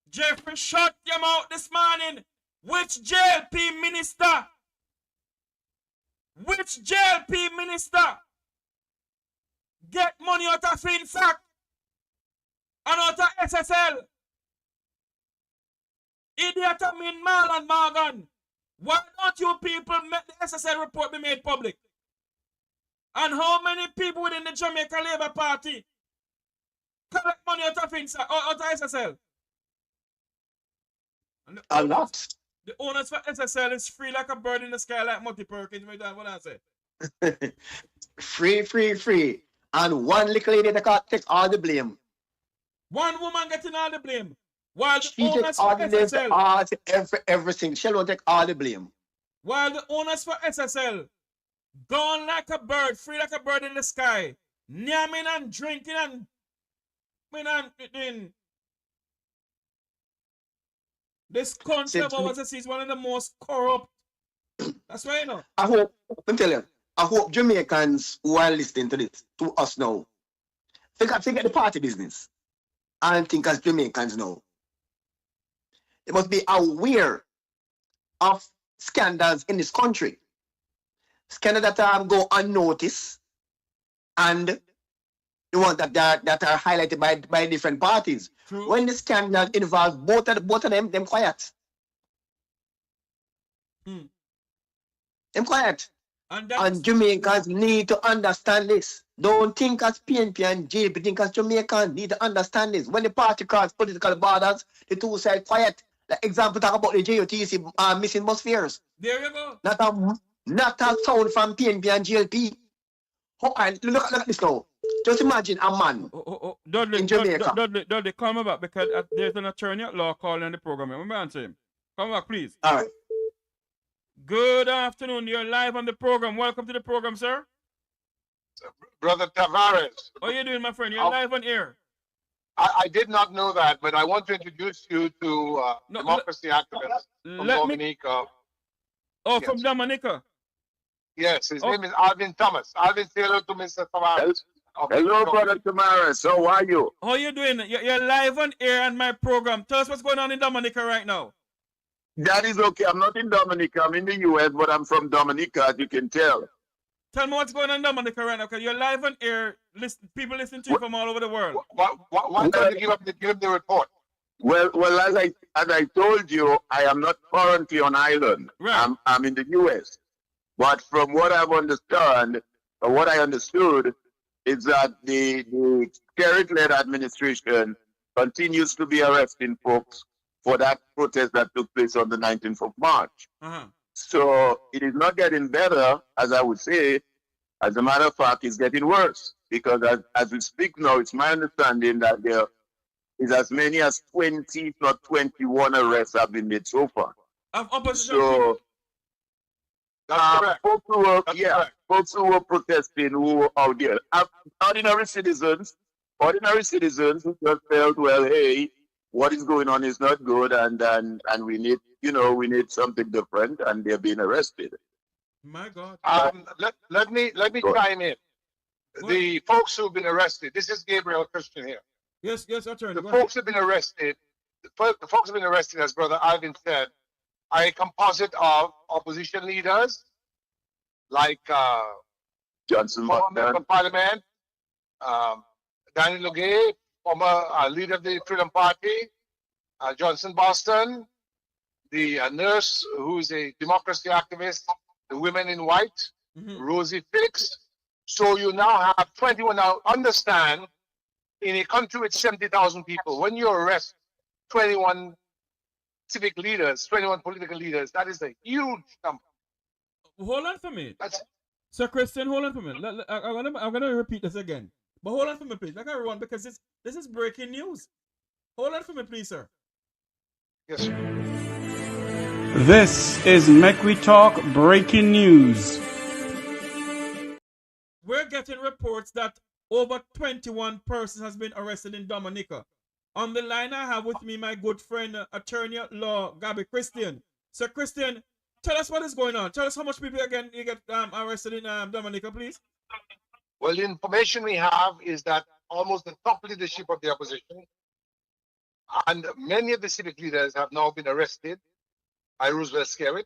Jeffrey shut your mouth this morning. Which JLP minister? Which JLP minister get money out of FinSAC and out of SSL? Idiot I mean Marlon Morgan. Why don't you people make the SSL report be made public? And how many people within the Jamaica Labour Party collect money out of FinSAC or out of SSL? A lot. The owners for SSL is free like a bird in the sky, like Monty Perkins. What I say? Free. And one little lady that takes all the blame. One woman getting all the blame. While the She owners takes for all the blame SSL, for everything. She won't take all the blame. while the owners for SSL gone like a bird, free like a bird in the sky, yamming and drinking and in this country of ours is one of the most corrupt. That's why you know. I tell you, I hope Jamaicans who are listening to this, to us now, forget the party business and think as Jamaicans now. They must be aware of scandals in this country. Scandals that go unnoticed and the ones that are highlighted by different parties. True. When the scandal involves both of them quiet. Them quiet. And Jamaicans need to understand this. Don't think as PNP and JLP, think as Jamaicans need to understand this. When the party cross political borders, the two sides quiet. Like example, talk about the JOTC missing bus fares. There you go. Not a sound from PNP and JLP. Look at this now. Just imagine a man Dudley, in Jamaica. Dudley, come back because there's an attorney at law calling the program. Let me answer him. Come back, please. All right. Good afternoon. You're live on the program. Welcome to the program, sir. Brother Tavares. How are you doing, my friend? You're live on air. I did not know that, but I want to introduce you to democracy activist from Dominica. Yes. From Dominica? Yes, his name is Alvin Thomas. Alvin, say hello to Mr. Tavares. Hello, Brother Tavares. How are you? How are you doing? You're live on air on my program. Tell us what's going on in Dominica right now. That is okay. I'm not in Dominica. I'm in the U.S., but I'm from Dominica, as you can tell. Tell me what's going on in Dominica right now, because you're live on air. People listen to you from all over the world. Why don't you give the report? Well, as I told you, I am not currently on island. Right. I'm in the U.S. But from what I've understood, or what I understood, is that the Carrick-led administration continues to be arresting folks for that protest that took place on the 19th of March. So it is not getting better, as I would say. As a matter of fact, it's getting worse. Because as we speak now, it's my understanding that there is as many as 20, if not 21 arrests have been made so far. So, folks who were protesting, who were out there, ordinary citizens who just felt, well, hey, what is going on is not good, and we need, we need something different, and they're being arrested. My God. Let me chime in. The folks who've been arrested. This is Gabriel Christian here. Yes, attorney. The folks have been arrested. The folks have been arrested, as Brother Alvin said, are a composite of opposition leaders like Johnson, former member of Parliament, Danny Lugay, former leader of the Freedom Party, Johnson Boston, the nurse who's a democracy activist, the women in white, Rosie Fix. So you now have 21. Now understand, in a country with 70,000 people, when you arrest 21 civic leaders, 21 political leaders, that is a huge number. Hold on for me. Sir Christian, hold on for me. I'm gonna repeat this again. But hold on for me, please. Like everyone, because this is breaking news. Hold on for me, please, sir. Yes, sir. This is Make We Talk breaking news. We're getting reports that over 21 persons has been arrested in Dominica. On the line, I have with me my good friend, attorney at law, Gabby Christian. Sir Christian, tell us what is going on. Tell us how much people again you get arrested in Dominica, please. Well, the information we have is that almost the top leadership of the opposition and many of the civic leaders have now been arrested by Roosevelt Skerritt.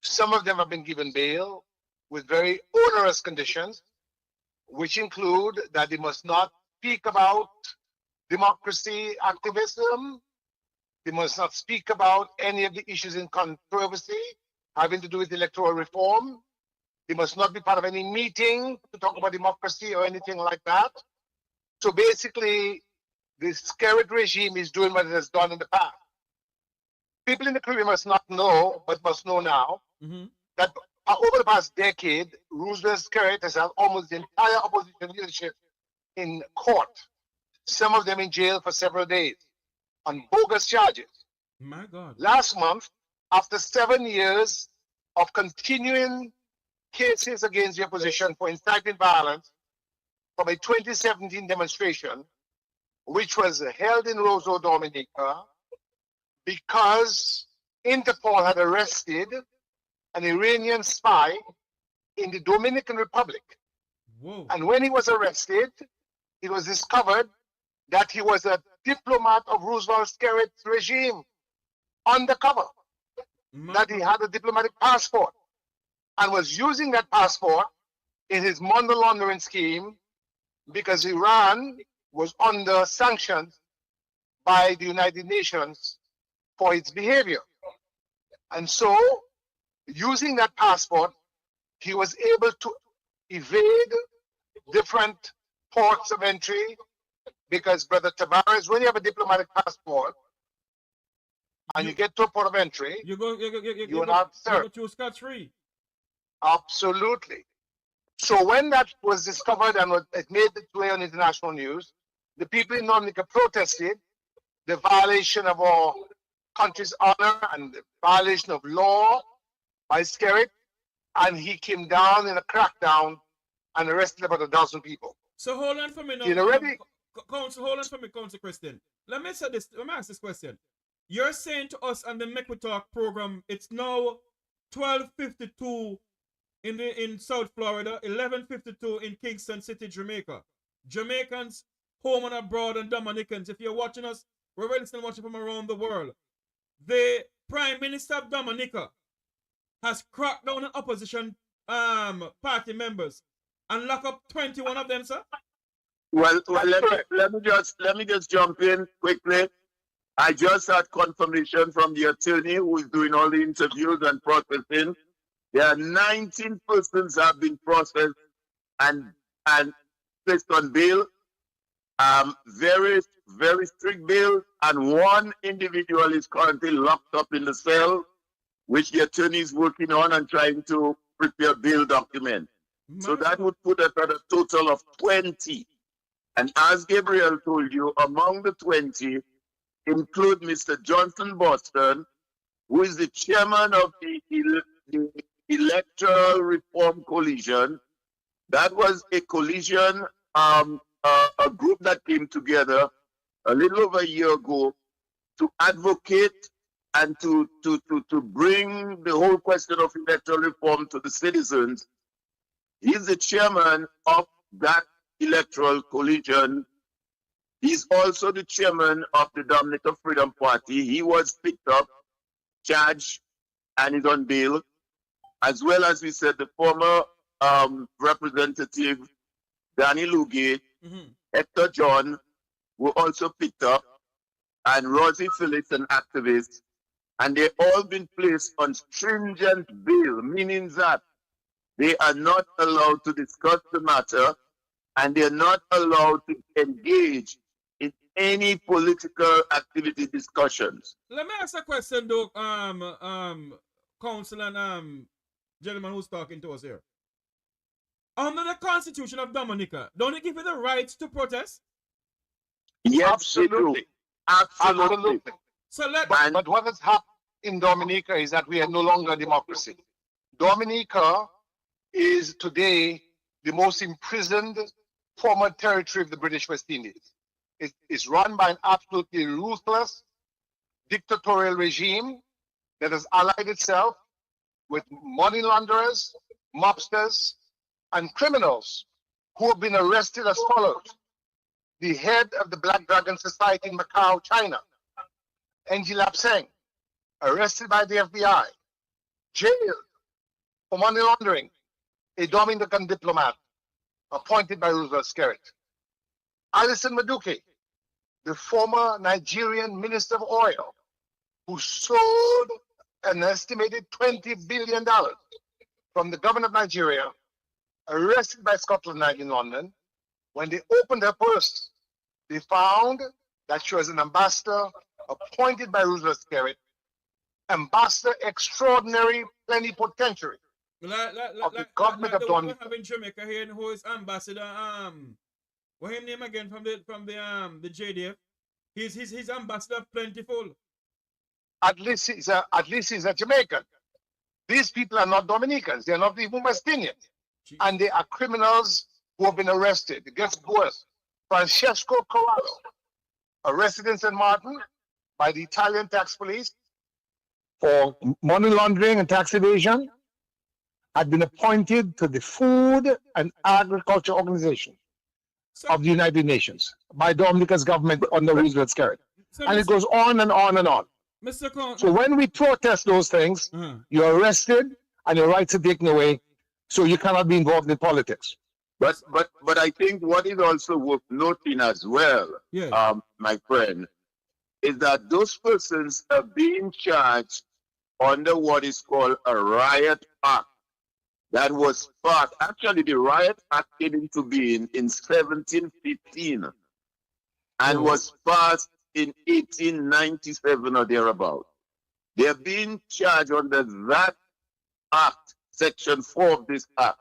Some of them have been given bail with very onerous conditions, which include that they must not speak about democracy activism. They must not speak about any of the issues in controversy having to do with electoral reform. They must not be part of any meeting to talk about democracy or anything like that. So basically, the Skerritt regime is doing what it has done in the past. People in the Caribbean must not know, but must know now, that over the past decade, Roosevelt Skerritt has had almost the entire opposition leadership in court, some of them in jail for several days on bogus charges. My God. Last month, after 7 years of continuing cases against the opposition for inciting violence from a 2017 demonstration, which was held in Roseau, Dominica, because Interpol had arrested an Iranian spy in the Dominican Republic. Whoa. And when he was arrested, it was discovered that he was a diplomat of Roosevelt Skerritt's regime, undercover, that he had a diplomatic passport and was using that passport in his money laundering scheme because Iran was under sanctions by the United Nations for its behavior. And so, using that passport, he was able to evade different ports of entry because, Brother Tavares, when you have a diplomatic passport and you get to a port of entry, you are not served. You scot-free. Absolutely. So when that was discovered and it made its way on international news, the people in Dominica protested the violation of our country's honor and the violation of law by Skerritt, and he came down in a crackdown and arrested about 12 people. So hold on for me now. Council, hold on for me, Council Christian. Let me ask this question. You're saying to us on the Make We Talk program, it's now 12:52 in South Florida, 11:52 in Kingston City, Jamaica. Jamaicans, home and abroad, and Dominicans, if you're watching us, we're really still watching from around the world. The Prime Minister of Dominica has cracked down on opposition party members and locked up 21 of them, sir. Well, let me just jump in quickly. I just had confirmation from the attorney who is doing all the interviews and processing. There are 19 persons have been processed and placed on bail. Very, very strict bail, and one individual is currently locked up in the cell, which the attorney is working on and trying to prepare bail document. So that would put us at a total of 20. And as Gabriel told you, among the 20 include Mr. Johnson Boston, who is the chairman of the Electoral Reform Coalition. That was a coalition, a group that came together a little over a year ago to advocate and to bring the whole question of electoral reform to the citizens. He's the chairman of that electoral coalition. He's also the chairman of the Dominica Freedom Party. He was picked up, charged, and is on bail. As well as we said, the former representative Danny Lugate, Hector John were also picked up, and Rosie Phillips, an activist, and they've all been placed on stringent bail, meaning that they are not allowed to discuss the matter, and they're not allowed to engage in any political activity discussions. Let me ask a question, though, Council and gentleman who's talking to us here. Under the Constitution of Dominica, don't it give you the right to protest? Yes, Absolutely. Absolutely. So but what has happened in Dominica is that we are no longer a democracy. Dominica is today the most imprisoned former territory of the British West Indies. It is run by an absolutely ruthless dictatorial regime that has allied itself with money launderers, mobsters, and criminals who have been arrested as follows. The head of the Black Dragon Society in Macau, China, Ng Lap Seng, arrested by the FBI, jailed for money laundering, a Dominican diplomat appointed by Roosevelt Skerrit. Alison Madueke, the former Nigerian Minister of Oil, who sold an estimated $20 billion from the government of Nigeria, arrested by Scotland Yard in London. When they opened her purse, they found that she was an ambassador appointed by Roosevelt Skerrit, ambassador extraordinary plenipotentiary of the government of Dominica. We have in Jamaica here, who is ambassador. What his name again from the JDF? He's ambassador of plentiful. At least he's a Jamaican. These people are not Dominicans. They are not even West Indians. And they are criminals who have been arrested. Guess who else? Francesco Corrado, arrested in St. Martin by the Italian tax police for money laundering and tax evasion, had been appointed to the Food and Agriculture Organization of the United Nations by Dominica's government under Roosevelt Skerrit. And it goes on and on and on. So when we protest those things, you're arrested and your rights are taken away, so you cannot be involved in politics. But I think what is also worth noting as well, my friend, is that those persons are being charged under what is called a riot act. That was part, actually the riot act came into being in 1715 and was passed in 1897 or thereabout. They are being charged under that act, section 4 of this act,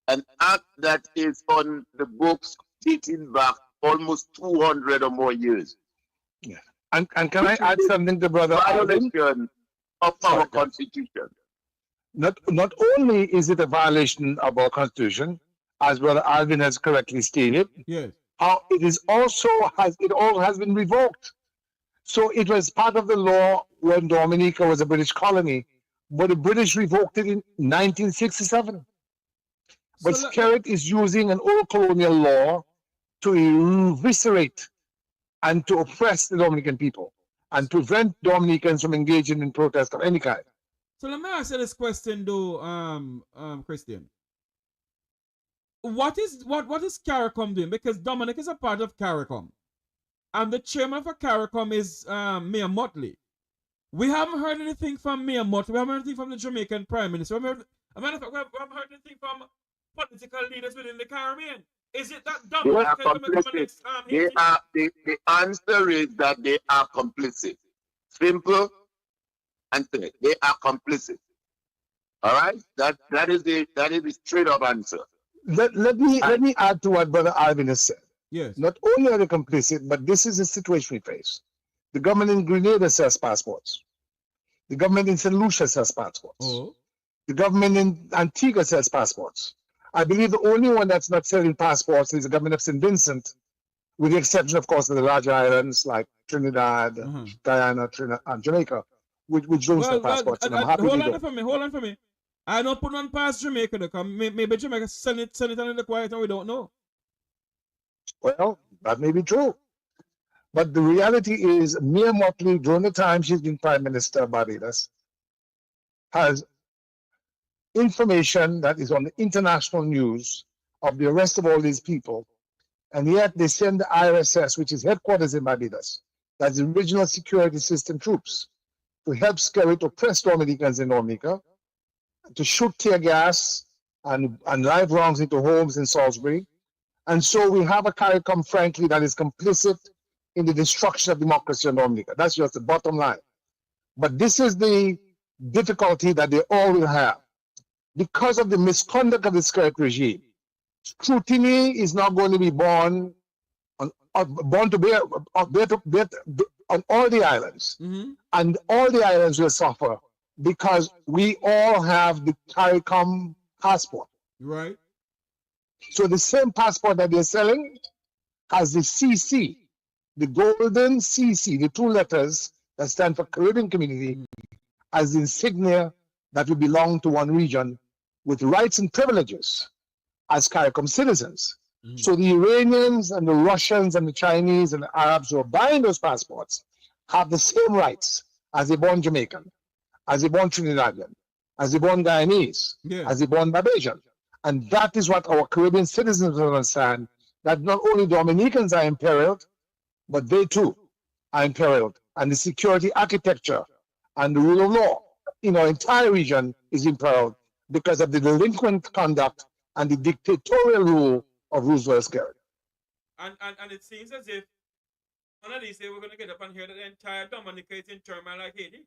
an act that is on the books dating back almost 200 or more years. Yeah. And can I add something to Brother Alvin? Violation of our Constitution. Not only is it a violation of our Constitution, as Brother Alvin has correctly stated, how it is also has been revoked. So it was part of the law when Dominica was a British colony, but the British revoked it in 1967. But Skerrit is using an old colonial law to eviscerate and to oppress the Dominican people and prevent Dominicans from engaging in protest of any kind. So let me ask you this question, though, Christian. What is CARICOM doing? Because Dominic is a part of CARICOM, and the chairman for CARICOM is Mayor Motley. We haven't heard anything from Mayor Motley. We haven't heard anything from the Jamaican Prime Minister. We haven't heard anything from political leaders within the Caribbean. Is it that Dominic is complicit? The answer is that they are complicit. Simple and clear. They are complicit. All right? That is the straight up answer. Let me add to what Brother Alvin has said. Yes. Not only are they complicit, but this is the situation we face. The government in Grenada sells passports. The government in St. Lucia sells passports. Oh. The government in Antigua sells passports. I believe the only one that's not selling passports is the government of St. Vincent, with the exception, of course, of the larger islands like Trinidad, Guyana, Trinidad, and Jamaica, which don't sell passports, and I'm happy they don't. Hold on for me. I don't put on past Jamaica because maybe Jamaica send it under the quiet and we don't know. Well, that may be true. But the reality is, Mia Mottley, during the time she's been Prime Minister of Barbados, has information that is on the international news of the arrest of all these people, and yet they send the IRSS, which is headquarters in Barbados, that's the original security system troops, to help scare to oppress Dominicans in Dominica, to shoot tear gas and live rounds into homes in Salisbury. And so we have a CARICOM, frankly, that is complicit in the destruction of democracy in Dominica. That's just the bottom line. But this is the difficulty that they all will have. Because of the misconduct of the Clarke regime, scrutiny is not going to be born on all the islands. And all the islands will suffer because we all have the CARICOM passport. Right. So the same passport that they're selling has the CC, the golden CC, the two letters that stand for Caribbean Community, as the insignia that will belong to one region with rights and privileges as CARICOM citizens. So the Iranians and the Russians and the Chinese and the Arabs who are buying those passports have the same rights as a born Jamaican, as a born Trinidadian, as a born Guyanese, as a born Barbadian. And that is what our Caribbean citizens understand, that not only Dominicans are imperiled, but they too are imperiled. And the security architecture and the rule of law in our entire region is imperiled because of the delinquent conduct and the dictatorial rule of Roosevelt Skerritt. And it seems as if one of these days we're going to get up and hear that the entire Dominica is in turmoil like Haiti.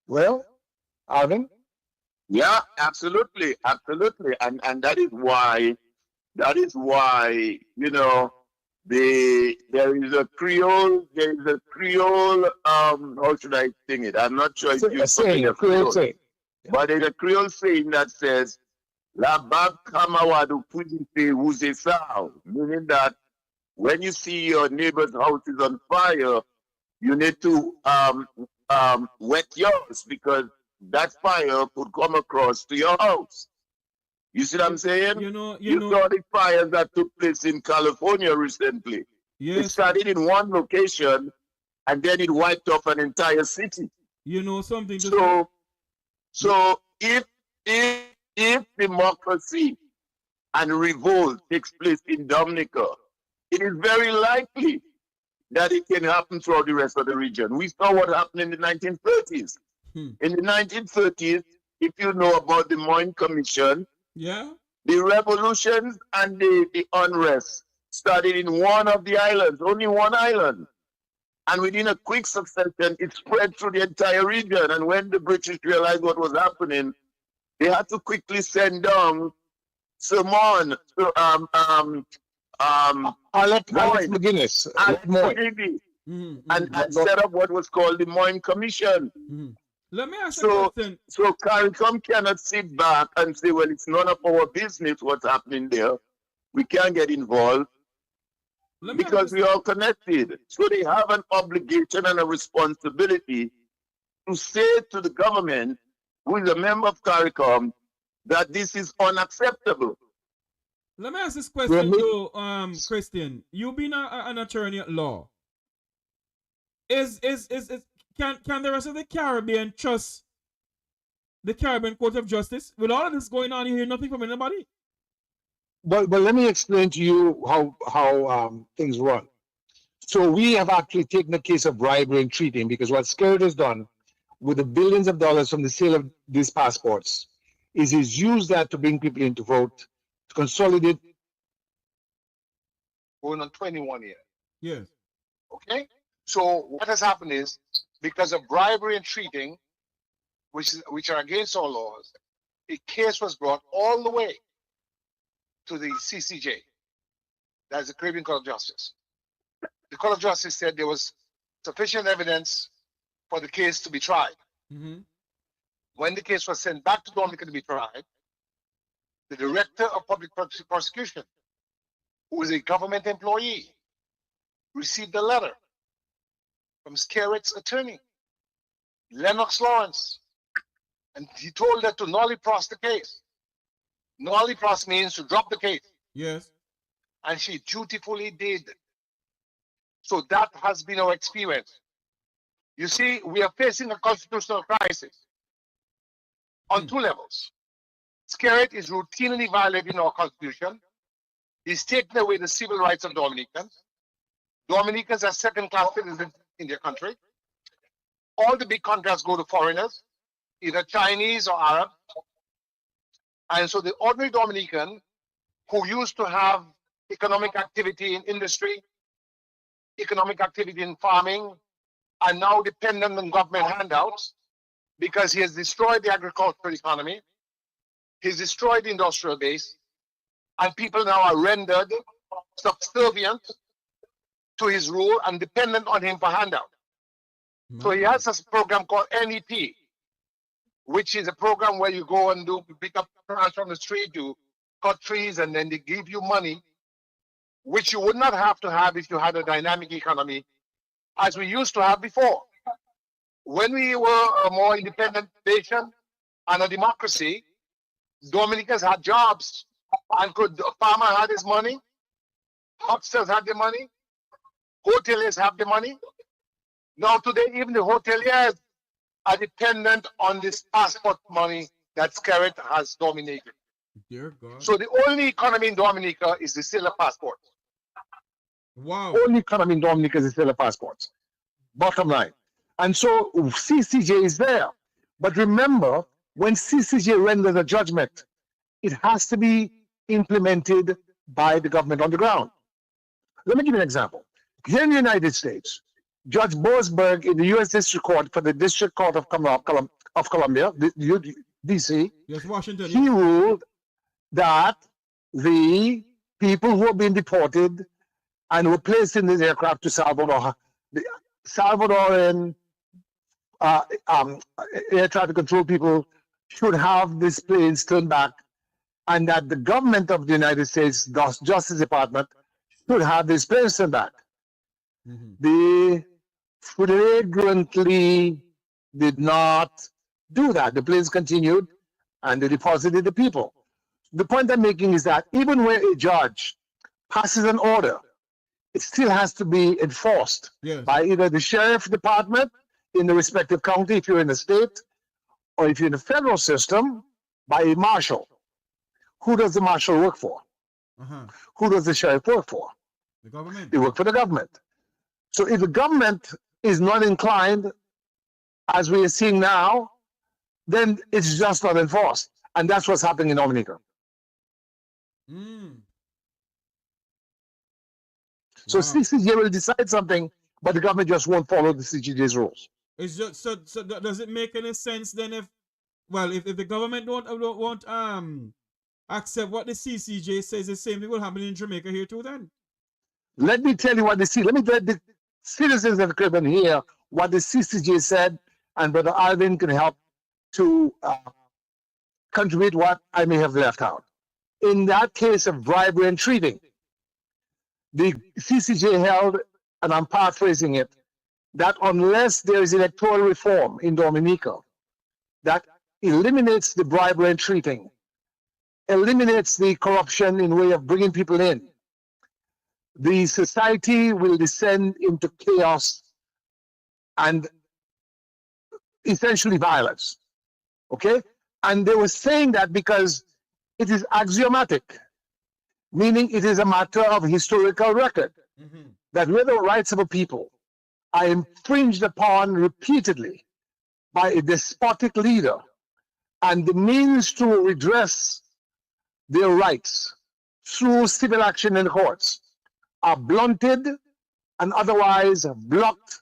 Well, Alvin? Yeah, absolutely, absolutely. And that is why, you know, there is a Creole, how should I sing it? I'm not sure if you saying a Creole saying. But there's a Creole saying that says, La bab kamawadu pujite wuze sao, meaning that when you see your neighbor's house is on fire, you need to wet yours because that fire could come across to your house. You see what I'm saying? You saw the fires that took place in California recently. It started in one location and then it wiped off an entire city. You know something? So if democracy and revolt takes place in Dominica, it is very likely that it can happen throughout the rest of the region. We saw what happened in the 1930s. In the 1930s, if you know about the Moyne Commission, the revolutions and the unrest started in one of the islands, only one island. And within a quick succession, it spread through the entire region. And when the British realized what was happening, they had to quickly send down Alex McGuinness, and set up what was called the Moyne Commission. Let me ask you a question. So CARICOM cannot sit back and say, well, it's none of our business what's happening there. We can't get involved because we are connected. So they have an obligation and a responsibility to say to the government, who is a member of CARICOM, that this is unacceptable. Let me ask this question to Christian. You've been an attorney at law. Can the rest of the Caribbean trust the Caribbean Court of Justice? With all of this going on, you hear nothing from anybody. But let me explain to you how things run. So we have actually taken the case of bribery and treating, because what Skerritt has done with the billions of dollars from the sale of these passports is he's used that to bring people in to vote, to consolidate. Going on 21 years. Yes. Okay? So what has happened is, because of bribery and treating, which are against all laws, a case was brought all the way to the CCJ, that's the Caribbean Court of Justice. The Court of Justice said there was sufficient evidence for the case to be tried. When the case was sent back to Dominica to be tried, the Director of Public Prosecution, who is a government employee, received a letter from Skerritt's attorney, Lennox Lawrence, and he told her to nolly-pros the case. Nolly-pros means to drop the case. Yes. And she dutifully did. So that has been our experience. You see, we are facing a constitutional crisis on two levels. Skerritt is routinely violating our constitution. He's taking away the civil rights of Dominicans. Dominicans are second-class citizens in their country. All the big contracts go to foreigners, either Chinese or Arab. And so the ordinary Dominican who used to have economic activity in industry, economic activity in farming, are now dependent on government handouts because he has destroyed the agricultural economy, he's destroyed the industrial base, and people now are rendered subservient to his rule and dependent on him for handout. So he has a program called NEP, which is a program where you go and pick up plants from the street, you cut trees, and then they give you money, which you would not have to have if you had a dynamic economy, as we used to have before. When we were a more independent nation and a democracy, Dominicans had jobs, and the farmer had his money, hucksters had the money, hoteliers have the money. Now today, even the hoteliers are dependent on this passport money that Skerritt has dominated. Dear God. So the only economy in Dominica is the sale of passports. Wow. Only economy in Dominica is the sale of passports. Bottom line. And so CCJ is there. But remember, when CCJ renders a judgment, it has to be implemented by the government on the ground. Let me give you an example. Here in the United States, Judge Boasberg in the U.S. District Court for the District Court of Columbia, D.C., yes, Washington, he ruled that the people who have been deported and were placed in the aircraft to Salvador, the Salvadoran air traffic control people should have these planes turned back, and that the government of the United States, the Justice Department, should have these planes turned back. They flagrantly did not do that. The planes continued and they deposited the people. The point I'm making is that even when a judge passes an order, it still has to be enforced by either the sheriff department in the respective county, if you're in the state, or if you're in the federal system, by a marshal. Who does the marshal work for? Who does the sheriff work for? The government. They work for the government. So if the government is not inclined, as we are seeing now, then it's just not enforced. And that's what's happening in Dominica. So CCJ will decide something, but the government just won't follow the CCJ's rules. It's just so does it make any sense then if the government won't accept what the CCJ says, the same thing will happen in Jamaica here too then? Let me tell you what they see. Let me let the citizens of the Caribbean hear what the CCJ said, and Brother Alvin can help to contribute what I may have left out. In that case of bribery and treating, the CCJ held, and I'm paraphrasing it, that unless there is electoral reform in Dominica that eliminates the bribery and treating, eliminates the corruption in way of bringing people in, the society will descend into chaos and essentially violence. Okay? And they were saying that because it is axiomatic, meaning it is a matter of historical record, that where the rights of a people are infringed upon repeatedly by a despotic leader, and the means to redress their rights through civil action in the courts are blunted and otherwise blocked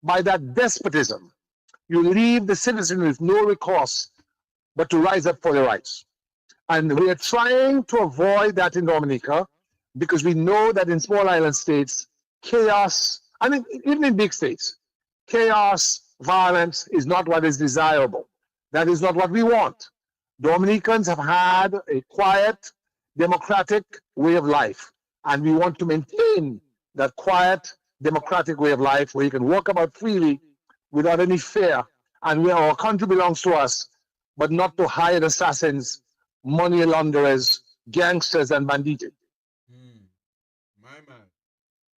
by that despotism, you leave the citizen with no recourse but to rise up for their rights. And we are trying to avoid that in Dominica because we know that in small island states, chaos, I mean, even in big states, chaos, violence is not what is desirable. That is not what we want. Dominicans have had a quiet, democratic way of life. And we want to maintain that quiet, democratic way of life where you can walk about freely without any fear, and where our country belongs to us, but not to hired assassins, money launderers, gangsters, and bandits. My man.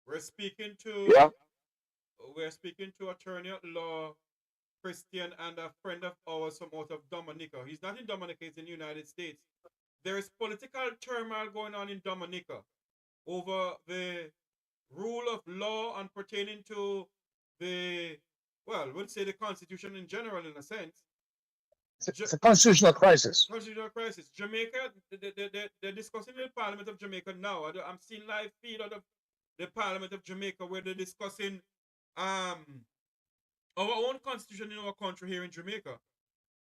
We're speaking to attorney at law, Christian, and a friend of ours from out of Dominica. He's not in Dominica, he's in the United States. There is political turmoil going on in Dominica over the rule of law and pertaining to the, well, we'll say the Constitution in general, in a sense. It's a constitutional crisis. Constitutional crisis. Jamaica, they're discussing in the Parliament of Jamaica now. I'm seeing live feed out of the Parliament of Jamaica where they're discussing our own constitution in our country here in Jamaica.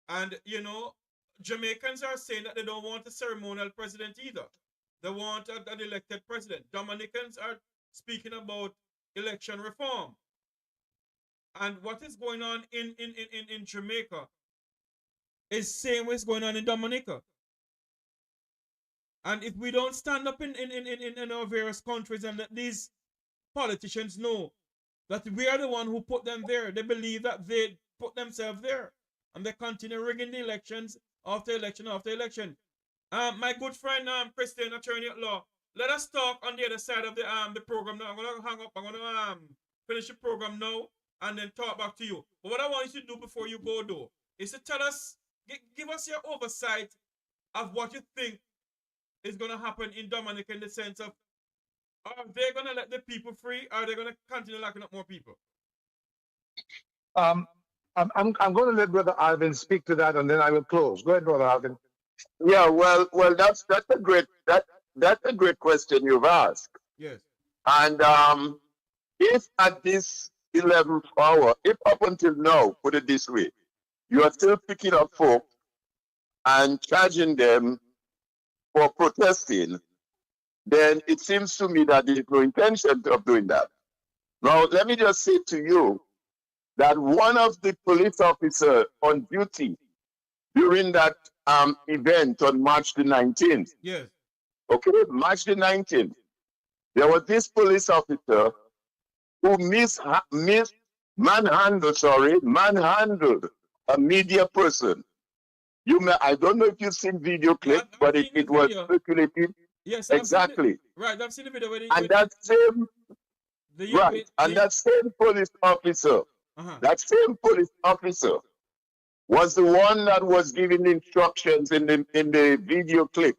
And, you know, Jamaicans are saying that they don't want a ceremonial president either. They want an elected president. Dominicans are speaking about election reform. And what is going on in Jamaica is same what's going on in Dominica. And if we don't stand up in our various countries and let these politicians know that we are the one who put them there, they believe that they put themselves there. And they continue rigging the elections after election after election. My good friend, Christian, attorney at law, let us talk on the other side of the program now. I'm going to hang up. I'm going to finish the program now and then talk back to you. But what I want you to do before you go, though, is to tell us, give us your oversight of what you think is going to happen in Dominica, in the sense of, are they going to let the people free? Or are they going to continue locking up more people? I'm going to let Brother Alvin speak to that, and then I will close. Go ahead, Brother Alvin. Yeah, well, that's a great question you've asked. Yes. And if at this 11th hour, if up until now, put it this way, you are still picking up folk and charging them for protesting, then it seems to me that there is no intention of doing that. Now, let me just say to you that one of the police officers on duty during that event on March the 19th, yes, okay, March the 19th, there was this police officer who manhandled a media person. I don't know if you've seen video clip, but it was circulated. Yes, exactly. Right, I've seen the video. That same police officer, that same police officer was the one that was giving instructions in the video clip.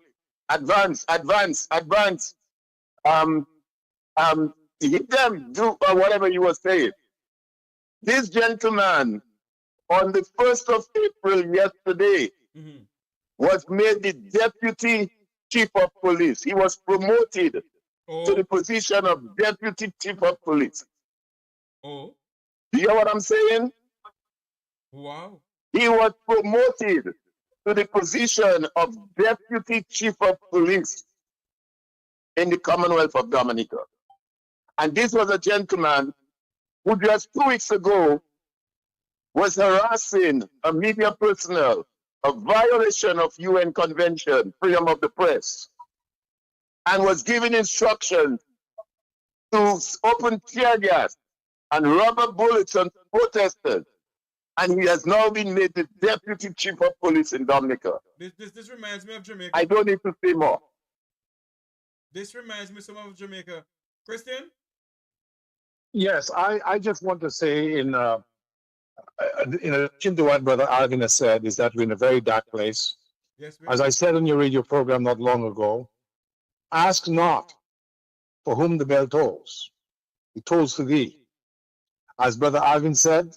Advance. Hit them, do whatever you were saying. This gentleman, on the 1st of April yesterday, was made the deputy chief of police. He was promoted to the position of deputy chief of police. Oh. Do you hear what I'm saying? Wow. He was promoted to the position of deputy chief of police in the Commonwealth of Dominica. And this was a gentleman who just 2 weeks ago was harassing a media personnel, a violation of UN Convention, freedom of the press, and was giving instructions to open tear gas and rubber bullets on protesters. And he has now been made the deputy chief of police in Dominica. This reminds me of Jamaica. I don't need to say more. This reminds me some of Jamaica. Christian? Yes, I just want to say in addition to what Brother Alvin has said, is that we're in a very dark place. Yes, as I said on your radio program not long ago, ask not for whom the bell tolls. It tolls for thee. As Brother Alvin said,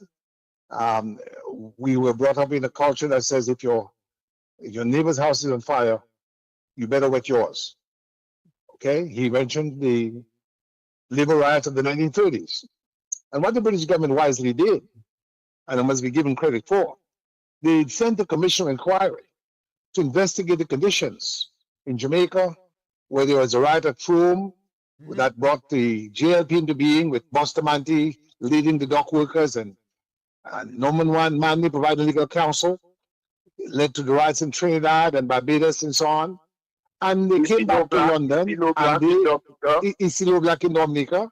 we were brought up in a culture that says if your neighbor's house is on fire, you better wet yours. Okay? He mentioned the labor riots of the 1930s. And what the British government wisely did, and it must be given credit for, they sent a commission of inquiry to investigate the conditions in Jamaica, where there was a riot at Frome that brought the JLP into being, with Bustamante leading the dock workers, and Norman Manley providing legal counsel. It led to the riots in Trinidad and Barbados and so on. And they came back to London, and it's still black in Dominica.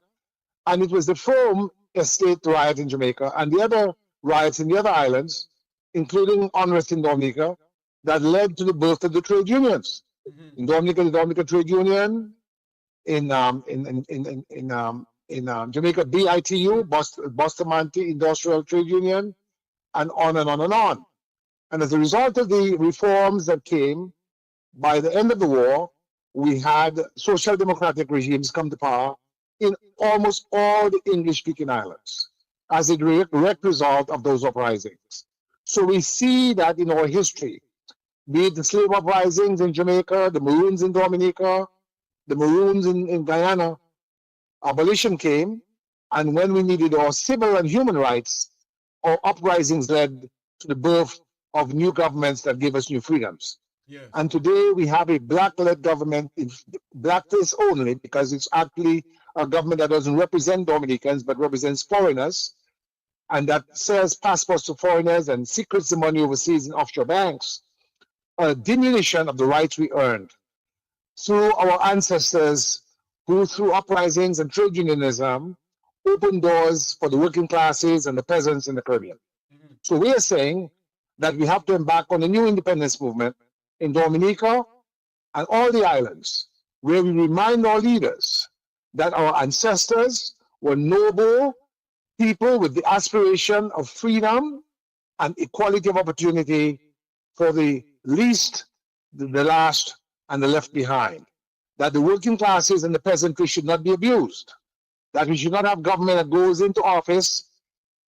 And it was the Forum Estate riot in Jamaica and the other riots in the other islands, including unrest in Dominica, that led to the birth of the trade unions. In Dominica, the Dominica Trade Union, in Jamaica, BITU, Bustamante Industrial Trade Union, and on and on and on. And as a result of the reforms that came, by the end of the war, we had social democratic regimes come to power in almost all the English-speaking islands as a direct result of those uprisings. So we see that in our history, be it the slave uprisings in Jamaica, the Maroons in Dominica, the Maroons in Guyana, abolition came, and when we needed our civil and human rights, our uprisings led to the birth of new governments that gave us new freedoms. Yes. And today we have a black-led government, in blackface only, because it's actually a government that doesn't represent Dominicans, but represents foreigners, and that sells passports to foreigners and secrets the money overseas in offshore banks. A diminution of the rights we earned through our ancestors who, through uprisings and trade unionism, opened doors for the working classes and the peasants in the Caribbean. So we are saying that we have to embark on a new independence movement in Dominica and all the islands, where we remind our leaders that our ancestors were noble people with the aspiration of freedom and equality of opportunity for the least, the last, and the left behind. That the working classes and the peasantry should not be abused. That we should not have government that goes into office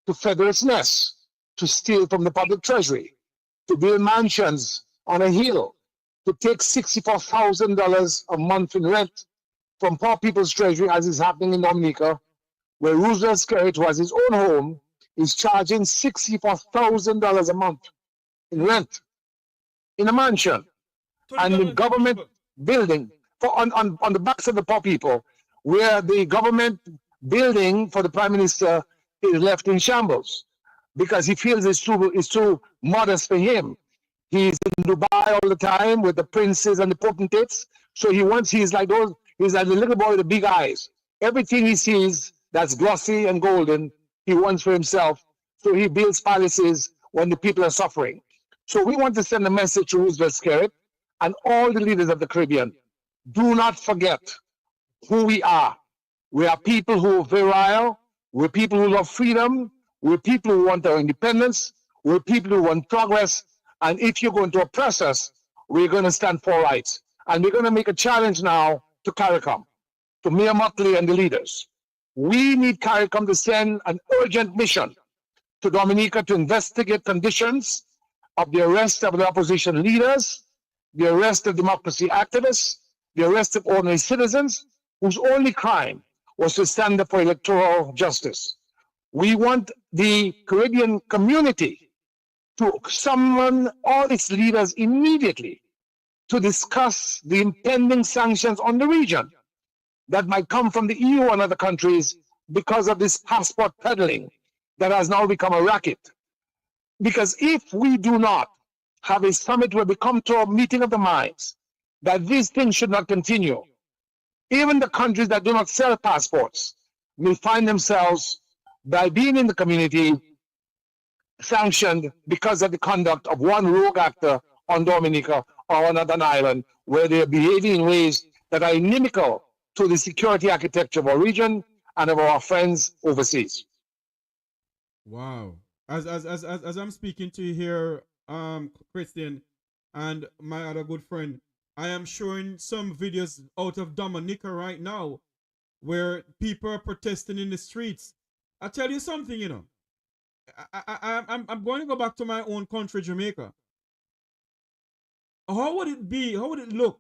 to feather its nest, to steal from the public treasury, to build mansions on a hill, to take $64,000 a month in rent from poor people's treasury, as is happening in Dominica, where Roosevelt Skerritt, who has his own home, is charging $64,000 a month in rent in a mansion. And the government building on the backs of the poor people, where the government building for the prime minister is left in shambles because he feels it's too modest for him. He's in Dubai all the time with the princes and the potentates. So he's like the little boy with the big eyes. Everything he sees that's glossy and golden, he wants for himself. So he builds palaces when the people are suffering. So we want to send a message to Roosevelt Skerritt and all the leaders of the Caribbean. Do not forget who we are. We are people who are virile. We're people who love freedom. We're people who want our independence. We're people who want progress. And if you're going to oppress us, we're going to stand for rights. And we're going to make a challenge now to CARICOM, to Mayor Mottley and the leaders. We need CARICOM to send an urgent mission to Dominica to investigate conditions of the arrest of the opposition leaders, the arrest of democracy activists, the arrest of ordinary citizens whose only crime was to stand up for electoral justice. We want the Caribbean community to summon all its leaders immediately to discuss the impending sanctions on the region that might come from the EU and other countries because of this passport peddling that has now become a racket. Because if we do not have a summit where we come to a meeting of the minds that these things should not continue, even the countries that do not sell passports will find themselves, by being in the community, sanctioned because of the conduct of one rogue actor on Dominica or on an island where they are behaving in ways that are inimical to the security architecture of our region and of our friends overseas. Wow. As I'm speaking to you here, Christian, and my other good friend, I am showing some videos out of Dominica right now where people are protesting in the streets. I tell you something, you know. I'm going to go back to my own country, Jamaica. How would it be? How would it look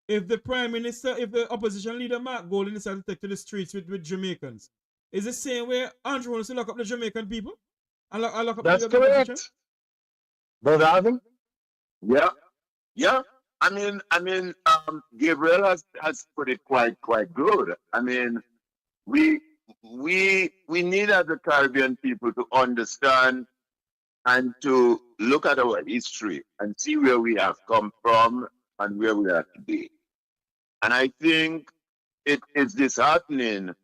if the Prime Minister, if the opposition leader Mark Golding decided to take to the streets with Jamaicans? Is the same way Andrew wants to lock up the Jamaican people? And lock up That's the opposition? correct. Brother Alvin? Yeah. I mean, Gabriel has put it quite good. I mean, we need as the Caribbean people to understand and to look at our history and see where we have come from and where we are today. And I think it is disheartening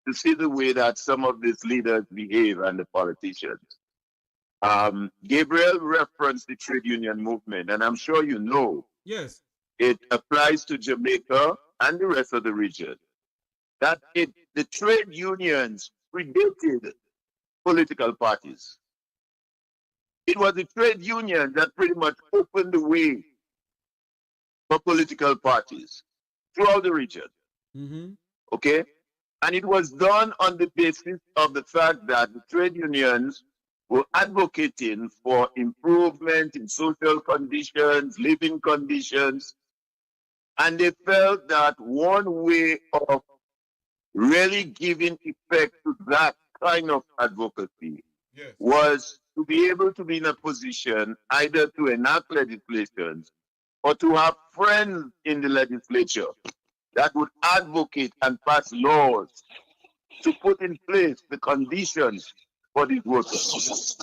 to see the way that some of these leaders behave and the politicians. Gabriel referenced the trade union movement, and I'm sure you know Yes. it applies to Jamaica and the rest of the region. That the trade unions predated political parties. It was the trade union that pretty much opened the way for political parties throughout the region. Mm-hmm. Okay? And it was done on the basis of the fact that the trade unions were advocating for improvement in social conditions, living conditions, and they felt that one way of really giving effect to that kind of advocacy was to be able to be in a position either to enact legislations or to have friends in the legislature that would advocate and pass laws to put in place the conditions for these workers.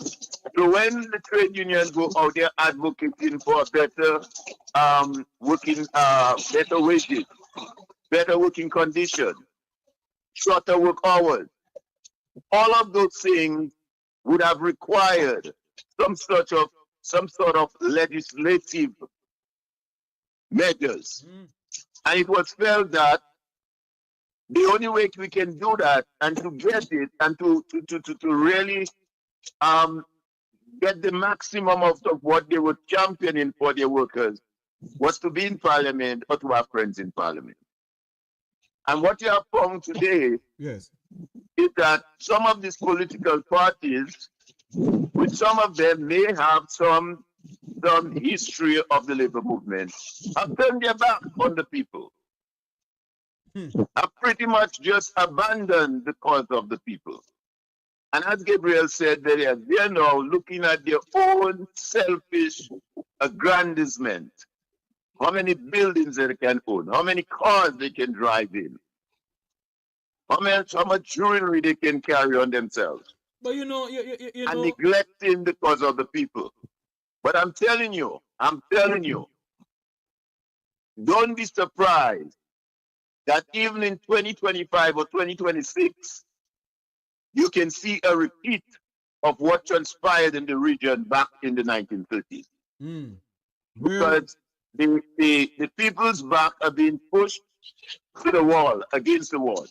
So when the trade unions go out there advocating for better better wages, better working conditions, shorter work hours, all of those things would have required some sort of legislative measures. And it was felt that the only way we can do that and to get it and to really get the maximum of what they were championing for their workers was to be in parliament or to have friends in parliament. And what you have found today is that some of these political parties, with some of them may have some history of the labor movement, have turned their back on the people. Have pretty much just abandoned the cause of the people. And as Gabriel said, they are now looking at their own selfish aggrandizement. How many buildings they can own, how many cars they can drive in, how much jewelry they can carry on themselves. But you know, and neglecting the cause of the people. But I'm telling you, don't be surprised that even in 2025 or 2026, you can see a repeat of what transpired in the region back in the 1930s. Because the people's back are being pushed to the wall, against the wall.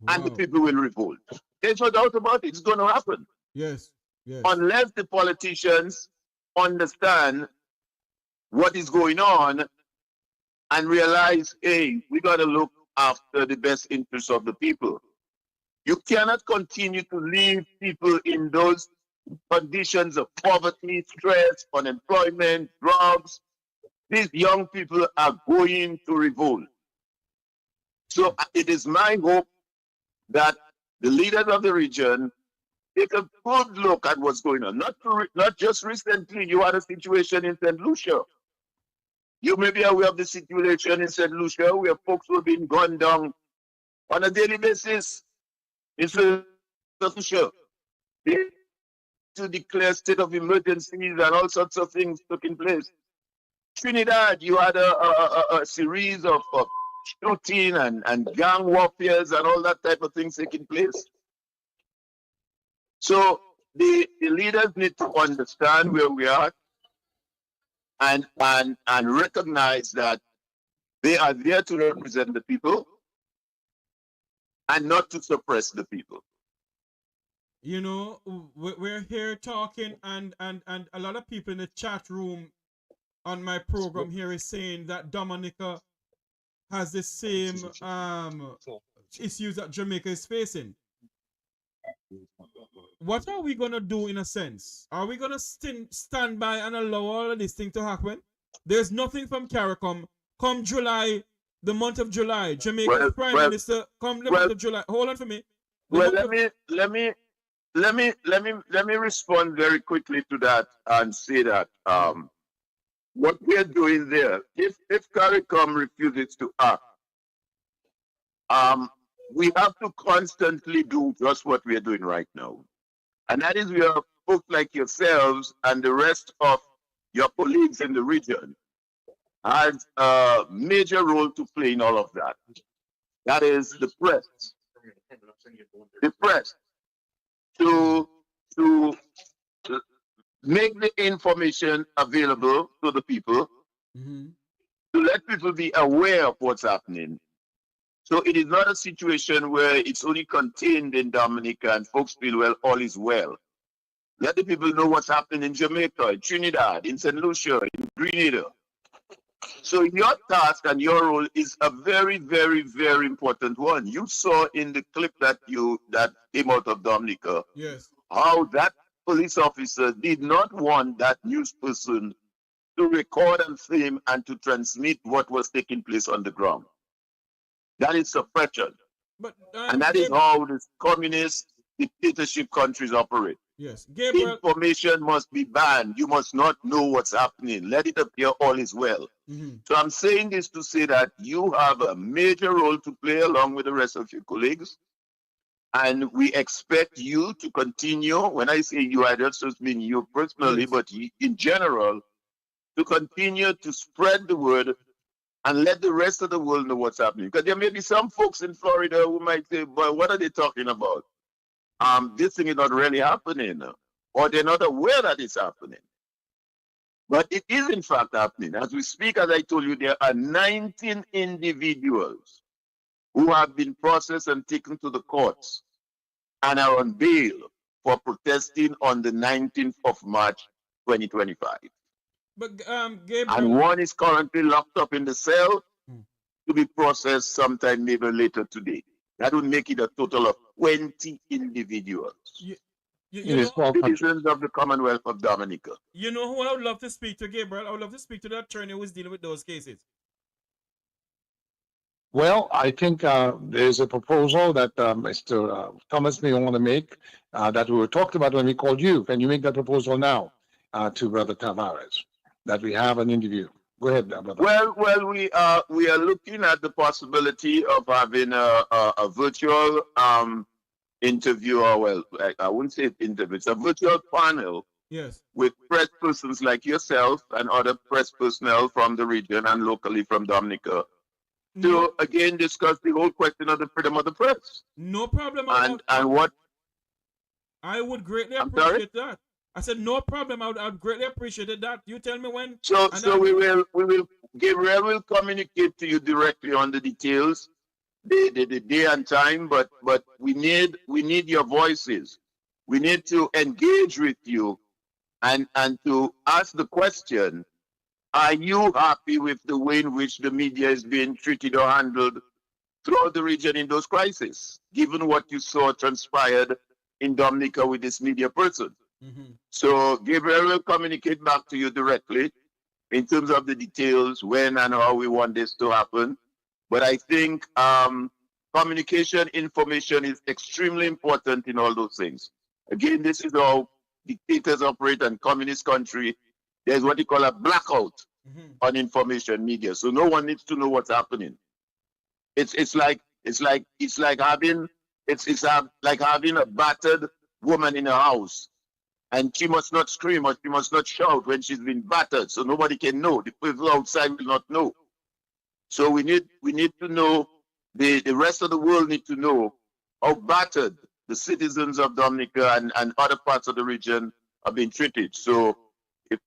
And the people will revolt. There's no doubt about it. It's going to happen. Yes. Unless the politicians understand what is going on and realize, hey, we got to look after the best interests of the people. You cannot continue to leave people in those conditions of poverty, stress, unemployment, drugs. These young people are going to revolt. So it is my hope that the leaders of the region take a good look at what's going on. Not just recently, you had a situation in St. Lucia. You may be aware of the situation in St. Lucia where folks were being gunned down on a daily basis in St. Lucia. They to declare state of emergencies and all sorts of things taking place. Trinidad, you had a series of shooting and gang warfares and all that type of things taking place. So the leaders need to understand where we are and recognize that they are there to represent the people and not to suppress the people. You know, we're here talking and a lot of people in the chat room on my program here is saying that Dominica has the same issues that Jamaica is facing. What are we going to do in a sense? Are we going to stand by and allow all of this thing to happen? There's nothing from CARICOM. Come July, the month of July, Jamaica's Prime Minister, come the month of July. Hold on for me. Let me respond very quickly to that and say that what we're doing there, if CARICOM refuses to act, we have to constantly do just what we're doing right now. And that is we are folks like yourselves and the rest of your colleagues in the region, has a major role to play in all of that. That is the press. The press to make the information available to the people, to let people be aware of what's happening. So it is not a situation where it's only contained in Dominica and folks feel, well, all is well. Let the people know what's happening in Jamaica, in Trinidad, in St. Lucia, in Grenada. So your task and your role is a very, very, very important one. You saw in the clip that came out of Dominica, yes, how that police officer did not want that news person to record and film and to transmit what was taking place on the ground. That is suppression. But and that is how the communist dictatorship countries operate. Yes, Gabriel. Information must be banned. You must not know what's happening. Let it appear all is well. So I'm saying this to say that you have a major role to play along with the rest of your colleagues. And we expect you to continue. When I say you, I don't just mean you personally, but in general, to continue to spread the word and let the rest of the world know what's happening. Because there may be some folks in Florida who might say, but what are they talking about? This thing is not really happening, or they're not aware that it's happening. But it is in fact happening. As we speak, as I told you, there are 19 individuals who have been processed and taken to the courts and are on bail for protesting on the 19th of March, 2025. But Gabriel, and one is currently locked up in the cell to be processed sometime maybe later today. That would make it a total of 20 individuals. Citizens of the Commonwealth of Dominica. You know who I would love to speak to, Gabriel? I would love to speak to the attorney who is dealing with those cases. Well, I think there's a proposal that Mr. Thomas may want to make that we were talked about when we called you. Can you make that proposal now to Brother Tavares, that we have an interview? Go ahead, brother. Well, we are looking at the possibility of having a virtual interview, or well, I wouldn't say interview. It's a virtual panel. Yes. With press persons like yourself and other press personnel from the region and locally from Dominica, to again discuss the whole question of the freedom of the press. No problem. And what I would greatly appreciate that. I said no problem. I'd greatly appreciate that. You tell me when. So we will Gabriel will communicate to you directly on the details, the day and time. But we need your voices. We need to engage with you, and to ask the question: are you happy with the way in which the media is being treated or handled throughout the region in those crises, given what you saw transpired in Dominica with this media person? So Gabriel will communicate back to you directly in terms of the details, when and how we want this to happen. But I think communication, information is extremely important in all those things. Again, this is how dictators operate in communist country. There's what you call a blackout on information media. So no one needs to know what's happening. It's like having a battered woman in a house. And she must not scream or she must not shout when she's been battered, so nobody can know. The people outside will not know. So we need to know, the rest of the world need to know how battered the citizens of Dominica and other parts of the region are being treated. So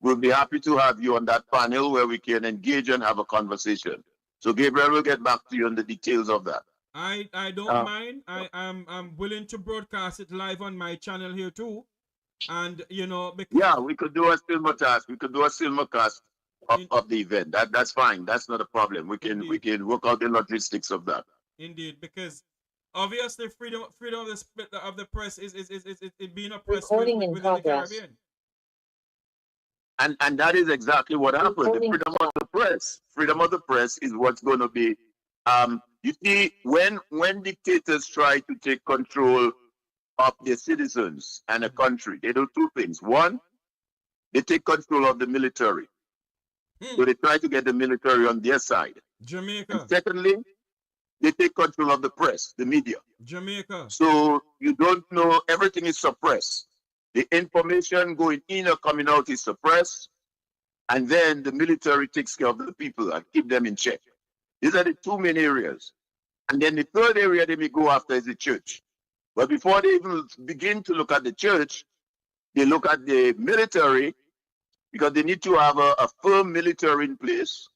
we'll be happy to have you on that panel where we can engage and have a conversation. So Gabriel will get back to you on the details of that. I don't mind. I'm willing to broadcast it live on my channel here too. And because we could do a simulcast. We could do a simulcast of the event. That's fine. That's not a problem. We can work out the logistics of that. Indeed, because obviously freedom of the press is being oppressed within the Caribbean. And that is exactly what happened. The freedom of the press. Freedom of the press is what's going to be. You see, when dictators try to take control of their citizens and a country, they do two things. One, they take control of the military. So they try to get the military on their side. Jamaica. And secondly, they take control of the press, the media. Jamaica. So you don't know, everything is suppressed. The information going in or coming out is suppressed. and then the military takes care of the people and keep them in check. These are the two main areas. And then the third area they may go after is the church. But before they even begin to look at the church, they look at the military, because they need to have a firm military in place.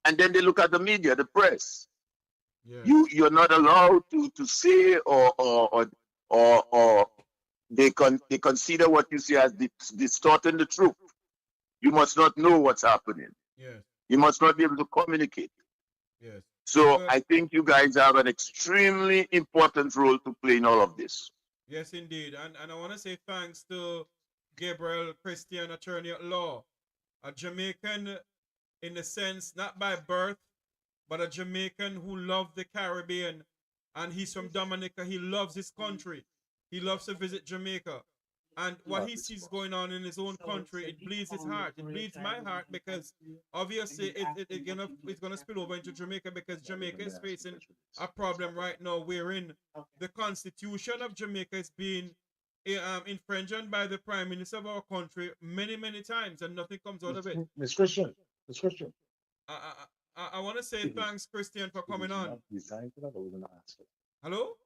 And then they look at the media, the press. Yeah. You're not allowed to say or they consider what you say as distorting the truth. You must not know what's happening. Yes. You must not be able to communicate. Yes. So I think you guys have an extremely important role to play in all of this. Yes, indeed. And I want to say thanks to Gabriel Christian, attorney at law, a Jamaican in the sense, not by birth, but a Jamaican who loved the Caribbean. And he's from Dominica. He loves his country. He loves to visit Jamaica. And what he sees going on in his own country, it bleeds his heart. It bleeds my heart because obviously it's gonna spill over into Jamaica, because Jamaica is facing a problem right now wherein the Constitution of Jamaica is being infringed by the Prime Minister of our country many times, and nothing comes out of it. Miss Christian. I want to say thanks, Christian, for coming on. Hello?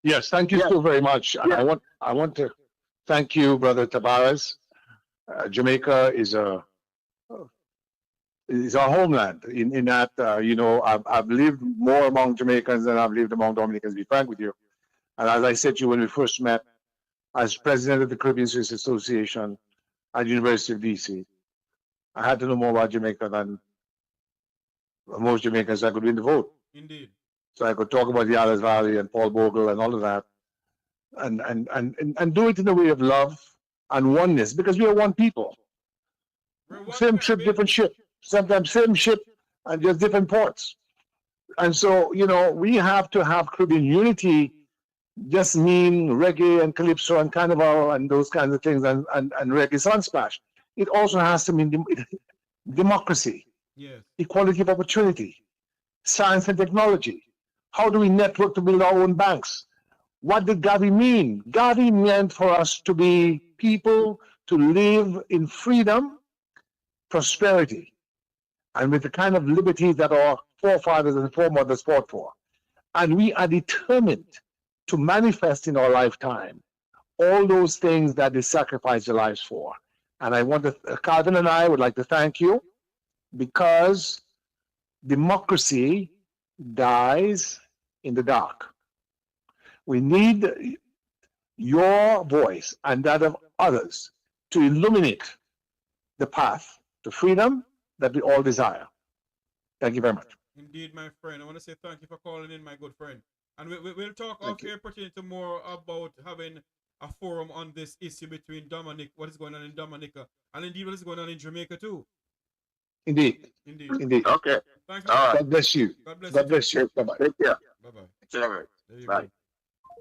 Yes, thank you so very much. And I want to thank you, Brother Tavares. Jamaica is our homeland in that, I've lived more among Jamaicans than I've lived among Dominicans, to be frank with you. And as I said to you when we first met, as president of the Caribbean Cities Association at the University of DC, I had to know more about Jamaica than most Jamaicans that could win the vote. Indeed. So I could talk about the Alice Valley and Paul Bogle and all of that, and do it in a way of love and oneness, because we are one people. Same ship, different ship. Sometimes same ship and just different ports. And so, we have to have Caribbean unity. Just mean reggae and calypso and carnival and those kinds of things and reggae sunsplash. It also has to mean democracy, yes, equality of opportunity, science and technology. How do we network to build our own banks? What did Gavi mean? Gavi meant for us to be people to live in freedom, prosperity, and with the kind of liberties that our forefathers and foremothers fought for. And we are determined to manifest in our lifetime all those things that they sacrificed their lives for. And I want to, Calvin and I would like to thank you, because democracy dies in the dark. We need your voice and that of others to illuminate the path to freedom that we all desire. Thank you very much. Indeed, my friend. I want to say thank you for calling in, my good friend. And we'll talk off here pertaining to more about having a forum on this issue between what is going on in Dominica, and indeed what is going on in Jamaica too. Indeed. Okay. Thanks, all right. God bless you. God bless God bless you. Bye-bye. Take care. Bye-bye. There you Bye. go.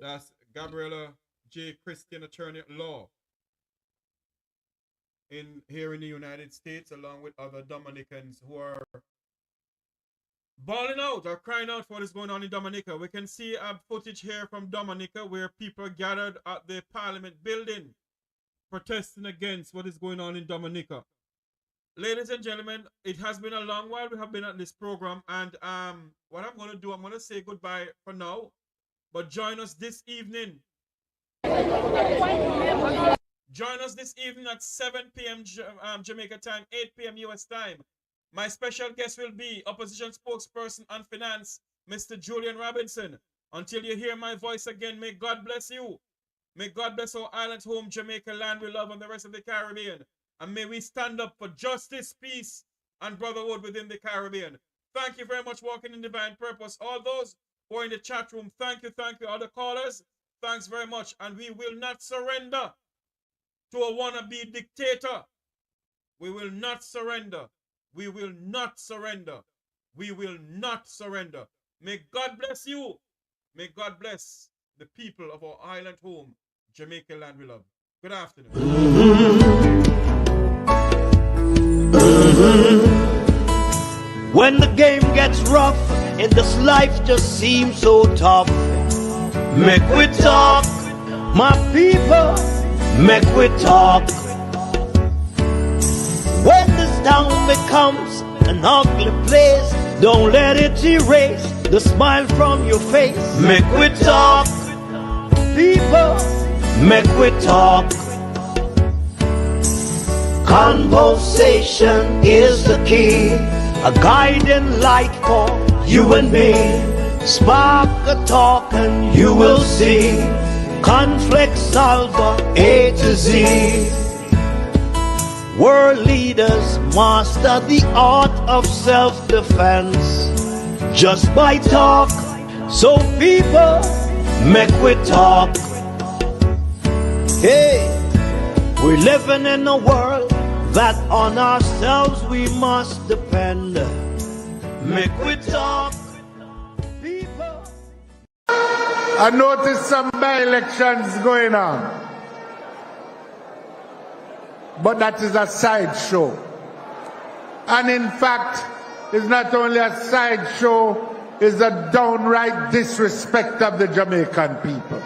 That's Gabriella J. Christian, attorney at law here in the United States, along with other Dominicans who are bawling out or crying out for what is going on in Dominica. We can see footage here from Dominica where people gathered at the Parliament building protesting against what is going on in Dominica. Ladies and gentlemen, it has been a long while we have been at this program, and what I'm going to do, I'm going to say goodbye for now, but join us this evening. Join us this evening at 7 p.m. Jamaica time, 8 p.m. US time. My special guest will be Opposition Spokesperson on Finance, Mr. Julian Robinson. Until you hear my voice again, may God bless you. May God bless our island home, Jamaica, land we love, and the rest of the Caribbean. And may we stand up for justice, peace, and brotherhood within the Caribbean. Thank you very much, Walking in Divine Purpose. All those who are in the chat room, thank you. All the callers, thanks very much. And we will not surrender to a wannabe dictator. We will not surrender. We will not surrender. We will not surrender. May God bless you. May God bless the people of our island home, Jamaica land we love. Good afternoon. When the game gets rough and this life just seems so tough, make we talk, my people, make we talk. When the becomes an ugly place, don't let it erase the smile from your face. Make we talk, people, make we talk. Conversation is the key, a guiding light for you and me. Spark a talk and you will see. Conflict solver A to Z. World leaders master the art of self-defense just by talk. So people, make we talk. Hey, we're living in a world that on ourselves we must depend. Make we talk, people. I noticed some by-elections going on. But that is a sideshow. And in fact, it's not only a sideshow, it's a downright disrespect of the Jamaican people.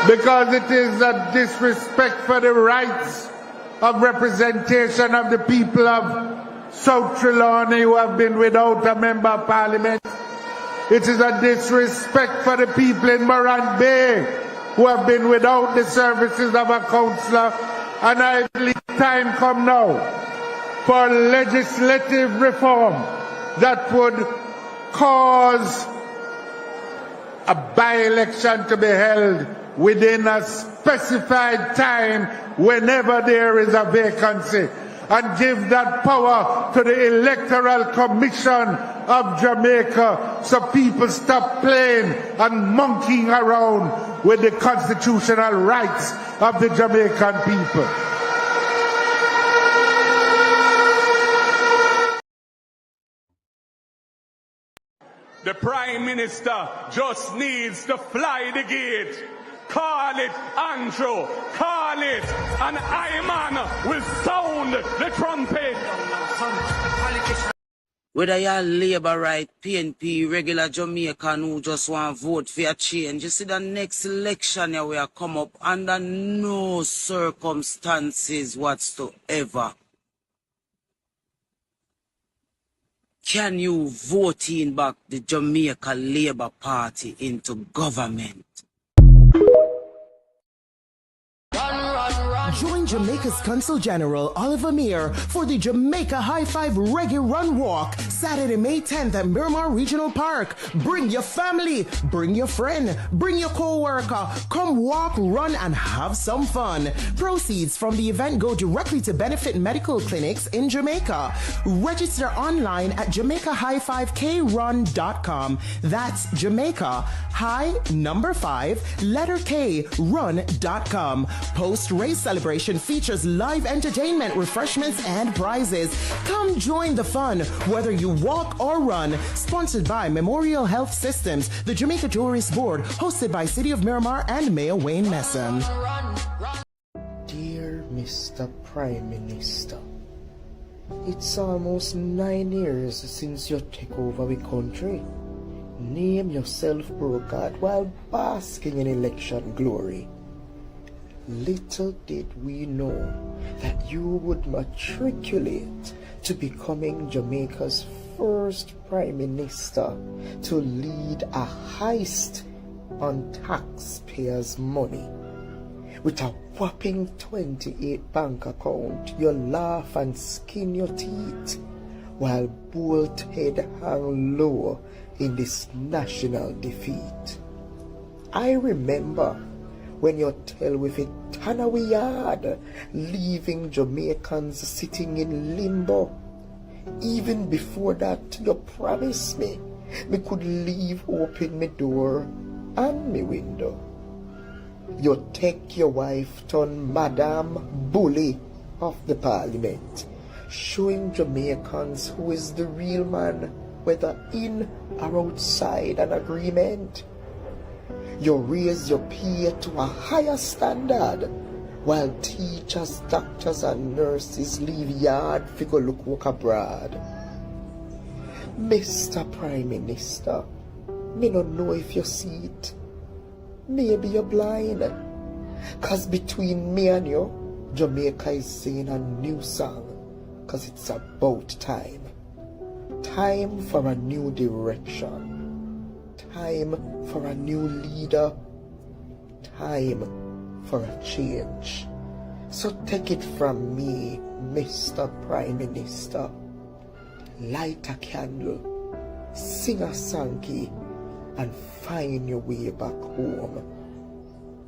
Because it is a disrespect for the rights of representation of the people of South Trelawney who have been without a member of parliament. It is a disrespect for the people in Morant Bay who have been without the services of a councillor. And I believe time come now for legislative reform that would cause a by-election to be held within a specified time whenever there is a vacancy, and give that power to the Electoral Commission of Jamaica so people stop playing and monkeying around with the constitutional rights of the Jamaican people. The Prime Minister just needs to fly the gate. Call it Andrew, call it, and Iman will sound the trumpet. Whether you're Labour right, PNP, regular Jamaican who just want to vote for a change, you see the next election here will come up under no circumstances whatsoever can you vote in back the Jamaica Labour Party into government. Join Jamaica's Consul General Oliver Meir for the Jamaica High Five Reggae Run Walk, Saturday, May 10th at Miramar Regional Park. Bring your family, bring your friend, bring your co-worker. Come walk, run, and have some fun. Proceeds from the event go directly to benefit medical clinics in Jamaica. Register online at JamaicaHigh5KRun.com. That's Jamaica High number 5 letter K run.com. Post-race celebration features live entertainment, refreshments, and prizes. Come join the fun, whether you walk or run. Sponsored by Memorial Health Systems, the Jamaica Tourist Board, hosted by City of Miramar and Mayor Wayne Messam. Dear Mr. Prime Minister, it's almost 9 years since you took over the country. Name yourself brokered while basking in election glory. Little did we know that you would matriculate to becoming Jamaica's first Prime Minister to lead a heist on taxpayers' money. With a whopping 28 bank account, you laugh and skin your teeth while bolted hang low in this national defeat. I remember when you tell with a Tanawi yard, leaving Jamaicans sitting in limbo. Even before that, you promised me could leave open my door and my window. You take your wife turn Madam Bully of the Parliament, showing Jamaicans who is the real man, whether in or outside an agreement. You raise your pay to a higher standard, while teachers, doctors, and nurses leave yard to go look work abroad. Mr. Prime Minister, me not know if you see it. Maybe you're blind, 'cause between me and you, Jamaica is singing a new song, 'cause it's about time. Time for a new direction. Time for a new leader. Time for a change. So take it from me, Mr. Prime Minister. Light a candle, sing a song, and find your way back home.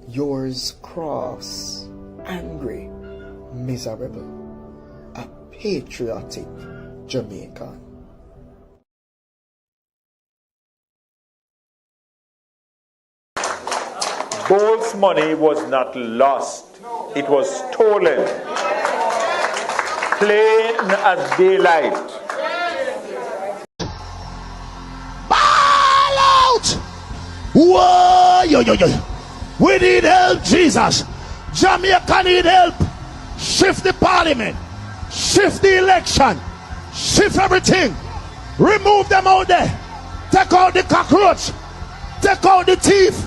Yours cross, angry, miserable, a patriotic Jamaican. Bowles' money was not lost. It was stolen. Plain as daylight. Ball out! Whoa, yo. We need help, Jesus. Jamaica need help. Shift the parliament. Shift the election. Shift everything. Remove them out there. Take out the cockroach. Take out the thief.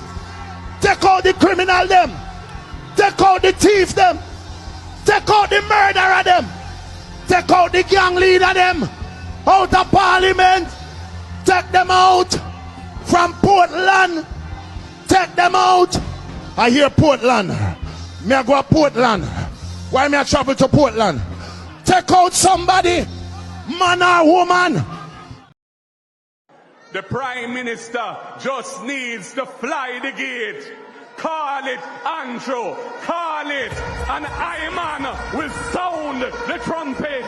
Take out the criminal them. Take out the thief them. Take out the murderer them. Take out the gang leader them. Out of parliament. Take them out from Portland. Take them out. I hear Portland. Me I go to Portland. Why me I travel to Portland? Take out somebody, man or woman. The Prime Minister just needs to fly the gate. Call it Andrew, call it, and Iman will sound the trumpet.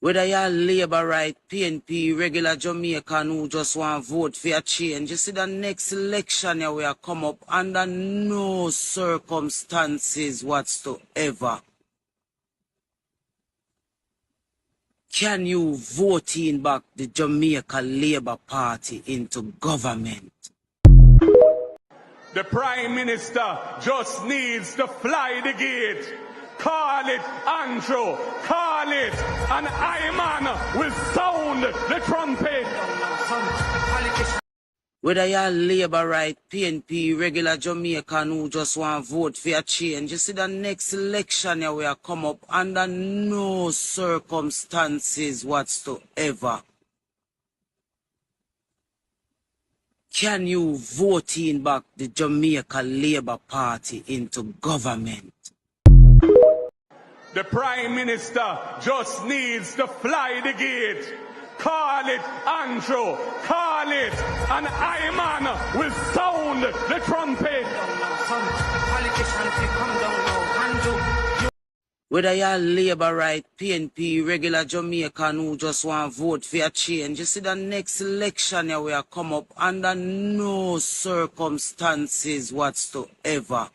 Whether you're Labour right, PNP, regular Jamaican who just want to vote for a change, you see the next election here will come up under no circumstances whatsoever can you vote in back the Jamaica Labour Party into government. The Prime Minister just needs to fly the gate. Call it Andrew, call it, and Iman will sound the trumpet. Whether you're Labour right, PNP, regular Jamaican who just want to vote for a change, you see the next election here will come up under no circumstances whatsoever can you vote in back the Jamaica Labour Party into government. The Prime Minister just needs to fly the gate. Call it Andrew, call it, and Iman will sound the trumpet. Whether you're Labour right, PNP, regular Jamaican who just want to vote for a change, you see the next election here will come up under no circumstances whatsoever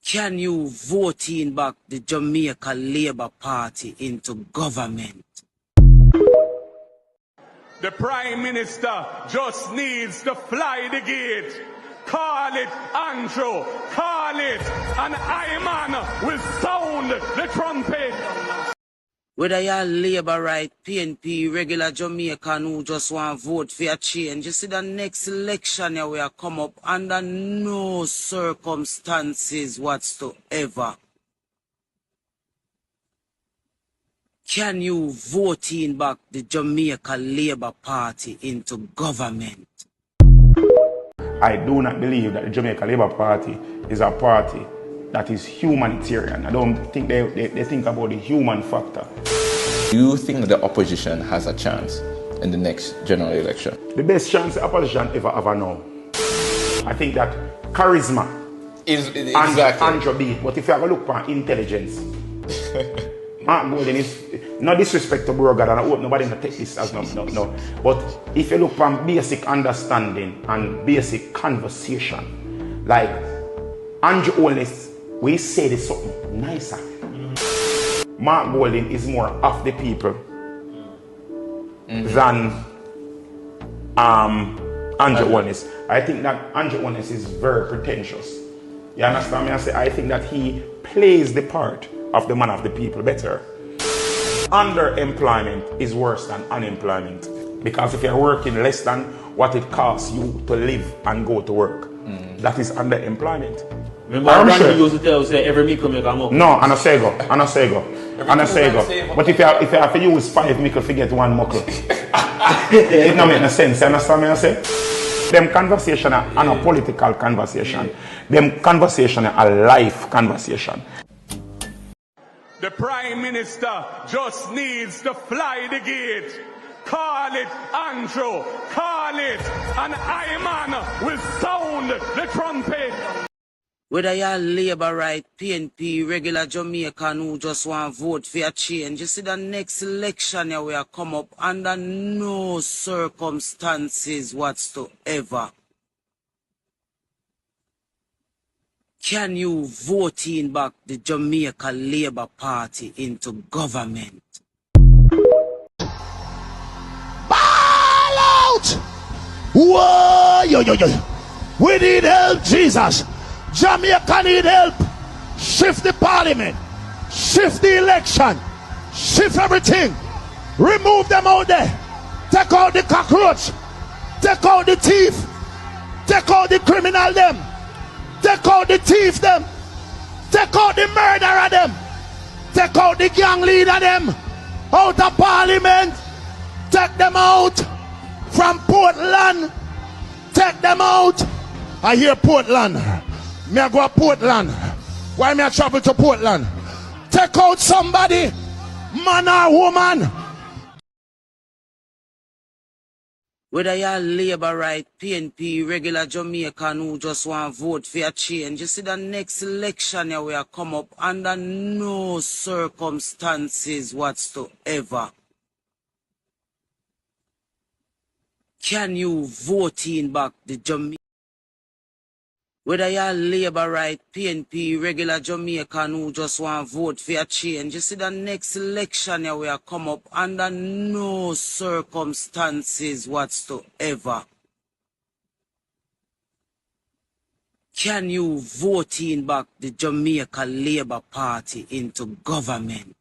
can you vote in back the Jamaica Labour Party into government. The Prime Minister just needs to fly the gate. Call it Andrew, call it, and Iman will sound the trumpet. Whether you're Labour right, PNP, regular Jamaican who just want to vote for a change, you see the next election here will come up under no circumstances whatsoever can you vote in back the Jamaica Labour Party into government. I do not believe that the Jamaica Labour Party is a party that is humanitarian. I don't think they think about the human factor. Do you think that the opposition has a chance in the next general election? The best chance the opposition ever know. I think that charisma is exactly Andrew beat, but if you have a look at intelligence, Mark Golden is no disrespect to Burgard, and I hope nobody not take this as no. But if you look at basic understanding and basic conversation, like Andrew Holness, we say this something nicer. Mark Golden is more of the people than Andrew Holness. I think that Andrew Holness is very pretentious. You understand me? I say I think that he plays the part of the man of the people better. Underemployment is worse than unemployment, because if you're working less than what it costs you to live and go to work, that is underemployment. Remember, Randy used to tell us that every meal make a muck. No, and I say go. But if you have to use 5 meal to get 1 muckle, it don't make no sense. You understand me I say? Them conversation are not a political conversation. Them conversation are a life conversation. The Prime Minister just needs to fly the gate. Call it Andrew, call it, and Iman will sound the trumpet. Whether you're Labour right, PNP, regular Jamaican who just want to vote for a change, you see the next election here will come up under no circumstances whatsoever can you vote in back the Jamaica Labour Party into government. Ball out! Whoa, yo. We need help, Jesus. Jamaica need help. Shift the parliament. Shift the election. Shift everything. Remove them out there. Take out the cockroach. Take out the thief. Take out the criminal them. Take out the thief them. Take out the murderer them. Take out the gang leader them. Out of parliament. Take them out from Portland. Take them out. I hear Portland. Me I go to Portland. Why me I travel to Portland? Take out somebody, man or woman. Whether you're Labour right, PNP, regular Jamaican who just want to vote for a change, you see the next election here will come up under no circumstances whatsoever can you vote in back the Jamaica. Whether you're Labour right, PNP, regular Jamaican who just want to vote for a change, you see the next election here will come up under no circumstances whatsoever can you vote in back the Jamaica Labour Party into government.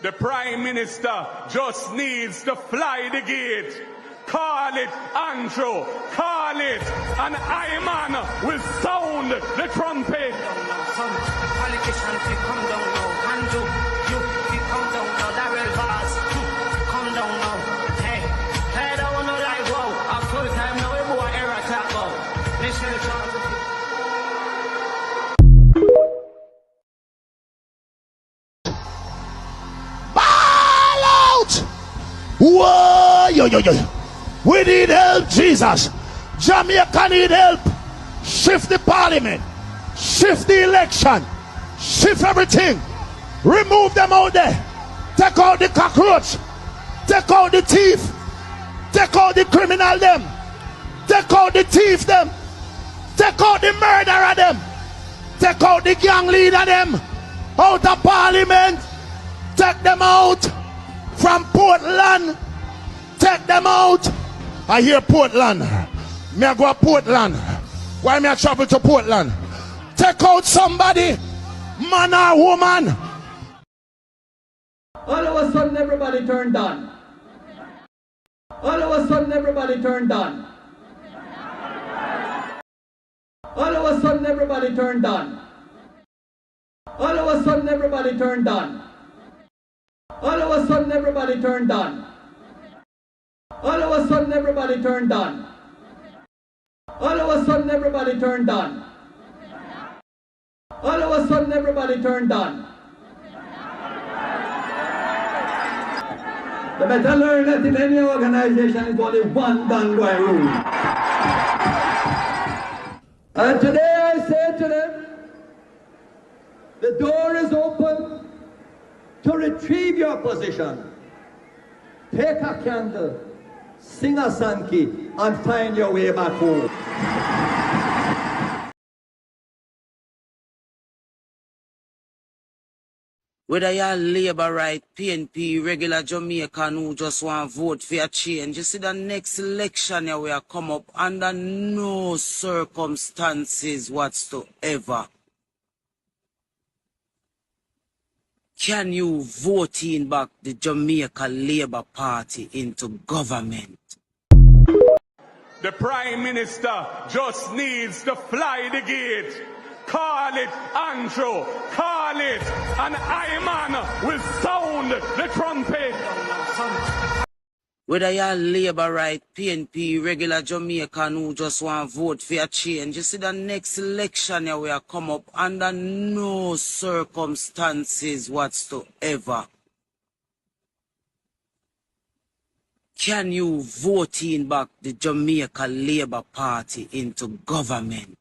The Prime Minister just needs to fly the gate. Call it Andrew, call it, and Iman will sound the trumpet. Some politicians will come down now. Andrew, you come down now. Darrell Vaz, come down now. Hey, down now like wow. A full time now we boy era talk about. Listen to the Whoa, yo. We need help, Jesus. Jamaica need help. Shift the parliament. Shift the election. Shift everything. Remove them out there. Take out the cockroach. Take out the thief. Take out the criminal them. Take out the thief them. Take out the murderer them. Take out the gang leader them. Out of parliament. Take them out. From Portland, take them out. I hear Portland. Me I go to Portland. Why me I travel to Portland? Take out somebody, man or woman. All of a sudden everybody turned on. All of a sudden everybody turned on. All of a sudden everybody turned on. All of a sudden everybody turned on. All of a sudden everybody turned on. All of a sudden everybody turned on. All of a sudden everybody turned on. All of a sudden everybody turned on. You better learn that in any organization is only one done by rule. And today I say to them, the door is open to retrieve your position. Take a candle, sing a Sankey, and find your way back home. Whether you're Labour right, PNP, regular Jamaican who just want to vote for a change, you see the next election here will come up under no circumstances whatsoever Can you vote in back the Jamaica Labour Party into government? The Prime Minister just needs to fly the gate. Call it Andrew, call it, and Iman will sound the trumpet. Whether you're Labour right, PNP, regular Jamaican who just want to vote for a change, you see the next election here will come up under no circumstances whatsoever. Can you vote in back the Jamaica Labour Party into government?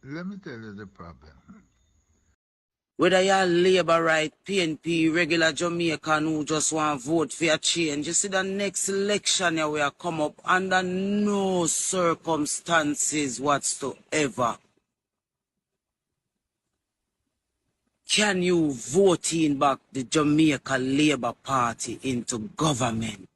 Let me tell you the problem. Whether you're Labour right, PNP, regular Jamaican who just want to vote for a change, you see the next election here will come up under no circumstances whatsoever. Can you vote in back the Jamaica Labour Party into government?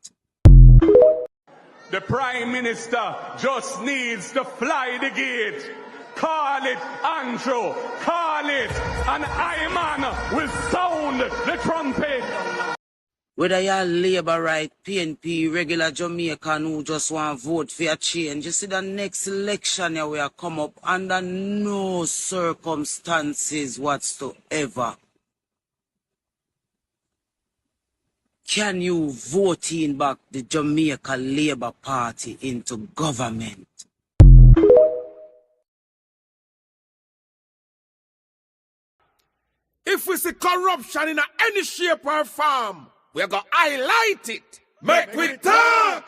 The Prime Minister just needs to fly the gate. Call it Andrew, call it, and Iman will sound the trumpet. Whether you're Labour right, PNP, regular Jamaican who just want to vote for a change, you see the next election here will come up under no circumstances whatsoever. Can you vote in back the Jamaica Labour Party into government? If we see corruption in any shape or form, we're going to highlight it. Make we talk.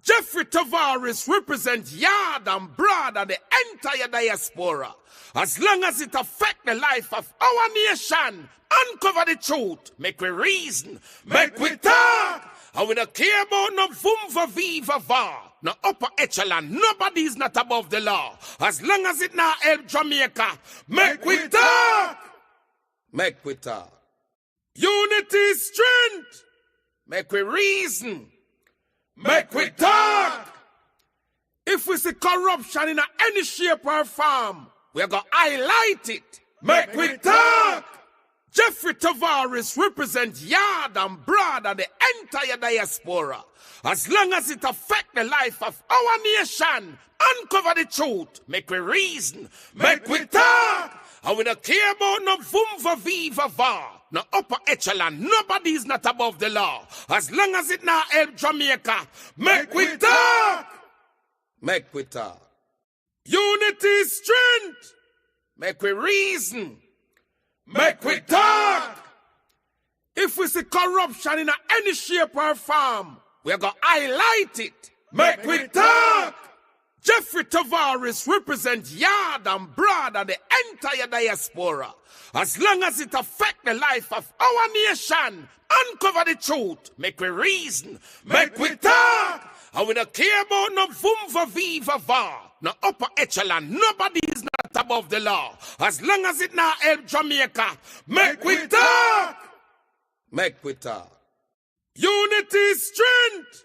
Jeffrey Tavares represents yard and broad and the entire diaspora. As long as it affects the life of our nation, uncover the truth. Make we reason. Make we talk. And we don't care about no vumva viva va. No upper echelon. Nobody is not above the law. As long as it not help Jamaica, make we talk. Make we talk. Unity is strength. Make we reason. Make we talk. If we see corruption in any shape or form, we're going to highlight it. Make we talk. Jeffrey Tavares represents yard and broad and the entire diaspora. As long as it affects the life of our nation, uncover the truth. Make we reason. Make we talk. And we don't care about no vumva viva va. No upper echelon. Nobody is not above the law. As long as it not help Jamaica, make we talk. Make we talk. Unity is strength. Make we reason. Make we talk. If we see corruption in any shape or form, we're going to highlight it. Make we talk. Jeffrey Tavares represents yard and broad and the entire diaspora. As long as it affects the life of our nation, uncover the truth. Make we reason. Make we talk. And we don't care about no vumva viva va. No upper echelon. Nobody is not above the law. As long as it not help Jamaica, make we talk. Make we talk. Unity is strength.